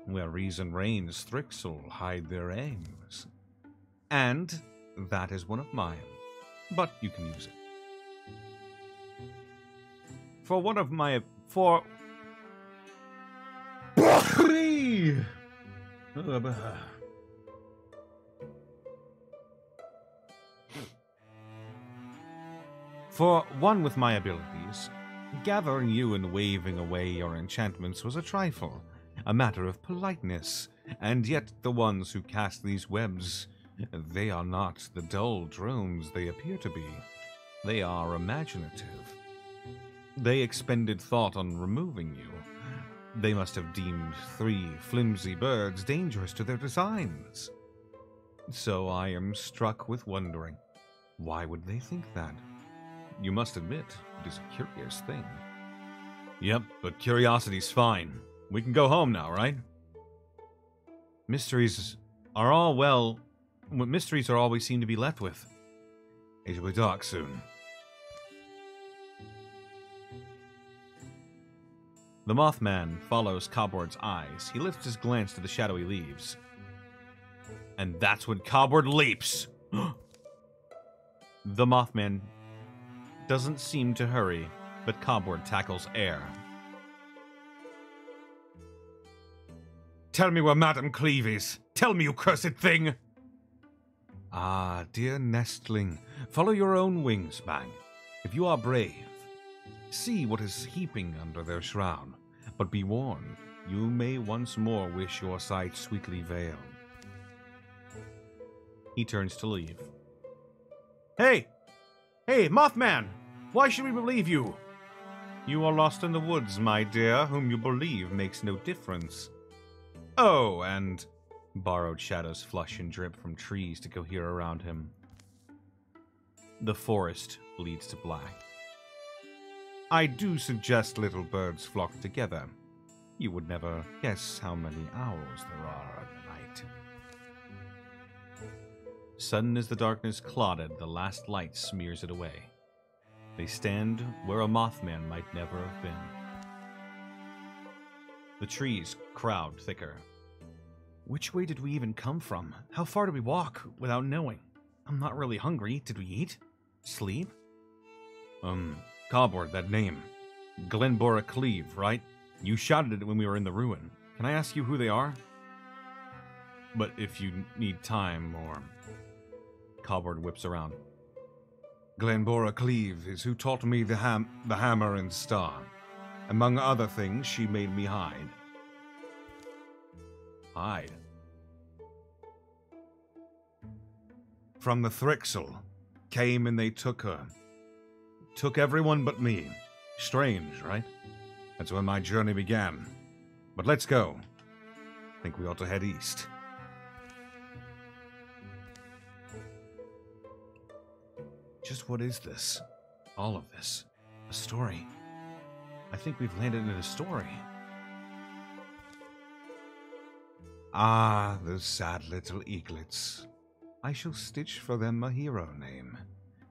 Where reason reigns, Thrixel hide their aims. And that is one of mine, but you can use it. For one of my... For one with my abilities, gathering you and waving away your enchantments was a trifle, a matter of politeness, and yet the ones who cast these webs, they are not the dull drones they appear to be. They are imaginative. They expended thought on removing you, They must have deemed 3 flimsy birds dangerous to their designs. So I am struck with wondering, why would they think that? You must admit, it is a curious thing. Yep, but curiosity's fine. We can go home now, right? Mysteries are all, well, mysteries are all we seem to be left with. It will be dark soon. The Mothman follows Cobward's eyes. He lifts his glance to the shadowy leaves. And that's when Cobward leaps! The Mothman doesn't seem to hurry, but Cobward tackles air. Tell me where Madame Cleave is! Tell me, you cursed thing! Ah, dear nestling, follow your own wings, Bang. If you are brave, see what is heaping under their shroud. But be warned, you may once more wish your sight sweetly veiled. He turns to leave. Hey! Hey, Mothman! Why should we believe you? You are lost in the woods, my dear. Whom you believe makes no difference. Oh, and borrowed shadows flush and drip from trees to cohere around him. The forest bleeds to black. I do suggest little birds flock together. You would never guess how many owls there are in the night. Sudden as the darkness clotted, the last light smears it away. They stand where a Mothman might never have been. The trees crowd thicker. Which way did we even come from? How far did we walk without knowing? I'm not really hungry. Did we eat? Sleep? Cobward, that name. Glenbora Cleave, right? You shouted it when we were in the ruin. Can I ask you who they are? But if you need time, or... Cobward whips around. Glenbora Cleave is who taught me the hammer and star. Among other things, she made me hide. Hide? From the Thrixel. Came and they took her. Took everyone but me. Strange, right? That's when my journey began. But let's go. Think we ought to head east. Just what is this? All of this? A story? I think we've landed in a story. Ah, those sad little eaglets. I shall stitch for them a hero name.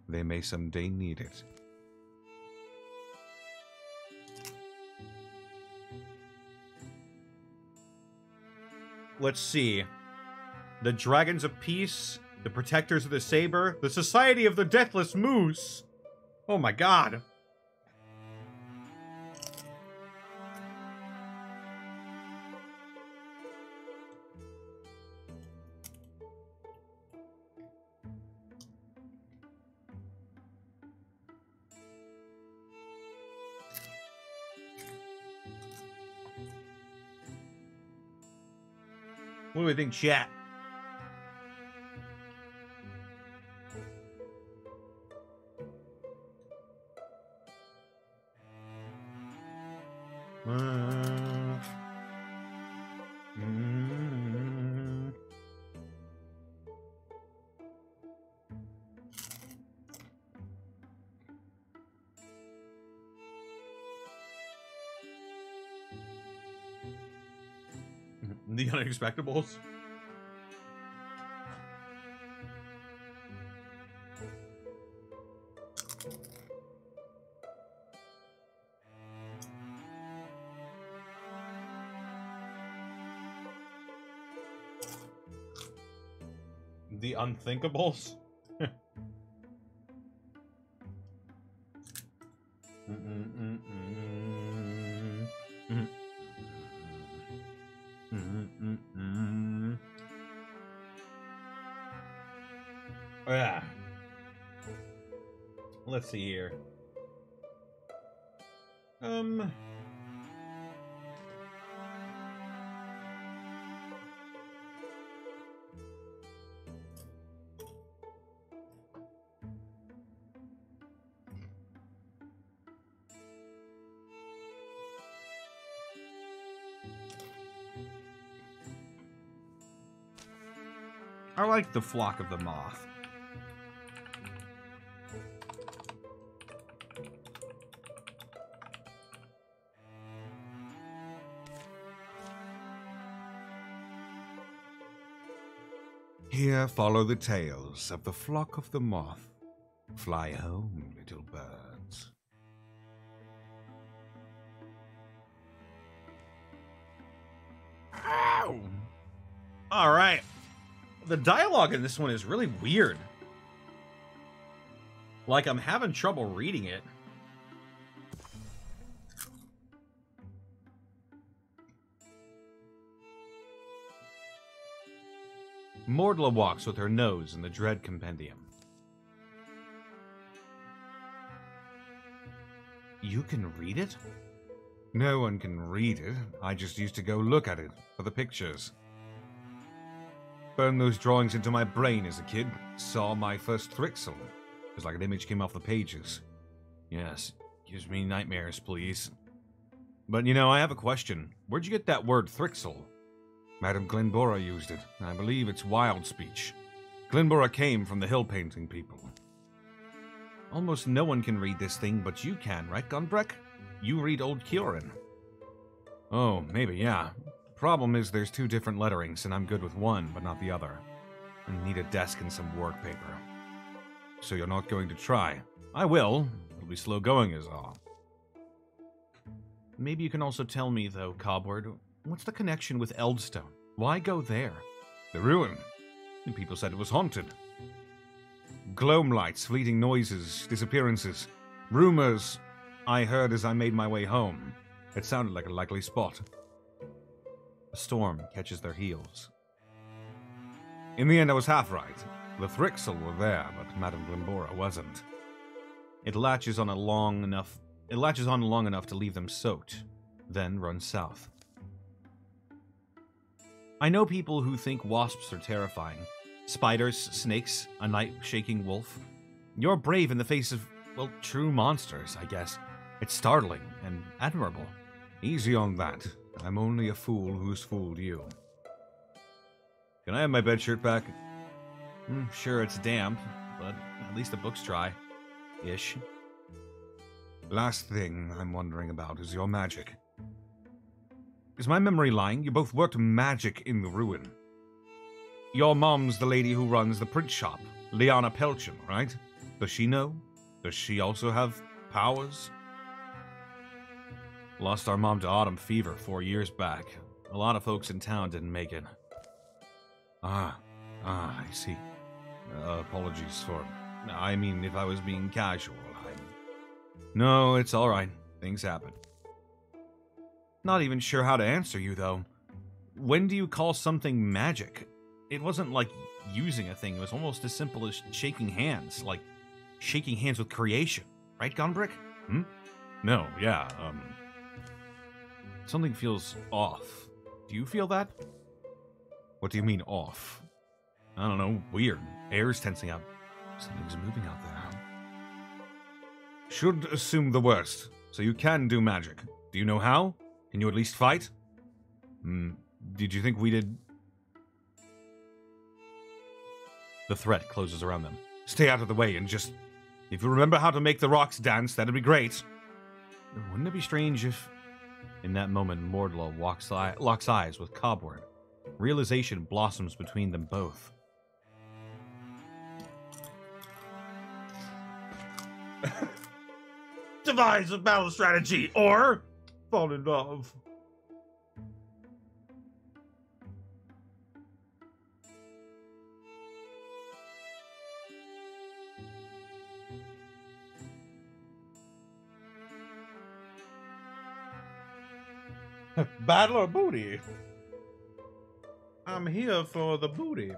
They may someday need it. Let's see. The Dragons of Peace, the Protectors of the Saber, the Society of the Deathless Moose. Oh my god. What do we think, chat? The Unexpectables. The Unthinkables. Yeah. Let's see here. I like the Flock of the Moth. Here follow the tales of the flock of the moth. Fly home, little birds. Ow! Alright. The dialogue in this one is really weird. Like, I'm having trouble reading it. Mordla walks with her nose in the Dread Compendium. You can read it? No one can read it. I just used to go look at it for the pictures. Burned those drawings into my brain as a kid. Saw my first Thrixel. It was like an image came off the pages. Yes, gives me nightmares, please. But you know, I have a question. Where'd you get that word Thrixel? Madame Glenbora used it. I believe it's wild speech. Glenbora came from the hill painting people. Almost no one can read this thing, but you can, right, Gunbreck? You read Old Kieran. Oh, maybe, yeah. Problem is there's two different letterings, and I'm good with one, but not the other. I need a desk and some work paper. So you're not going to try? I will. It'll be slow going is all. Maybe you can also tell me, though, Cobward, what's the connection with Eldstone? Why go there? The ruin. And people said it was haunted. Gloam lights, fleeting noises, disappearances. Rumors I heard as I made my way home. It sounded like a likely spot. A storm catches their heels. In the end, I was half right. The Thrixel were there, but Madame Glenbora wasn't. It latches on long enough to leave them soaked, then runs south. I know people who think wasps are terrifying. Spiders, snakes, a night-shaking wolf. You're brave in the face of, well, true monsters, I guess. It's startling and admirable. Easy on that. I'm only a fool who's fooled you. Can I have my bedshirt back? Sure, it's damp, but at least the book's dry. Ish. Last thing I'm wondering about is your magic. Is my memory lying? You both worked magic in the ruin. Your mom's the lady who runs the print shop, Liana Pelchin, right? Does she know? Does she also have powers? Lost our mom to autumn fever 4 years back. A lot of folks in town didn't make it. I see. Apologies for... I mean, if I was being casual, No, it's alright. Things happen. Not even sure how to answer you, though. When do you call something magic? It wasn't like using a thing. It was almost as simple as shaking hands. Like, shaking hands with creation. Right, Gunbrick? No, yeah, Something feels off. Do you feel that? What do you mean, off? I don't know, weird. Air's tensing up. Something's moving out there. Should assume the worst, so you can do magic. Do you know how? Can you at least fight? Did you think we did... The threat closes around them. Stay out of the way and just... If you remember how to make the rocks dance, that'd be great. Wouldn't it be strange if... In that moment, Mordla locks eyes with Cobward. Realization blossoms between them both. Devise a battle strategy, or fall in love. Battle or booty? I'm here for the booty.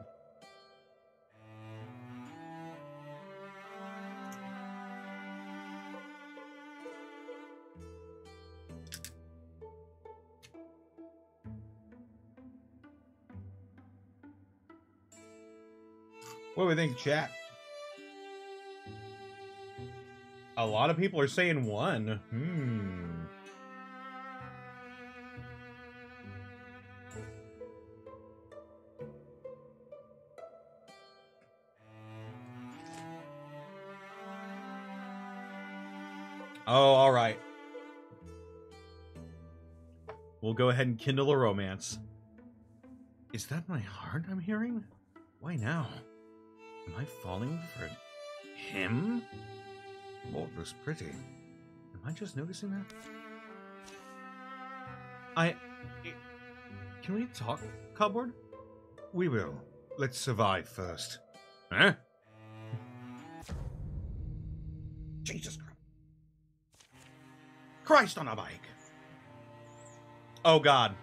What do we think, chat? A lot of people are saying one. Oh, all right. We'll go ahead and kindle a romance. Is that my heart I'm hearing? Why now? Am I falling for him? Walter's pretty. Am I just noticing that? Can we talk, Cupboard? We will. Let's survive first. Huh? Jesus Christ. Christ on a bike. Oh God.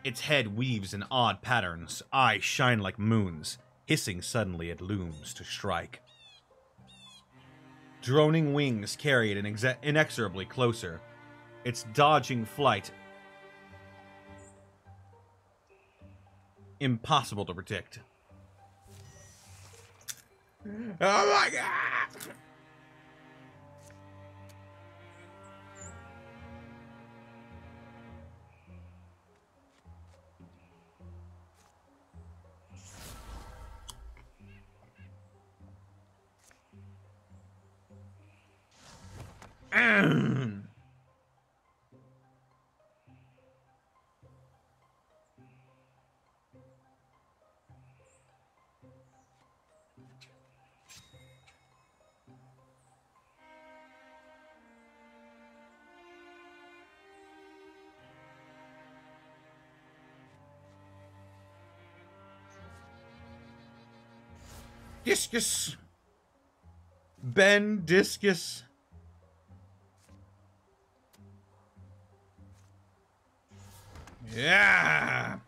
Its head weaves in odd patterns. Eyes shine like moons. Hissing suddenly it looms to strike. Droning wings carry it inexorably closer. Its dodging flight impossible to predict. Oh my God! Discus. Ben Discus. Yeah.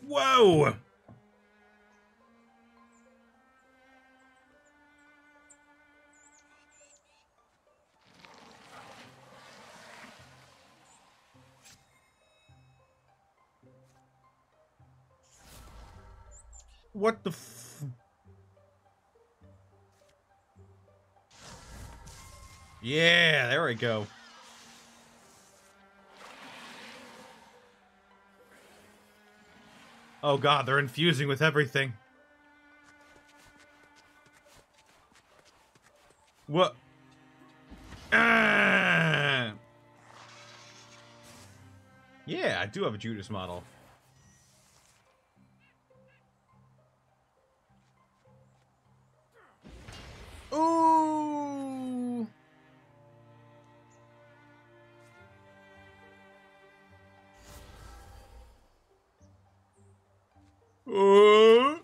Whoa. What the f... Yeah, there we go. Oh God, they're infusing with everything. What? Ah! Yeah, I do have a Judas model. Ooh! Ooh!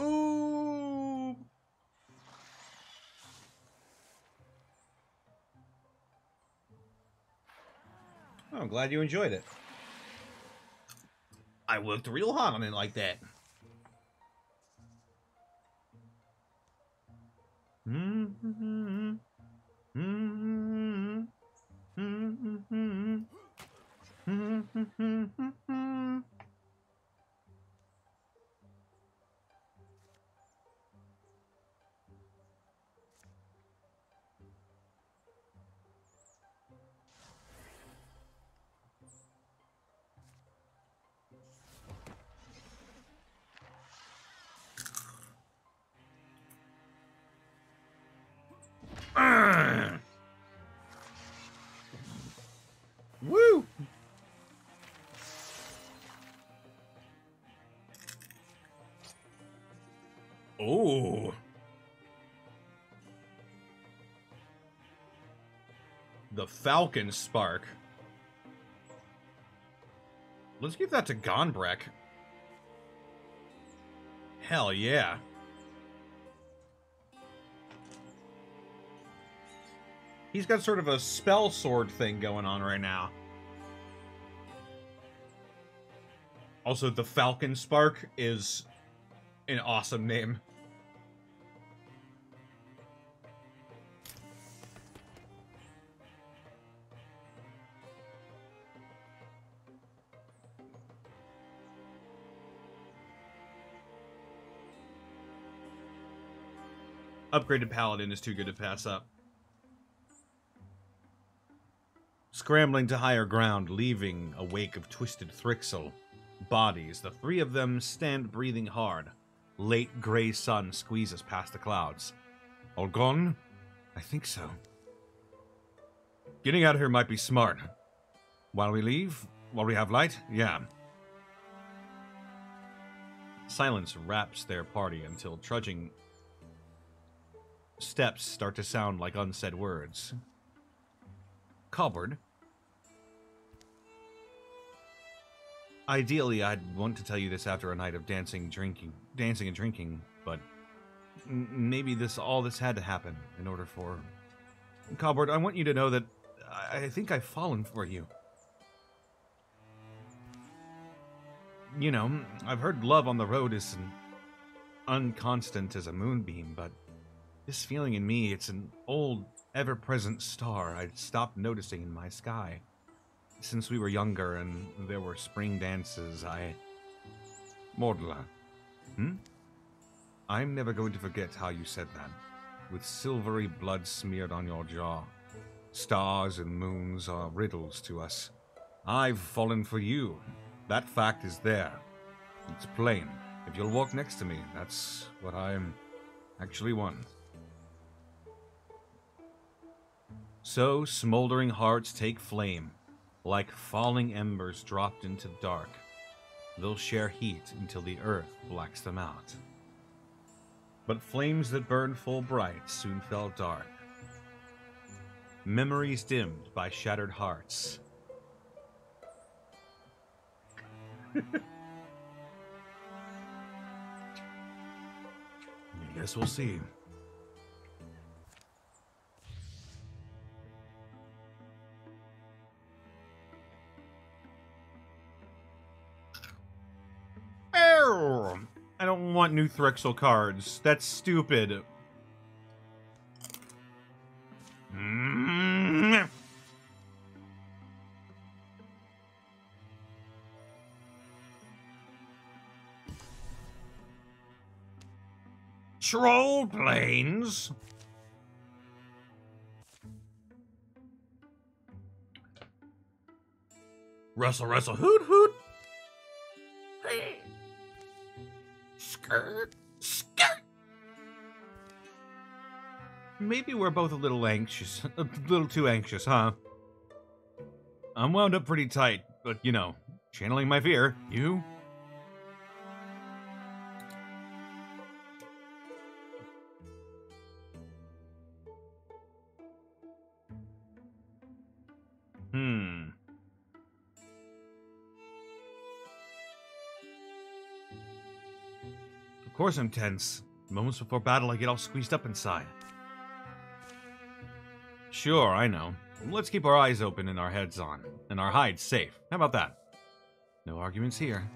Oh, I'm glad you enjoyed it. I worked real hard on it like that. Woo! Oh. The Falcon Spark. Let's give that to Gonbrek. Hell yeah. He's got sort of a spell sword thing going on right now. Also, the Falcon Spark is an awesome name. Upgraded paladin is too good to pass up. Scrambling to higher ground, leaving a wake of twisted Thrixel bodies, the three of them stand breathing hard. Late gray sun squeezes past the clouds. All gone? I think so. Getting out of here might be smart. While we leave? While we have light? Yeah. Silence wraps their party until trudging steps start to sound like unsaid words. Cobbard. Ideally, I'd want to tell you this after a night of dancing and drinking, but maybe all this had to happen in order for... Cobbard, I want you to know that I think I've fallen for you. You know, I've heard love on the road is unconstant as a moonbeam, but this feeling in me, it's an old, ever-present star I'd stopped noticing in my sky. Since we were younger and there were spring dances, Mordla. I'm never going to forget how you said that, with silvery blood smeared on your jaw. Stars and moons are riddles to us. I've fallen for you. That fact is there. It's plain. If you'll walk next to me, that's what I'm actually want. So, smoldering hearts take flame, like falling embers dropped into dark. They'll share heat until the earth blacks them out. But flames that burned full bright soon fell dark. Memories dimmed by shattered hearts. I guess we'll see. I don't want new Thrixel cards. That's stupid. Troll planes? Rustle, rustle, hoot, hoot. Skirt, skirt. Maybe we're both a little anxious. A little too anxious, huh? I'm wound up pretty tight, but you know, channeling my fear. You? Of course I'm tense. Moments before battle, I get all squeezed up inside. Sure, I know. Let's keep our eyes open and our heads on, and our hides safe. How about that? No arguments here.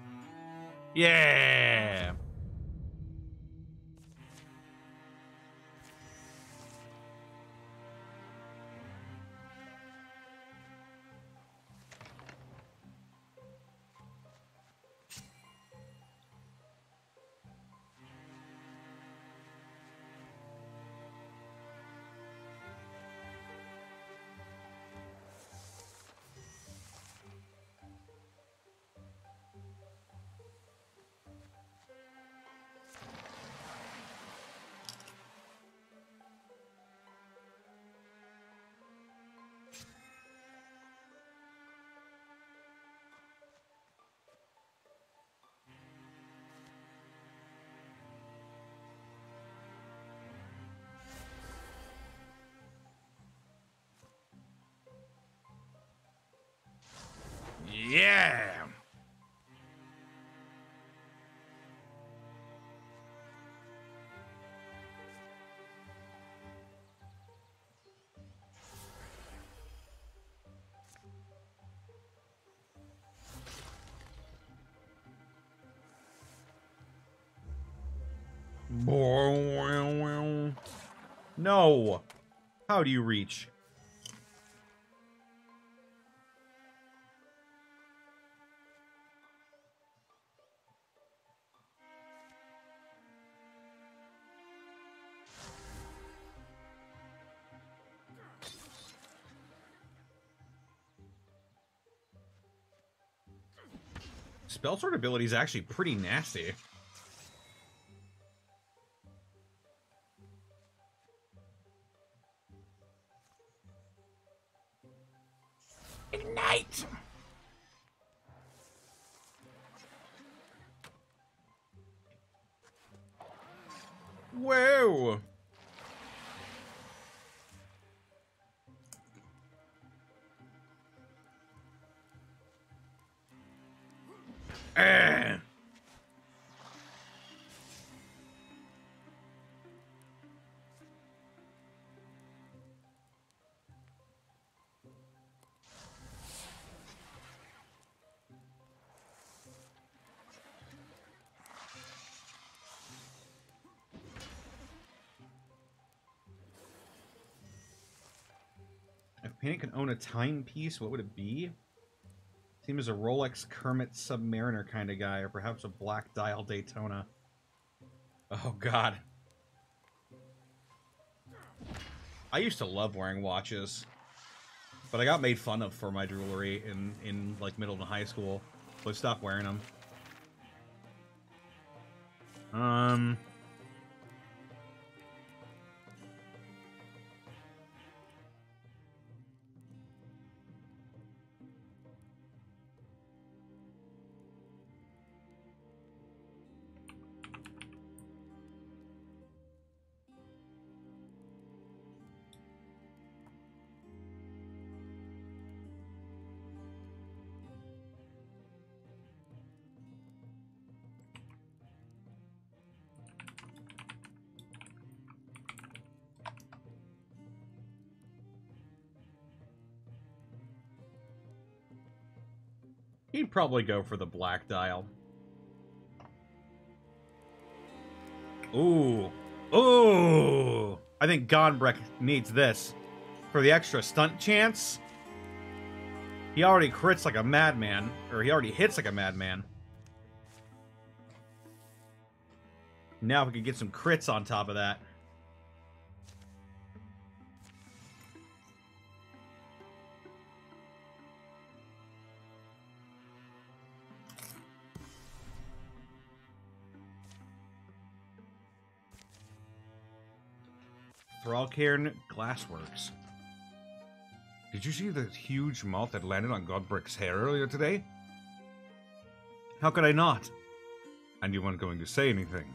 Yeah! Yeah! No! How do you reach? Spell sword ability is actually pretty nasty. Ignite! Whoa! Ah. If Painting can own a timepiece, what would it be? Seems a Rolex Kermit Submariner kind of guy, or perhaps a Black Dial Daytona. Oh, God. I used to love wearing watches, but I got made fun of for my jewelry in like, middle and high school, so I stopped wearing them. He'd probably go for the Black Dial. Ooh. Ooh! I think Gonbreck needs this. For the extra stunt chance. He already crits like a madman. Or he already hits like a madman. Now we could get some crits on top of that. Thrallcairn Glassworks. Did you see the huge moth that landed on Godbrick's hair earlier today? How could I not? And you weren't going to say anything.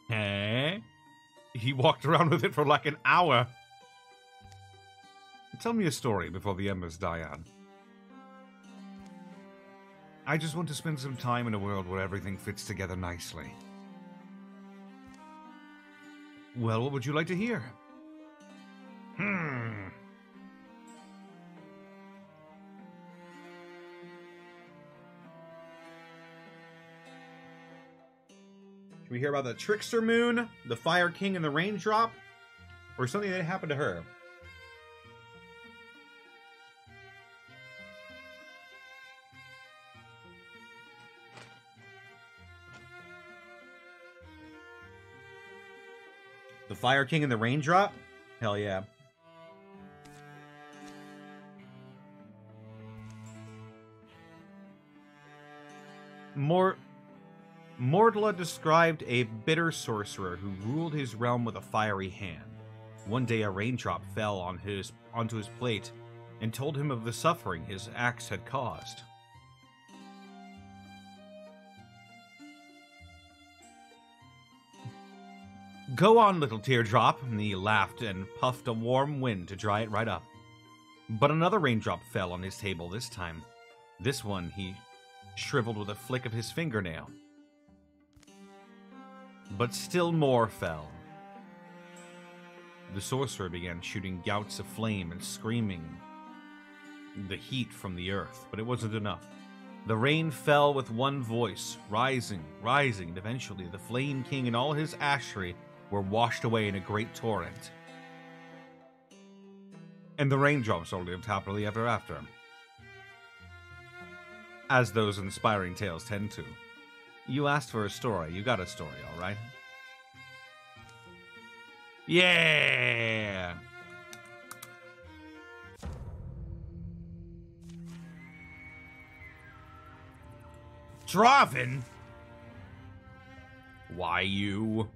Eh? He walked around with it for like an hour. Tell me a story before the embers die out. I just want to spend some time in a world where everything fits together nicely. Well, what would you like to hear? Can we hear about the Trickster Moon, the Fire King, and the Raindrop? Or something that happened to her? The Fire King and the Raindrop? Hell yeah. Mordla described a bitter sorcerer who ruled his realm with a fiery hand. One day a raindrop fell onto his plate and told him of the suffering his axe had caused. Go on, little teardrop, and he laughed and puffed a warm wind to dry it right up. But another raindrop fell on his table this time. This one he shriveled with a flick of his fingernail. But still more fell. The sorcerer began shooting gouts of flame and screaming the heat from the earth, but it wasn't enough. The rain fell with one voice, rising, and eventually the Flame King and all his ashery were washed away in a great torrent. And the raindrops all lived happily ever after. As those inspiring tales tend to. You asked for a story, you got a story, alright? Yeah! Draven? Why you?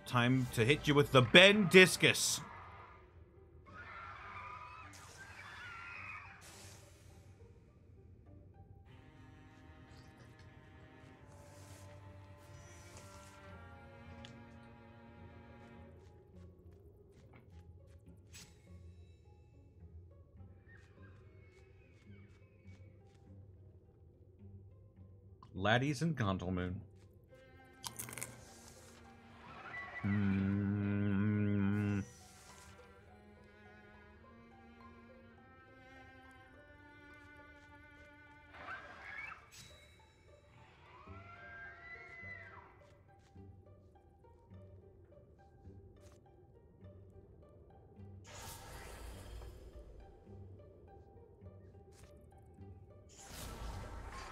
Time to hit you with the Ben Discus. Laddies and Gondolmoon.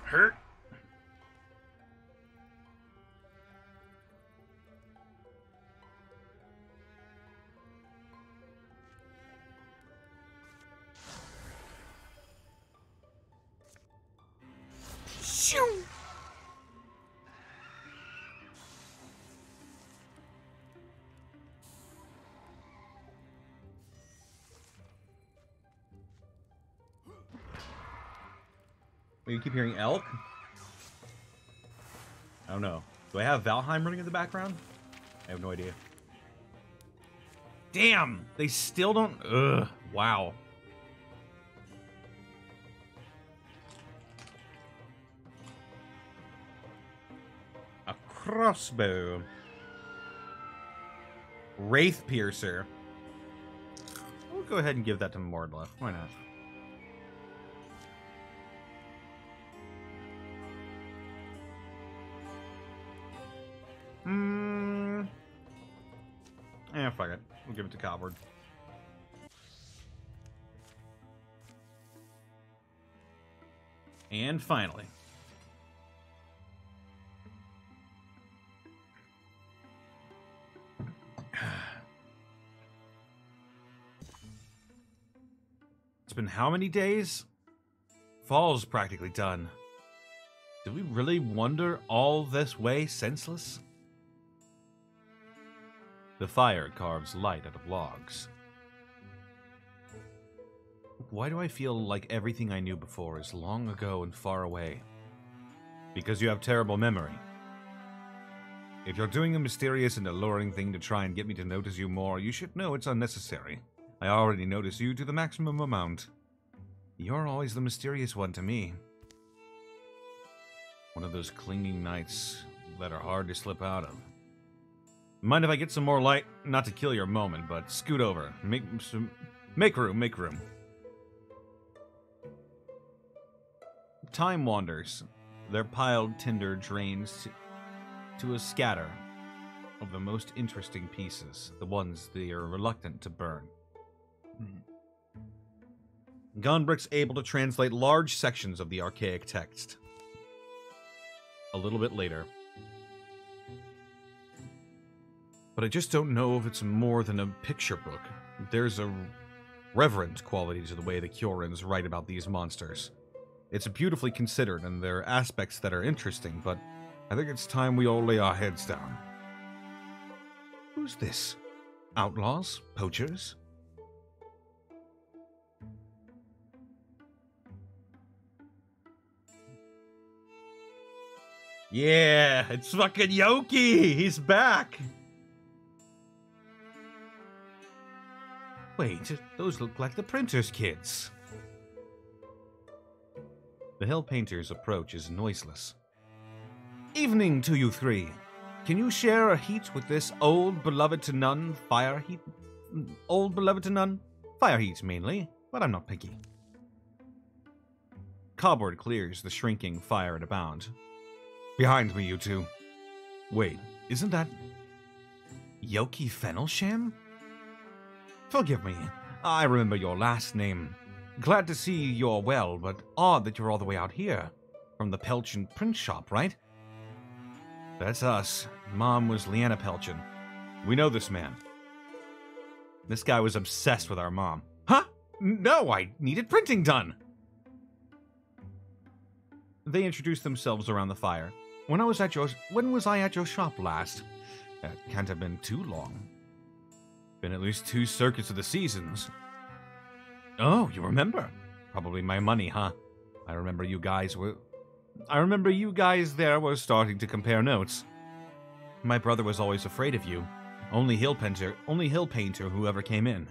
Hurt. You keep hearing elk? I don't know. Do I have Valheim running in the background? I have no idea. Damn! They still don't... Ugh. Wow. A crossbow. Wraith Piercer. We'll go ahead and give that to Mordlef. Why not? Fuck it. We'll give it to Cobward. And finally. It's been how many days? Fall's practically done. Did we really wander all this way senseless? The fire carves light out of logs. Why do I feel like everything I knew before is long ago and far away? Because you have terrible memory. If you're doing a mysterious and alluring thing to try and get me to notice you more, you should know it's unnecessary. I already notice you to the maximum amount. You're always the mysterious one to me. One of those clinging nights that are hard to slip out of. Mind if I get some more light? Not to kill your moment, but scoot over. Make room, make room. Time wanders. Their piled tinder drains to a scatter of the most interesting pieces, the ones they are reluctant to burn. Gonbrick's able to translate large sections of the archaic text. A little bit later. But I just don't know if it's more than a picture book. There's a reverent quality to the way the Kiorans write about these monsters. It's beautifully considered, and there are aspects that are interesting, but I think it's time we all lay our heads down. Who's this? Outlaws? Poachers? Yeah, it's fucking Yoki! He's back! Wait, those look like the printer's kids. The Hell Painter's approach is noiseless. Evening to you three. Can you share a heat with this old beloved to none fire heat? Old beloved to none? Fire heat mainly, but I'm not picky. Cobward clears the shrinking fire at a bound. Behind me, you two. Wait, isn't that Yoki Fennelsham? Forgive me, I remember your last name. Glad to see you're well, but odd that you're all the way out here. From the Pelch and Print Shop, right? That's us. Mom was Leanna Pelchin. We know this man. This guy was obsessed with our mom. Huh? No, I needed printing done. They introduced themselves around the fire. When was I at your shop last? That can't have been too long. Been at least 2 circuits of the seasons. Oh, you remember? Probably my money, huh? I remember you guys there were starting to compare notes. My brother was always afraid of you. Only hill painter who ever came in.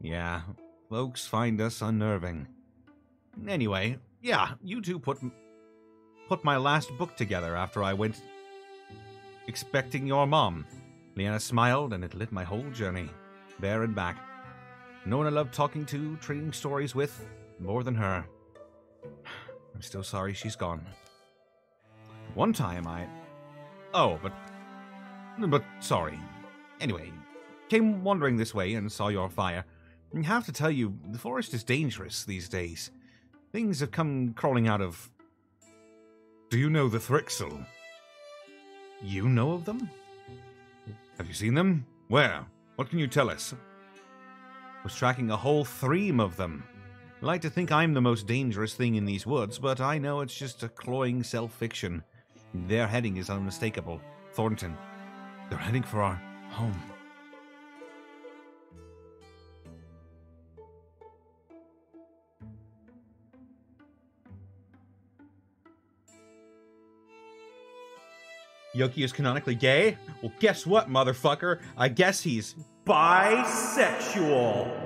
Yeah, folks find us unnerving. Anyway, yeah, you two put my last book together after I went expecting your mom. Leanna smiled, and it lit my whole journey, there and back. No one I loved talking to, trading stories with, more than her. I'm still sorry she's gone. One time but sorry. Anyway, came wandering this way and saw your fire. I have to tell you, the forest is dangerous these days. Things have come crawling out of... Do you know the Thrixel? You know of them? Have you seen them? Where? What can you tell us? Was tracking a whole thream of them. I like to think I'm the most dangerous thing in these woods, but I know it's just a cloying self-fiction. Their heading is unmistakable. Thornton. They're heading for our home. Yoki is canonically gay? Well, guess what, motherfucker? I guess he's bisexual.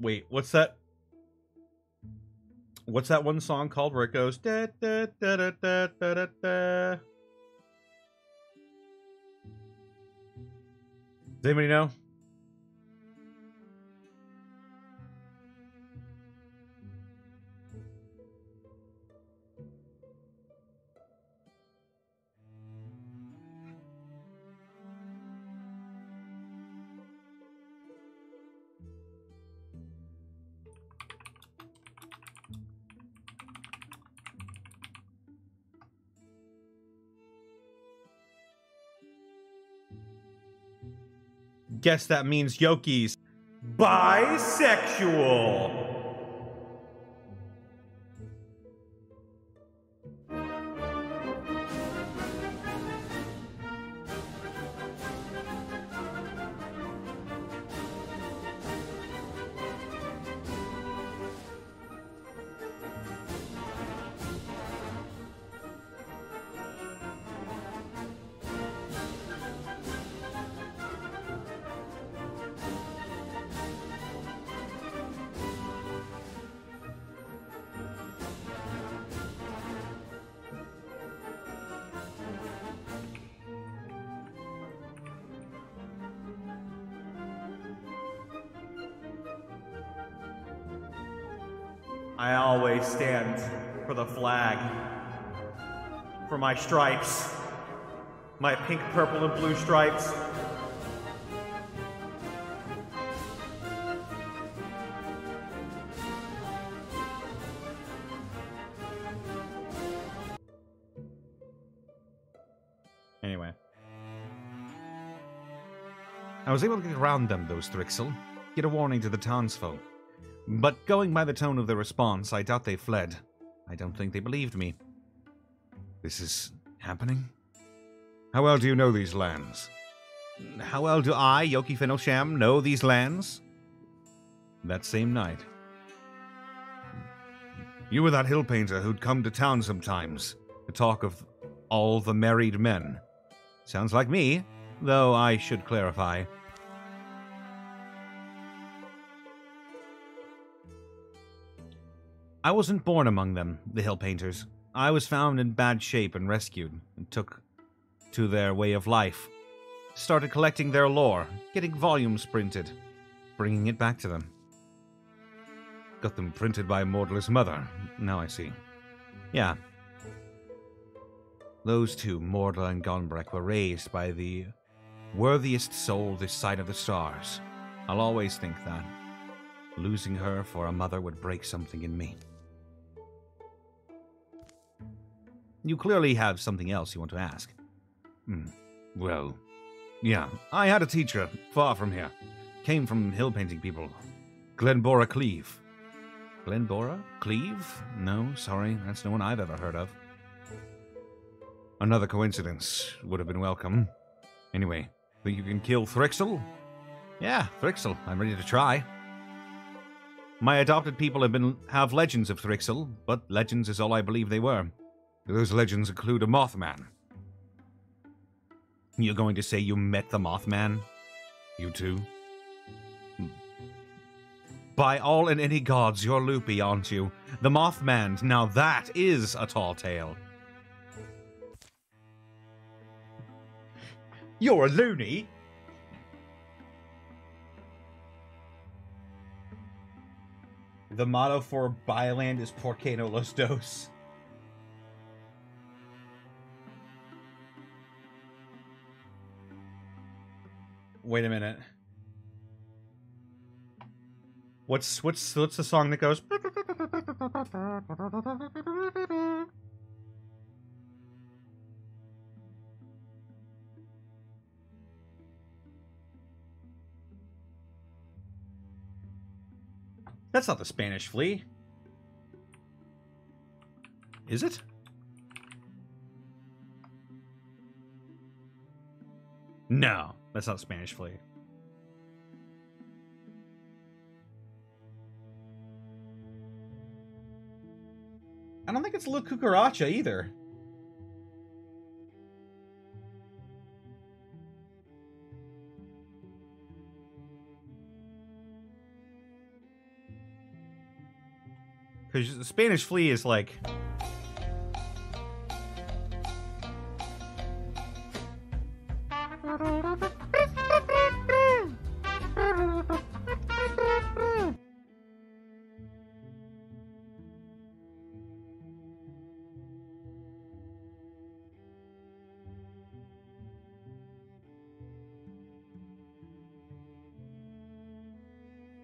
Wait, what's that? What's that one song called where it goes da da da da da da da da? Does anybody know? Guess that means Yoki's bisexual. I always stand for the flag, for my stripes, my pink, purple, and blue stripes. Anyway. I was able to get around them, those Thrixel. Get a warning to the townsfolk. But going by the tone of their response, I doubt they fled. I don't think they believed me. This is happening? How well do you know these lands? How well do I, Yoki Fennelsham, know these lands? That same night. You were that hill painter who'd come to town sometimes to talk of all the married men. Sounds like me, though I should clarify. I wasn't born among them, the hill painters. I was found in bad shape and rescued, and took to their way of life. Started collecting their lore, getting volumes printed, bringing it back to them. Got them printed by Mortimer's mother, now I see. Yeah. Those two, Mordla and Gonbreck, were raised by the worthiest soul this side of the stars. I'll always think that. Losing her for a mother would break something in me. You clearly have something else you want to ask. Well, yeah, I had a teacher far from here. Came from hill painting people. Glenbora Cleave. Glenbora? Cleave? No, sorry, that's no one I've ever heard of. Another coincidence would have been welcome. Anyway, think you can kill Thrixel? Yeah, Thrixel. I'm ready to try. My adopted people have legends of Thrixel, but legends is all I believe they were. Those legends include a Mothman. You're going to say you met the Mothman? You too? By all and any gods, you're loopy, aren't you? The Mothman, now that is a tall tale. You're a loony? The motto for Bioland is Porque no los dos. Wait a minute. What's the song that goes? That's not the Spanish Flea. Is it? No, that's not Spanish Flea. I don't think it's La Cucaracha either. Because the Spanish Flea is like...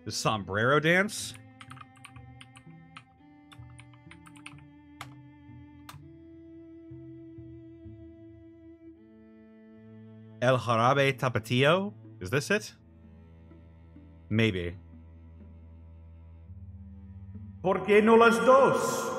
The sombrero dance? El Jarabe Tapatio? Is this it? Maybe. ¿Por qué no las dos?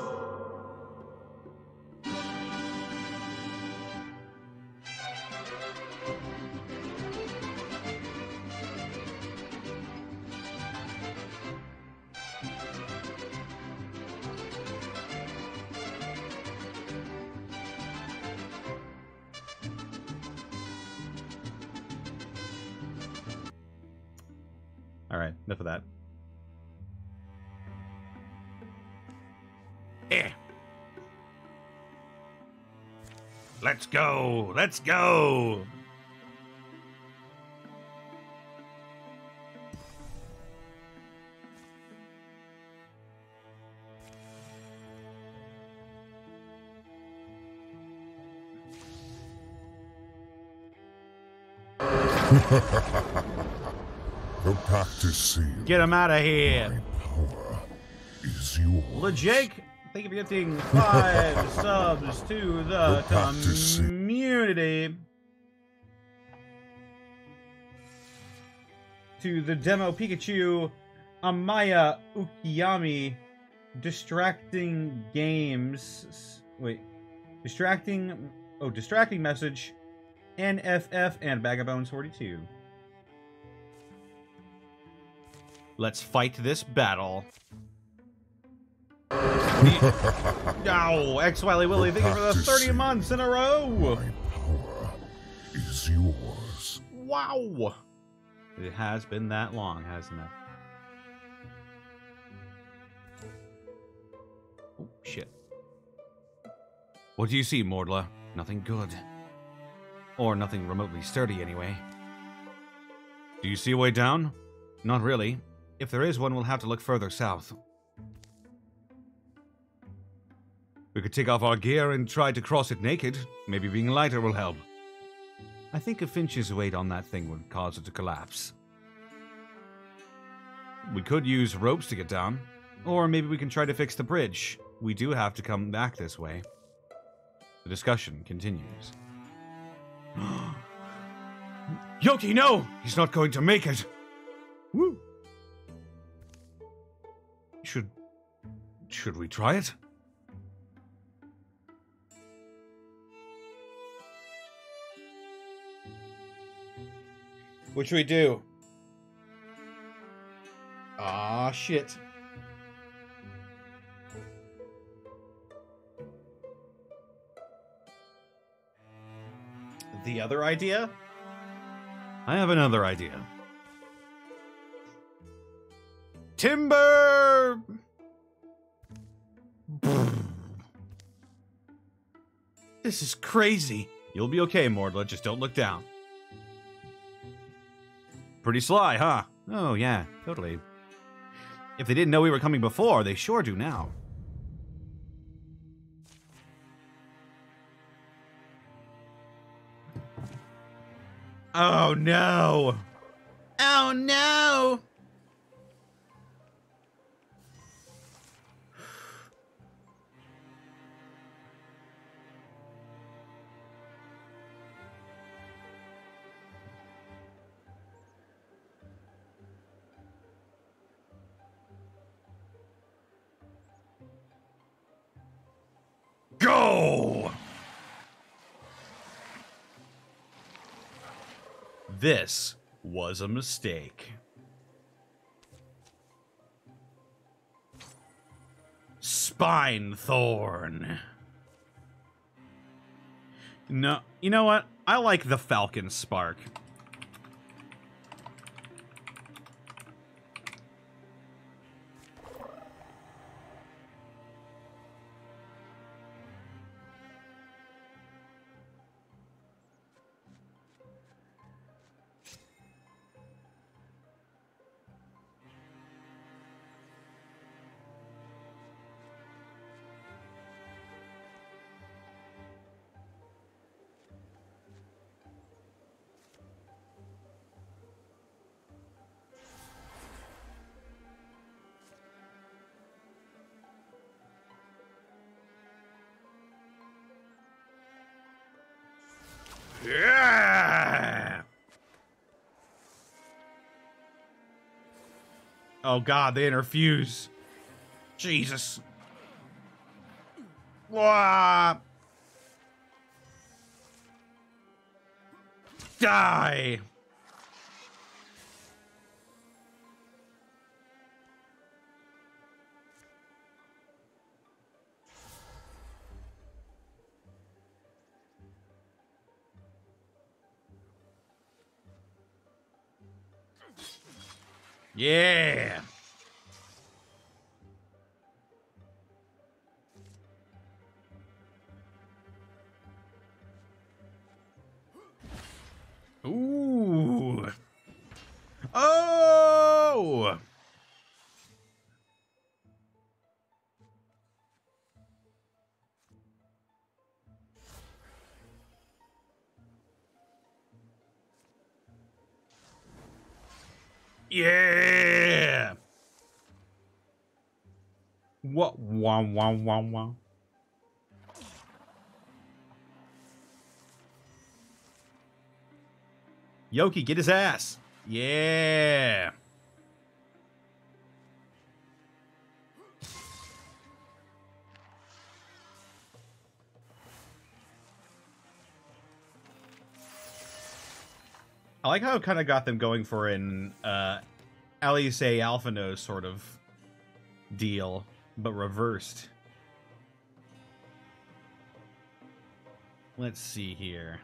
Alright, enough of that. Let's go! Let's go! The pact is sealed. Get him out of here! My power is yours. LeJake, thank you for gifting 5 subs to the community. To the demo Pikachu, Amaya Ukiyami, distracting games. Wait, distracting message, NFF, and Vagabones 42. Let's fight this battle. X Wiley Willie, thank you for the 30 months in a row. My power is yours. Wow. It has been that long, hasn't it? Oh, shit. What do you see, Mordla? Nothing good. Or nothing remotely sturdy, anyway. Do you see a way down? Not really. If there is one, we'll have to look further south. We could take off our gear and try to cross it naked. Maybe being lighter will help. I think a Finch's weight on that thing would cause it to collapse. We could use ropes to get down. Or maybe we can try to fix the bridge. We do have to come back this way. The discussion continues. Yoki, no! He's not going to make it. Woo! Should we try it? What should we do? Ah, shit. The other idea? I have another idea. Timber! This is crazy. You'll be okay, Mordla. Just don't look down. Pretty sly, huh? Oh, yeah, totally. If they didn't know we were coming before, they sure do now. Oh, no! Oh, no! Go! This was a mistake. Spinethorn. No, you know what? I like the Falcon Spark. Yeah! Oh god, they interfuse. Jesus. Wah! Die! Yeah! Ooh! Oh! Yeah! What? Wow, wow, wow, wow. Yoki, get his ass. Yeah. I like how it kind of got them going for an Alice Alphino sort of deal, but reversed. Let's see here.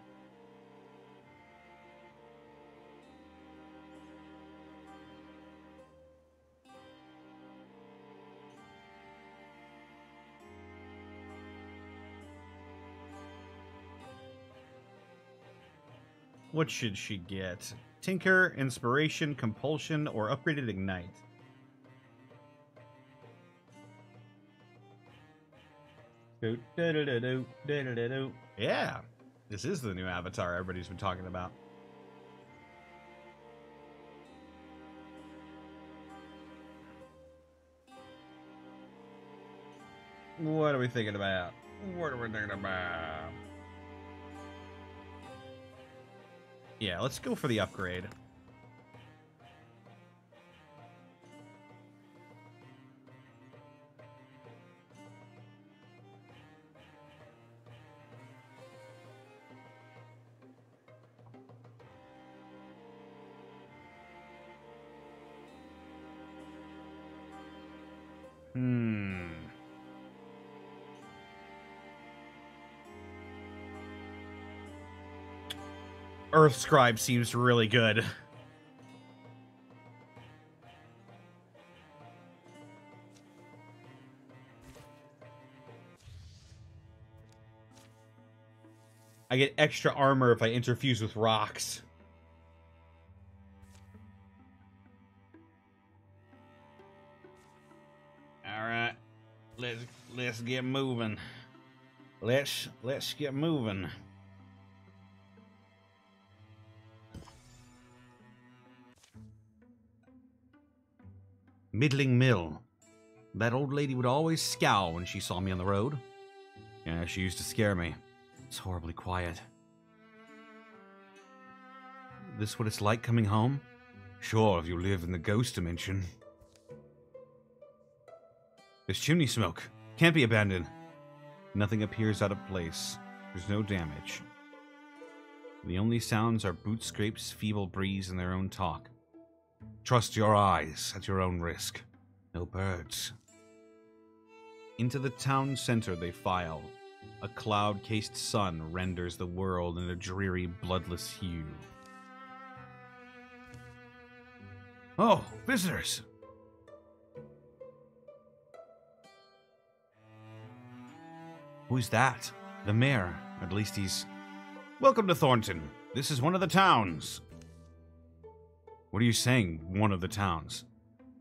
What should she get? Tinker, Inspiration, Compulsion, or Upgraded Ignite? Yeah, this is the new Avatar everybody's been talking about. What are we thinking about? What are we thinking about? Yeah, let's go for the upgrade. Earth Scribe seems really good. I get extra armor if I interfuse with rocks. All right, let's get moving. Let's get moving. Middling Mill. That old lady would always scowl when she saw me on the road. Yeah, she used to scare me. It's horribly quiet. This what it's like coming home? Sure, if you live in the ghost dimension. There's chimney smoke. Can't be abandoned. Nothing appears out of place. There's no damage. The only sounds are boot scrapes, feeble breeze, and their own talk. Trust your eyes at your own risk. No birds. Into the town center they file. A cloud-cased sun renders the world in a dreary, bloodless hue. Oh, visitors! Who's that? The mayor. At least he's... Welcome to Thornton. This is one of the towns. What are you saying, one of the towns?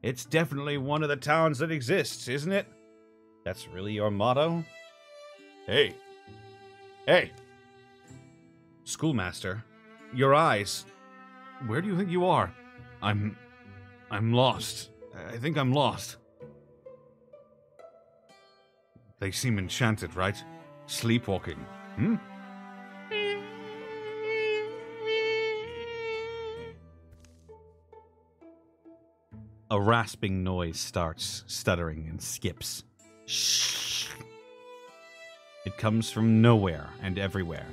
It's definitely one of the towns that exists, isn't it? That's really your motto? Hey. Hey! Schoolmaster, your eyes. Where do you think you are? I'm lost. I think I'm lost. They seem enchanted, right? Sleepwalking. Hmm? A rasping noise starts, stuttering and skips. Shh. It comes from nowhere and everywhere.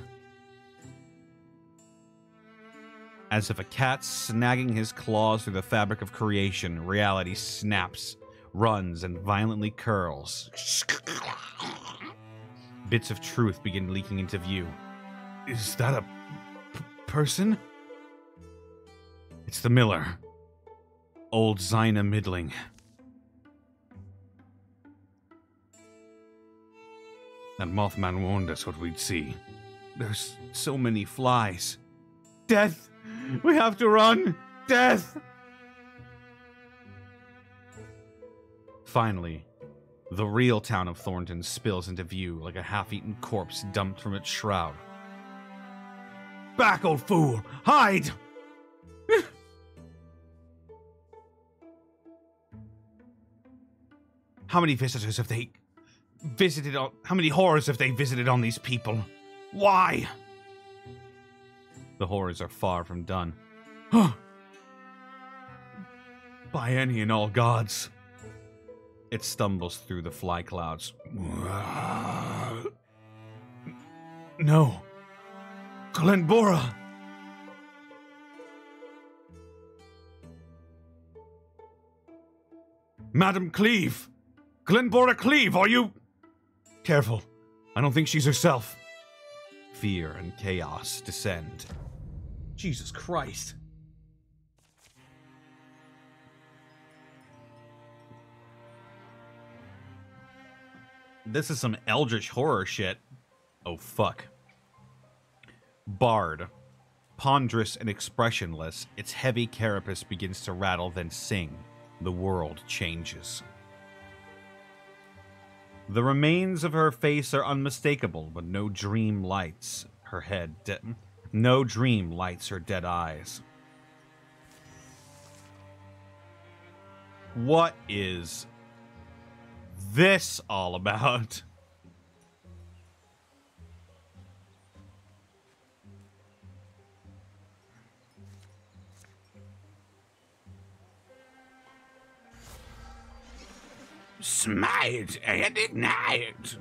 As if a cat's snagging his claws through the fabric of creation, reality snaps, runs, and violently curls. Bits of truth begin leaking into view. Is that a person? It's the miller. Old Zina Middling. That Mothman warned us what we'd see. There's so many flies. Death! We have to run! Death! Finally, the real town of Thornton spills into view like a half-eaten corpse dumped from its shroud. Back, old fool! Hide! How many visitors have they visited on... How many horrors have they visited on these people? Why? The horrors are far from done. By any and all gods. It stumbles through the fly clouds. No. Glenbora! Madam Cleve! Glenbora Cleve, are you... Careful. I don't think she's herself. Fear and chaos descend. Jesus Christ. This is some eldritch horror shit. Oh, fuck. Bard. Ponderous and expressionless, its heavy carapace begins to rattle, then sing. The world changes. The remains of her face are unmistakable, but no dream lights her head. No dream lights her dead eyes. What is this all about? Smite and ignite.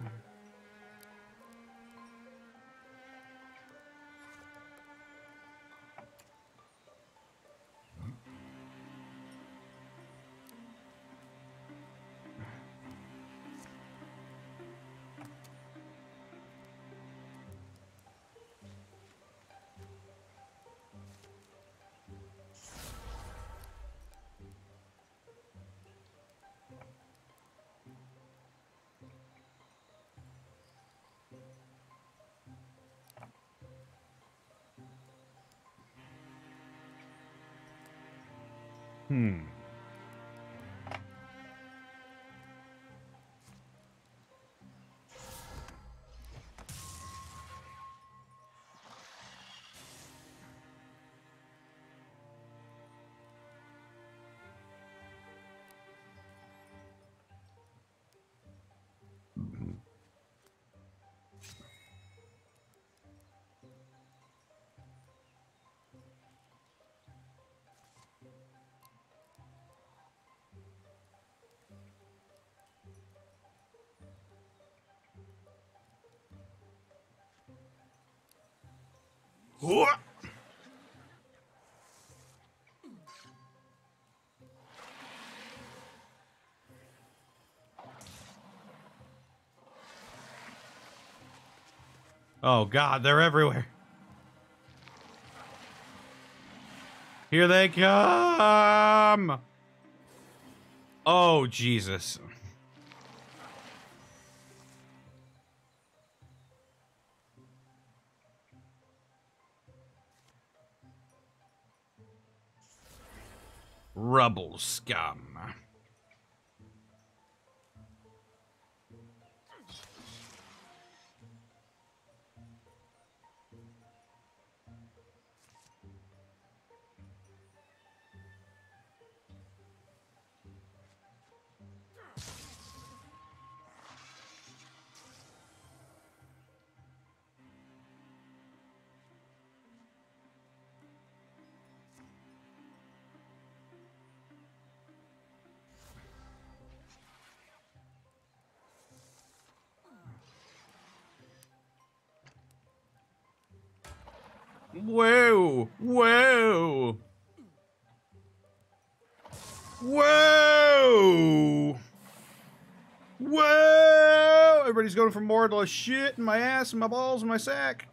What? Oh God, they're everywhere. Here they come. Oh Jesus. Rubble scum. Whoa! Whoa! Whoa! Whoa! Everybody's going from mortal shit in my ass and my balls and my sack.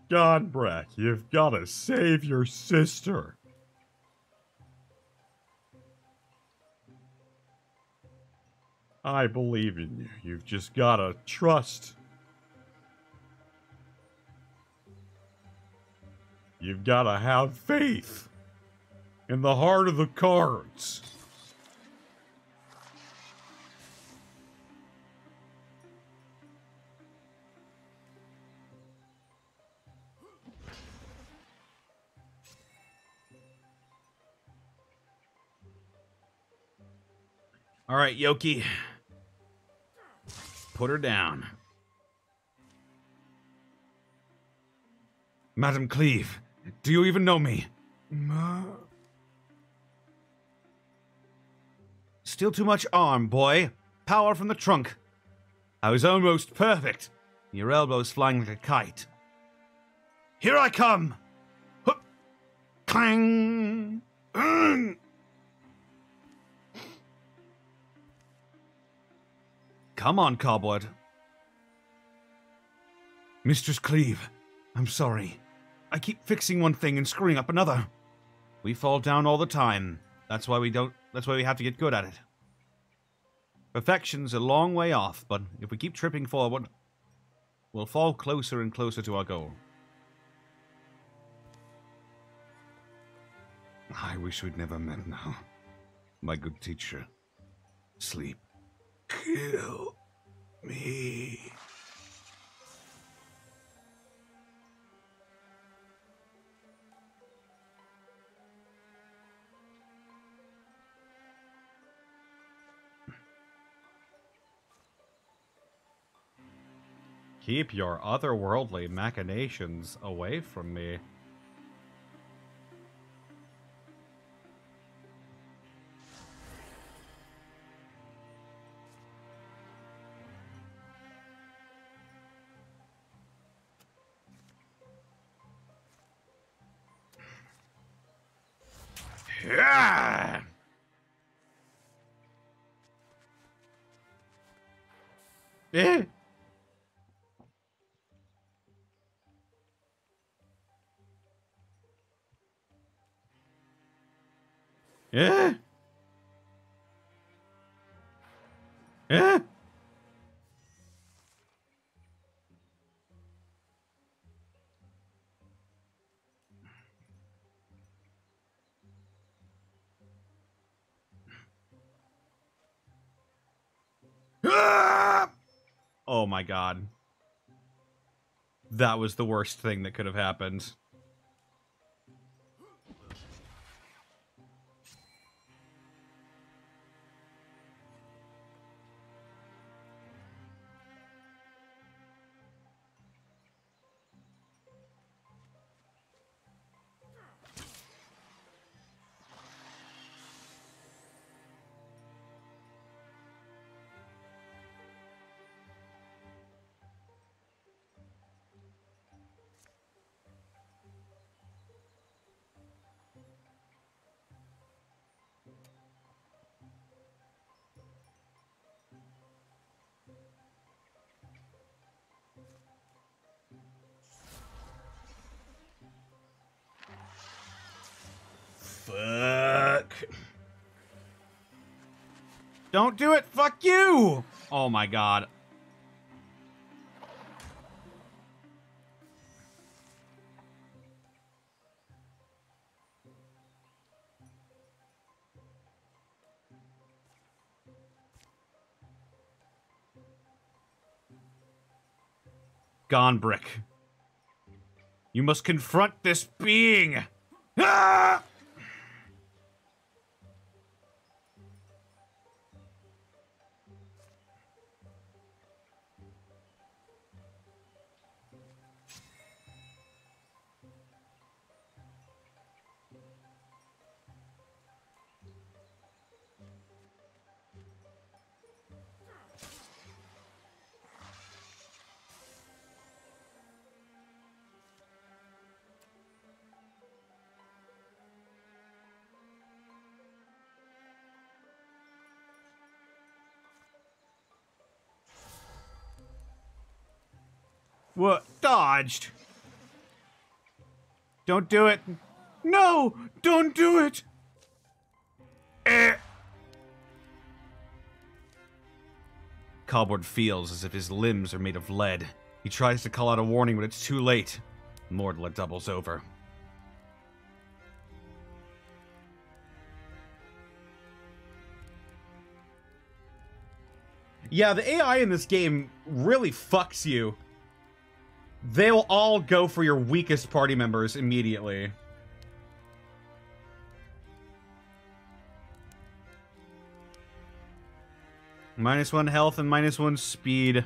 Godbrack, you've got to save your sister. I believe in you. You've just got to trust. You've got to have faith in the heart of the cards. All right, Yoki. Put her down. Madam Cleve, do you even know me? Still too much arm, boy. Power from the trunk. I was almost perfect. Your elbow's flying like a kite. Here I come! Hup. Clang! Come on, Cobweb. Mistress Cleve, I'm sorry. I keep fixing one thing and screwing up another. We fall down all the time. That's why we have to get good at it. Perfection's a long way off, but if we keep tripping forward, we'll fall closer and closer to our goal. I wish we'd never met now. My good teacher. Sleep. Kill me. Keep your otherworldly machinations away from me. Yeah! Eh? Eh? Eh? Ah! Oh my god. That was the worst thing that could have happened. Fuck. Don't do it! Fuck you! Oh my god. Gonbrick. You must confront this being! Ah! What? Dodged. Don't do it. No! Don't do it! Cobward feels as if his limbs are made of lead. He tries to call out a warning, but it's too late. Mordla doubles over. Yeah, the AI in this game really fucks you. They'll all go for your weakest party members immediately. -1 health and -1 speed.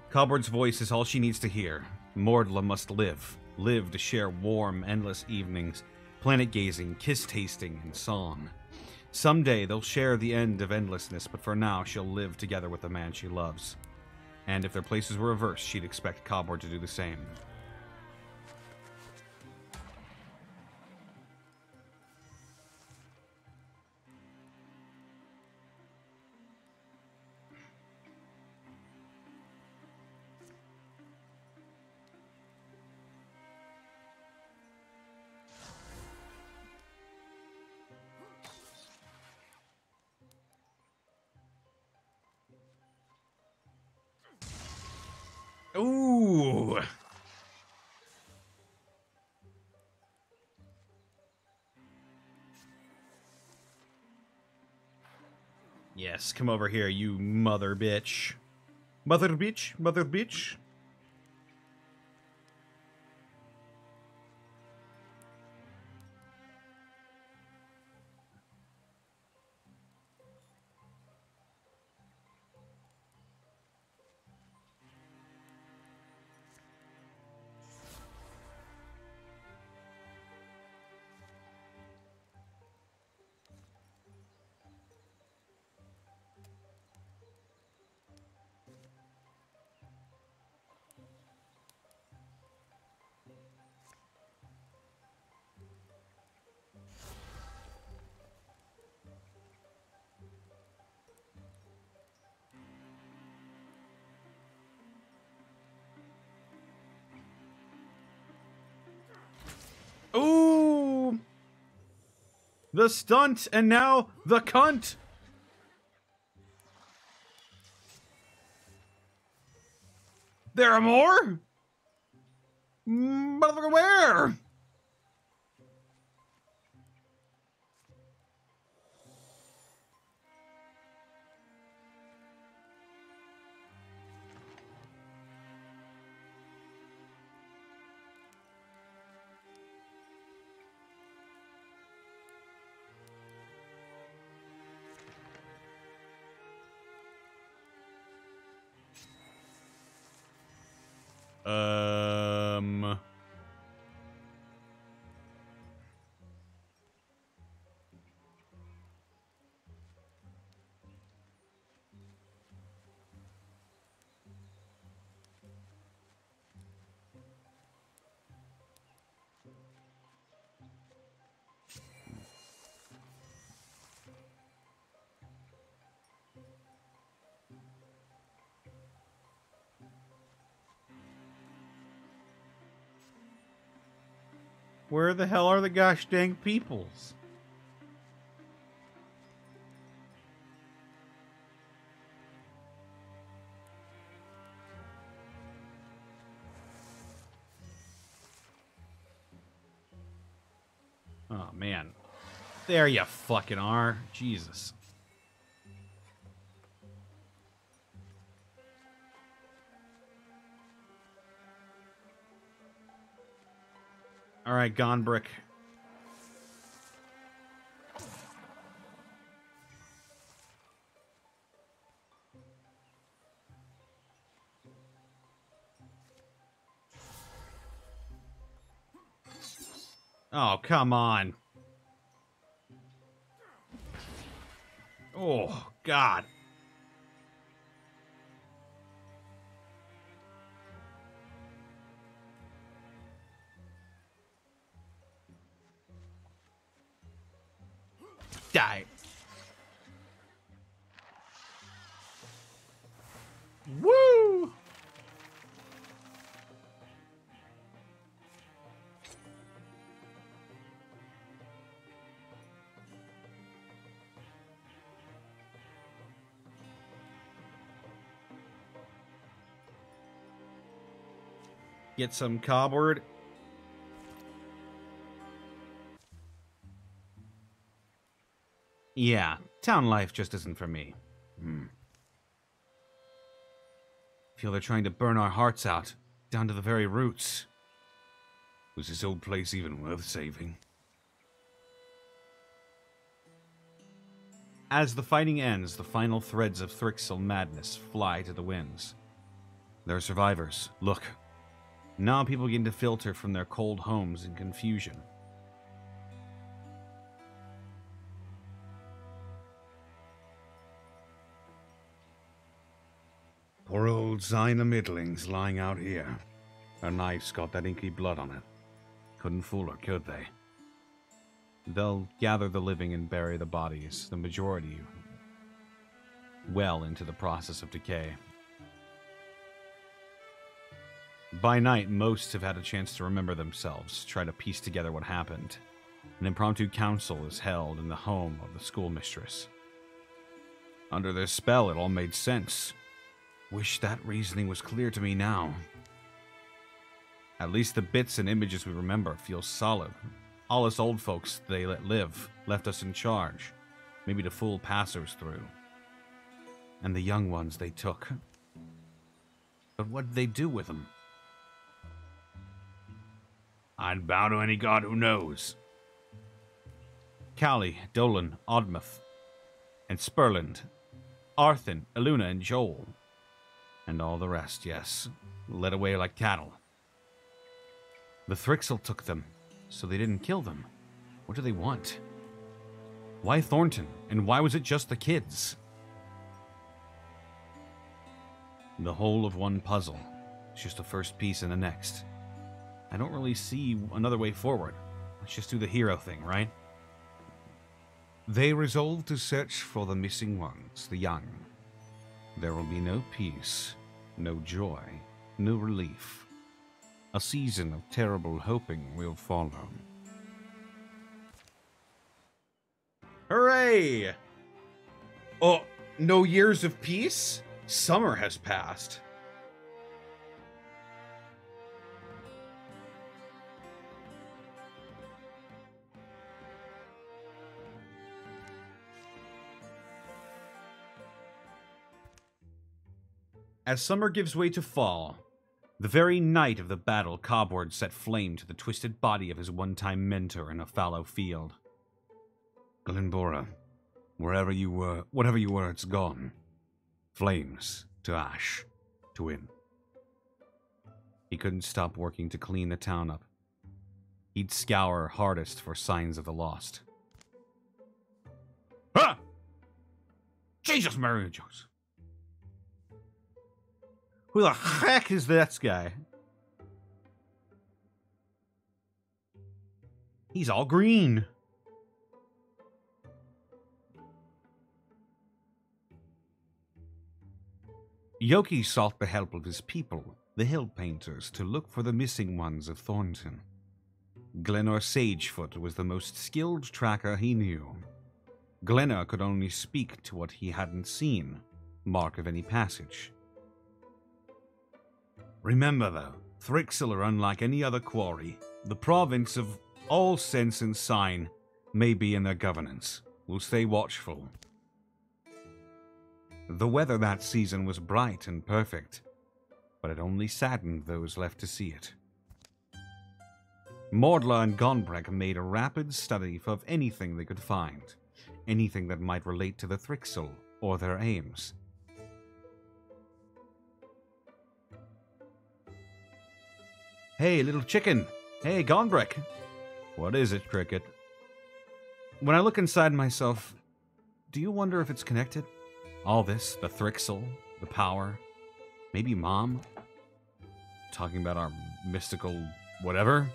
Cobward's voice is all she needs to hear. Mordla must live. Live to share warm, endless evenings, planet gazing, kiss tasting, and song. Someday they'll share the end of endlessness, but for now she'll live together with the man she loves. And if their places were reversed, she'd expect Cobward to do the same. Ooh. Yes, come over here, you mother bitch. Mother bitch, mother bitch. Ooh! The stunt, and now the cunt! There are more? Motherfucker, where? Where the hell are the gosh dang peoples? Oh, man. There you fucking are. Jesus. All right, Gonbrick. Oh, come on. Oh, God. Die. Woo! Get some cobword. Yeah, town life just isn't for me. Feel they're trying to burn our hearts out, down to the very roots. Was this old place even worth saving? As the fighting ends, the final threads of Thrixil madness fly to the winds. There are survivors. Look. Now people begin to filter from their cold homes in confusion. Poor old Zina Middling's lying out here. Her knife's got that inky blood on it. Couldn't fool her, could they? They'll gather the living and bury the bodies, the majority well into the process of decay. By night, most have had a chance to remember themselves, try to piece together what happened. An impromptu council is held in the home of the schoolmistress. Under their spell, it all made sense. Wish that reasoning was clear to me now. At least the bits and images we remember feel solid. All us old folks they let live, left us in charge, maybe to fool passers through. And the young ones they took. But what did they do with them? I'd bow to any god who knows. Callie, Dolan, Odmouth, and Spurland, Arthin, Eluna, and Joel. And all the rest, yes, led away like cattle. The Thrixel took them, so they didn't kill them. What do they want? Why Thornton, and why was it just the kids? The whole of one puzzle. It's just the first piece in the next. I don't really see another way forward. Let's just do the hero thing, right? They resolve to search for the missing ones, the young. There will be no peace, no joy, no relief. A season of terrible hoping will follow. Hooray! Oh, no years of peace? Summer has passed. As summer gives way to fall, the very night of the battle, Cobward set flame to the twisted body of his one-time mentor in a fallow field. Glenbora, wherever you were, whatever you were, it's gone. Flames to ash to win. He couldn't stop working to clean the town up. He'd scour hardest for signs of the lost. Ah! Jesus, Mary Jones. Who the heck is that guy? He's all green. Yoki sought the help of his people, the Hill Painters, to look for the missing ones of Thornton. Glenor Sagefoot was the most skilled tracker he knew. Glenor could only speak to what he hadn't seen, mark of any passage. Remember, though, Thrixel are unlike any other quarry. The province of all sense and sign may be in their governance. We'll stay watchful. The weather that season was bright and perfect, but it only saddened those left to see it. Mordla and Gonbrek made a rapid study of anything they could find, anything that might relate to the Thrixel or their aims. Hey, little chicken. Hey, Gonbrek. What is it, Cricket? When I look inside myself, do you wonder if it's connected? All this, the Thrixel, the power, maybe Mom? Talking about our mystical whatever?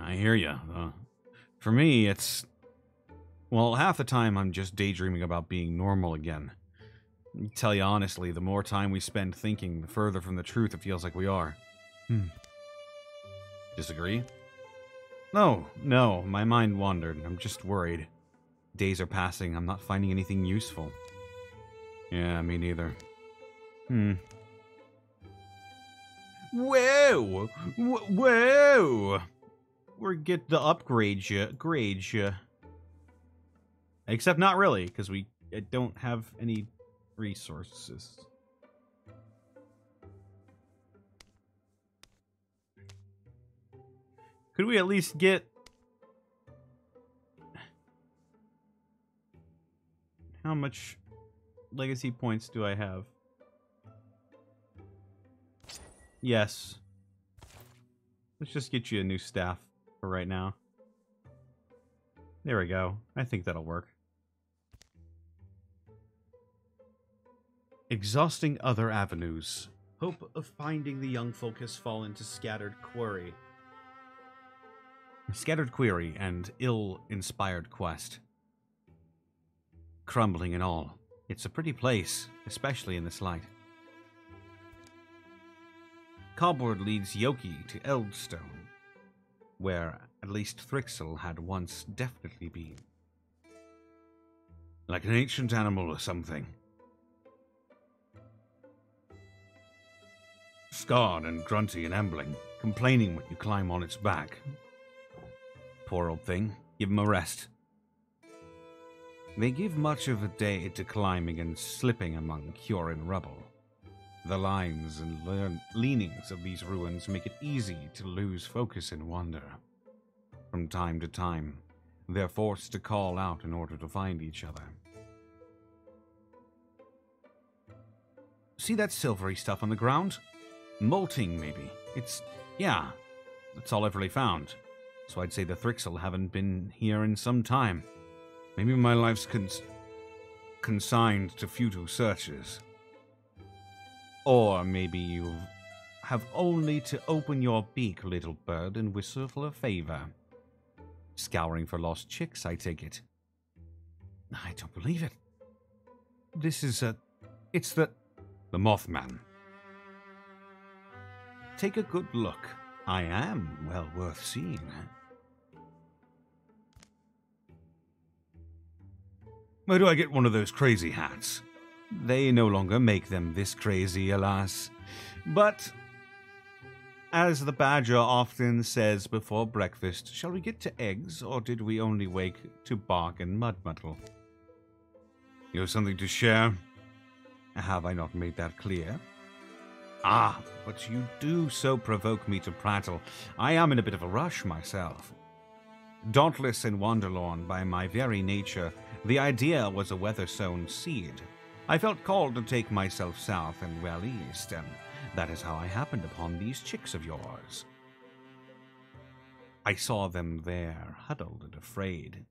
I hear ya. For me, it's... Well, half the time I'm just daydreaming about being normal again. I tell you honestly, the more time we spend thinking, the further from the truth it feels like we are. Disagree? No, my mind wandered. I'm just worried. Days are passing, I'm not finding anything useful. Yeah, me neither. Whoa! Whoa! We're get the upgrade ya. Except not really, because we don't have any resources. Could we at least get... How much legacy points do I have? Yes. Let's just get you a new staff for right now. There we go. I think that'll work. Exhausting other avenues. Hope of finding the young folk has fallen to scattered quarry. Scattered query and ill-inspired quest. Crumbling and all. It's a pretty place, especially in this light. Cobward leads Yoki to Eldstone, where at least Thrixel had once definitely been. Like an ancient animal or something. scarred and grunty and ambling, complaining when you climb on its back. Poor old thing. Give him a rest. They give much of a day to climbing and slipping among Kyoran rubble. The lines and leanings of these ruins make it easy to lose focus and wander. From time to time, they're forced to call out in order to find each other. See that silvery stuff on the ground? Molting, maybe. Yeah, that's all I've really found. So I'd say the Thrixel haven't been here in some time. Maybe my life's consigned to futile searches. Or maybe you have only to open your beak, little bird, and whistle for a favor. Scouring for lost chicks, I take it. I don't believe it. It's the Mothman. Take a good look. I am well worth seeing. Where do I get one of those crazy hats? They no longer make them this crazy, alas. But, as the badger often says before breakfast, shall we get to eggs, or did we only wake to bark and mud muddle? You have something to share? Have I not made that clear? Ah, but you do so provoke me to prattle. I am in a bit of a rush myself. Dauntless and wanderlorn by my very nature, the idea was a weather-sown seed. I felt called to take myself south and well east, and that is how I happened upon these chicks of yours. I saw them there, huddled and afraid,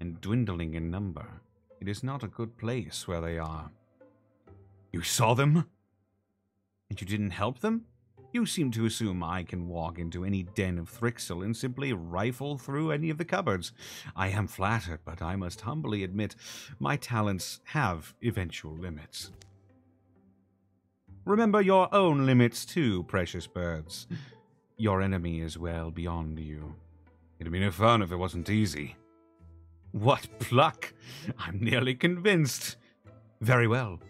and dwindling in number. It is not a good place where they are. You saw them? And you didn't help them? You seem to assume I can walk into any den of Thrixel and simply rifle through any of the cupboards. I am flattered, but I must humbly admit my talents have eventual limits. Remember your own limits too, precious birds. Your enemy is well beyond you. It'd be no fun if it wasn't easy. What pluck! I'm nearly convinced. Very well.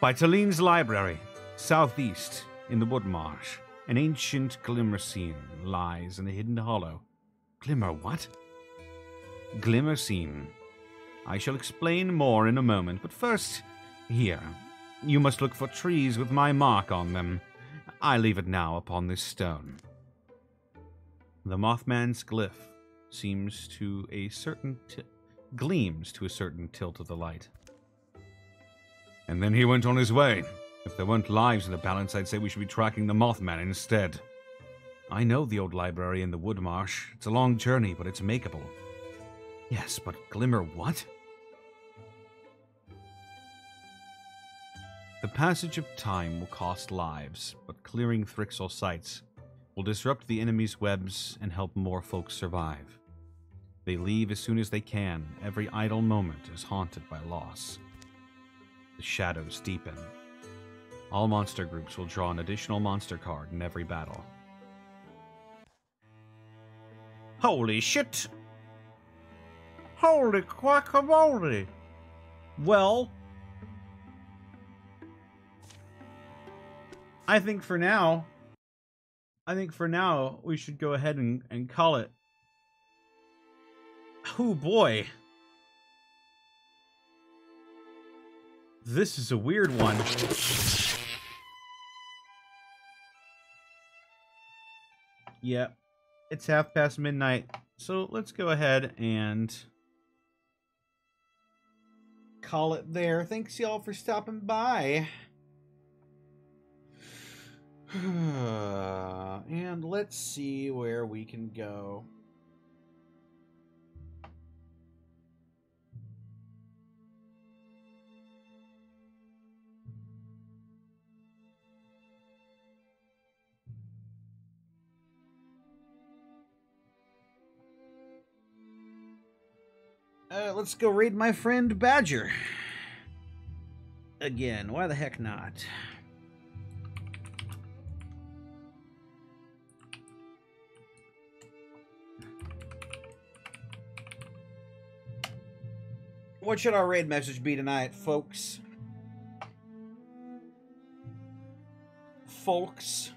By Talene's library, southeast, in the wood marsh, an ancient Glimmerscene lies in a hidden hollow. Glimmer what? Glimmerscene. I shall explain more in a moment, but first, here. You must look for trees with my mark on them. I leave it now upon this stone. The Mothman's glyph seems to a certain gleams to a certain tilt of the light. And then he went on his way. If there weren't lives in the balance, I'd say we should be tracking the Mothman instead. I know the old library in the wood marsh. It's a long journey, but it's makeable. Yes, but Glimmer what? The passage of time will cost lives, but clearing Thrixel sites will disrupt the enemy's webs and help more folks survive. They leave as soon as they can. Every idle moment is haunted by loss. The shadows deepen. All monster groups will draw an additional monster card in every battle. Holy shit! Holy guacamole! Well, I think for now we should go ahead and call it. Oh boy. This is a weird one. Yeah, it's midnight, so let's go ahead and call it there. Thanks y'all for stopping by. And let's see where we can go. Let's go raid my friend Badger. Again, why the heck not? What should our raid message be tonight, folks? folks.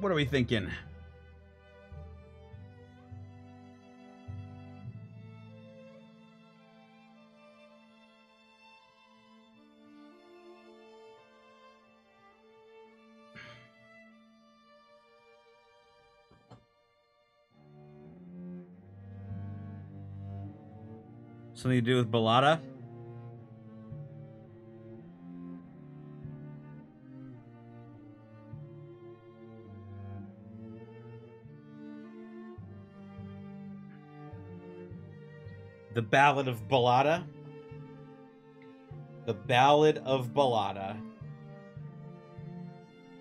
What are we thinking? Something to do with Balada? The Ballad of Balada? The Ballad of Balada.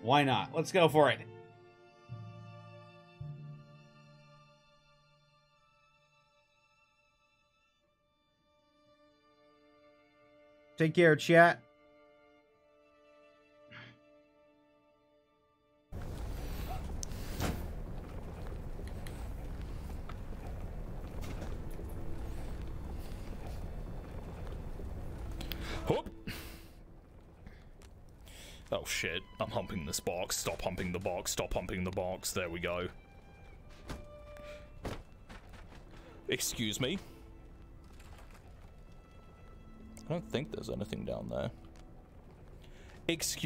Why not? Let's go for it. Take care, chat. Whoop. Oh shit, I'm humping this box. Stop humping the box. Stop humping the box. There we go. Excuse me? I don't think there's anything down there. Excuse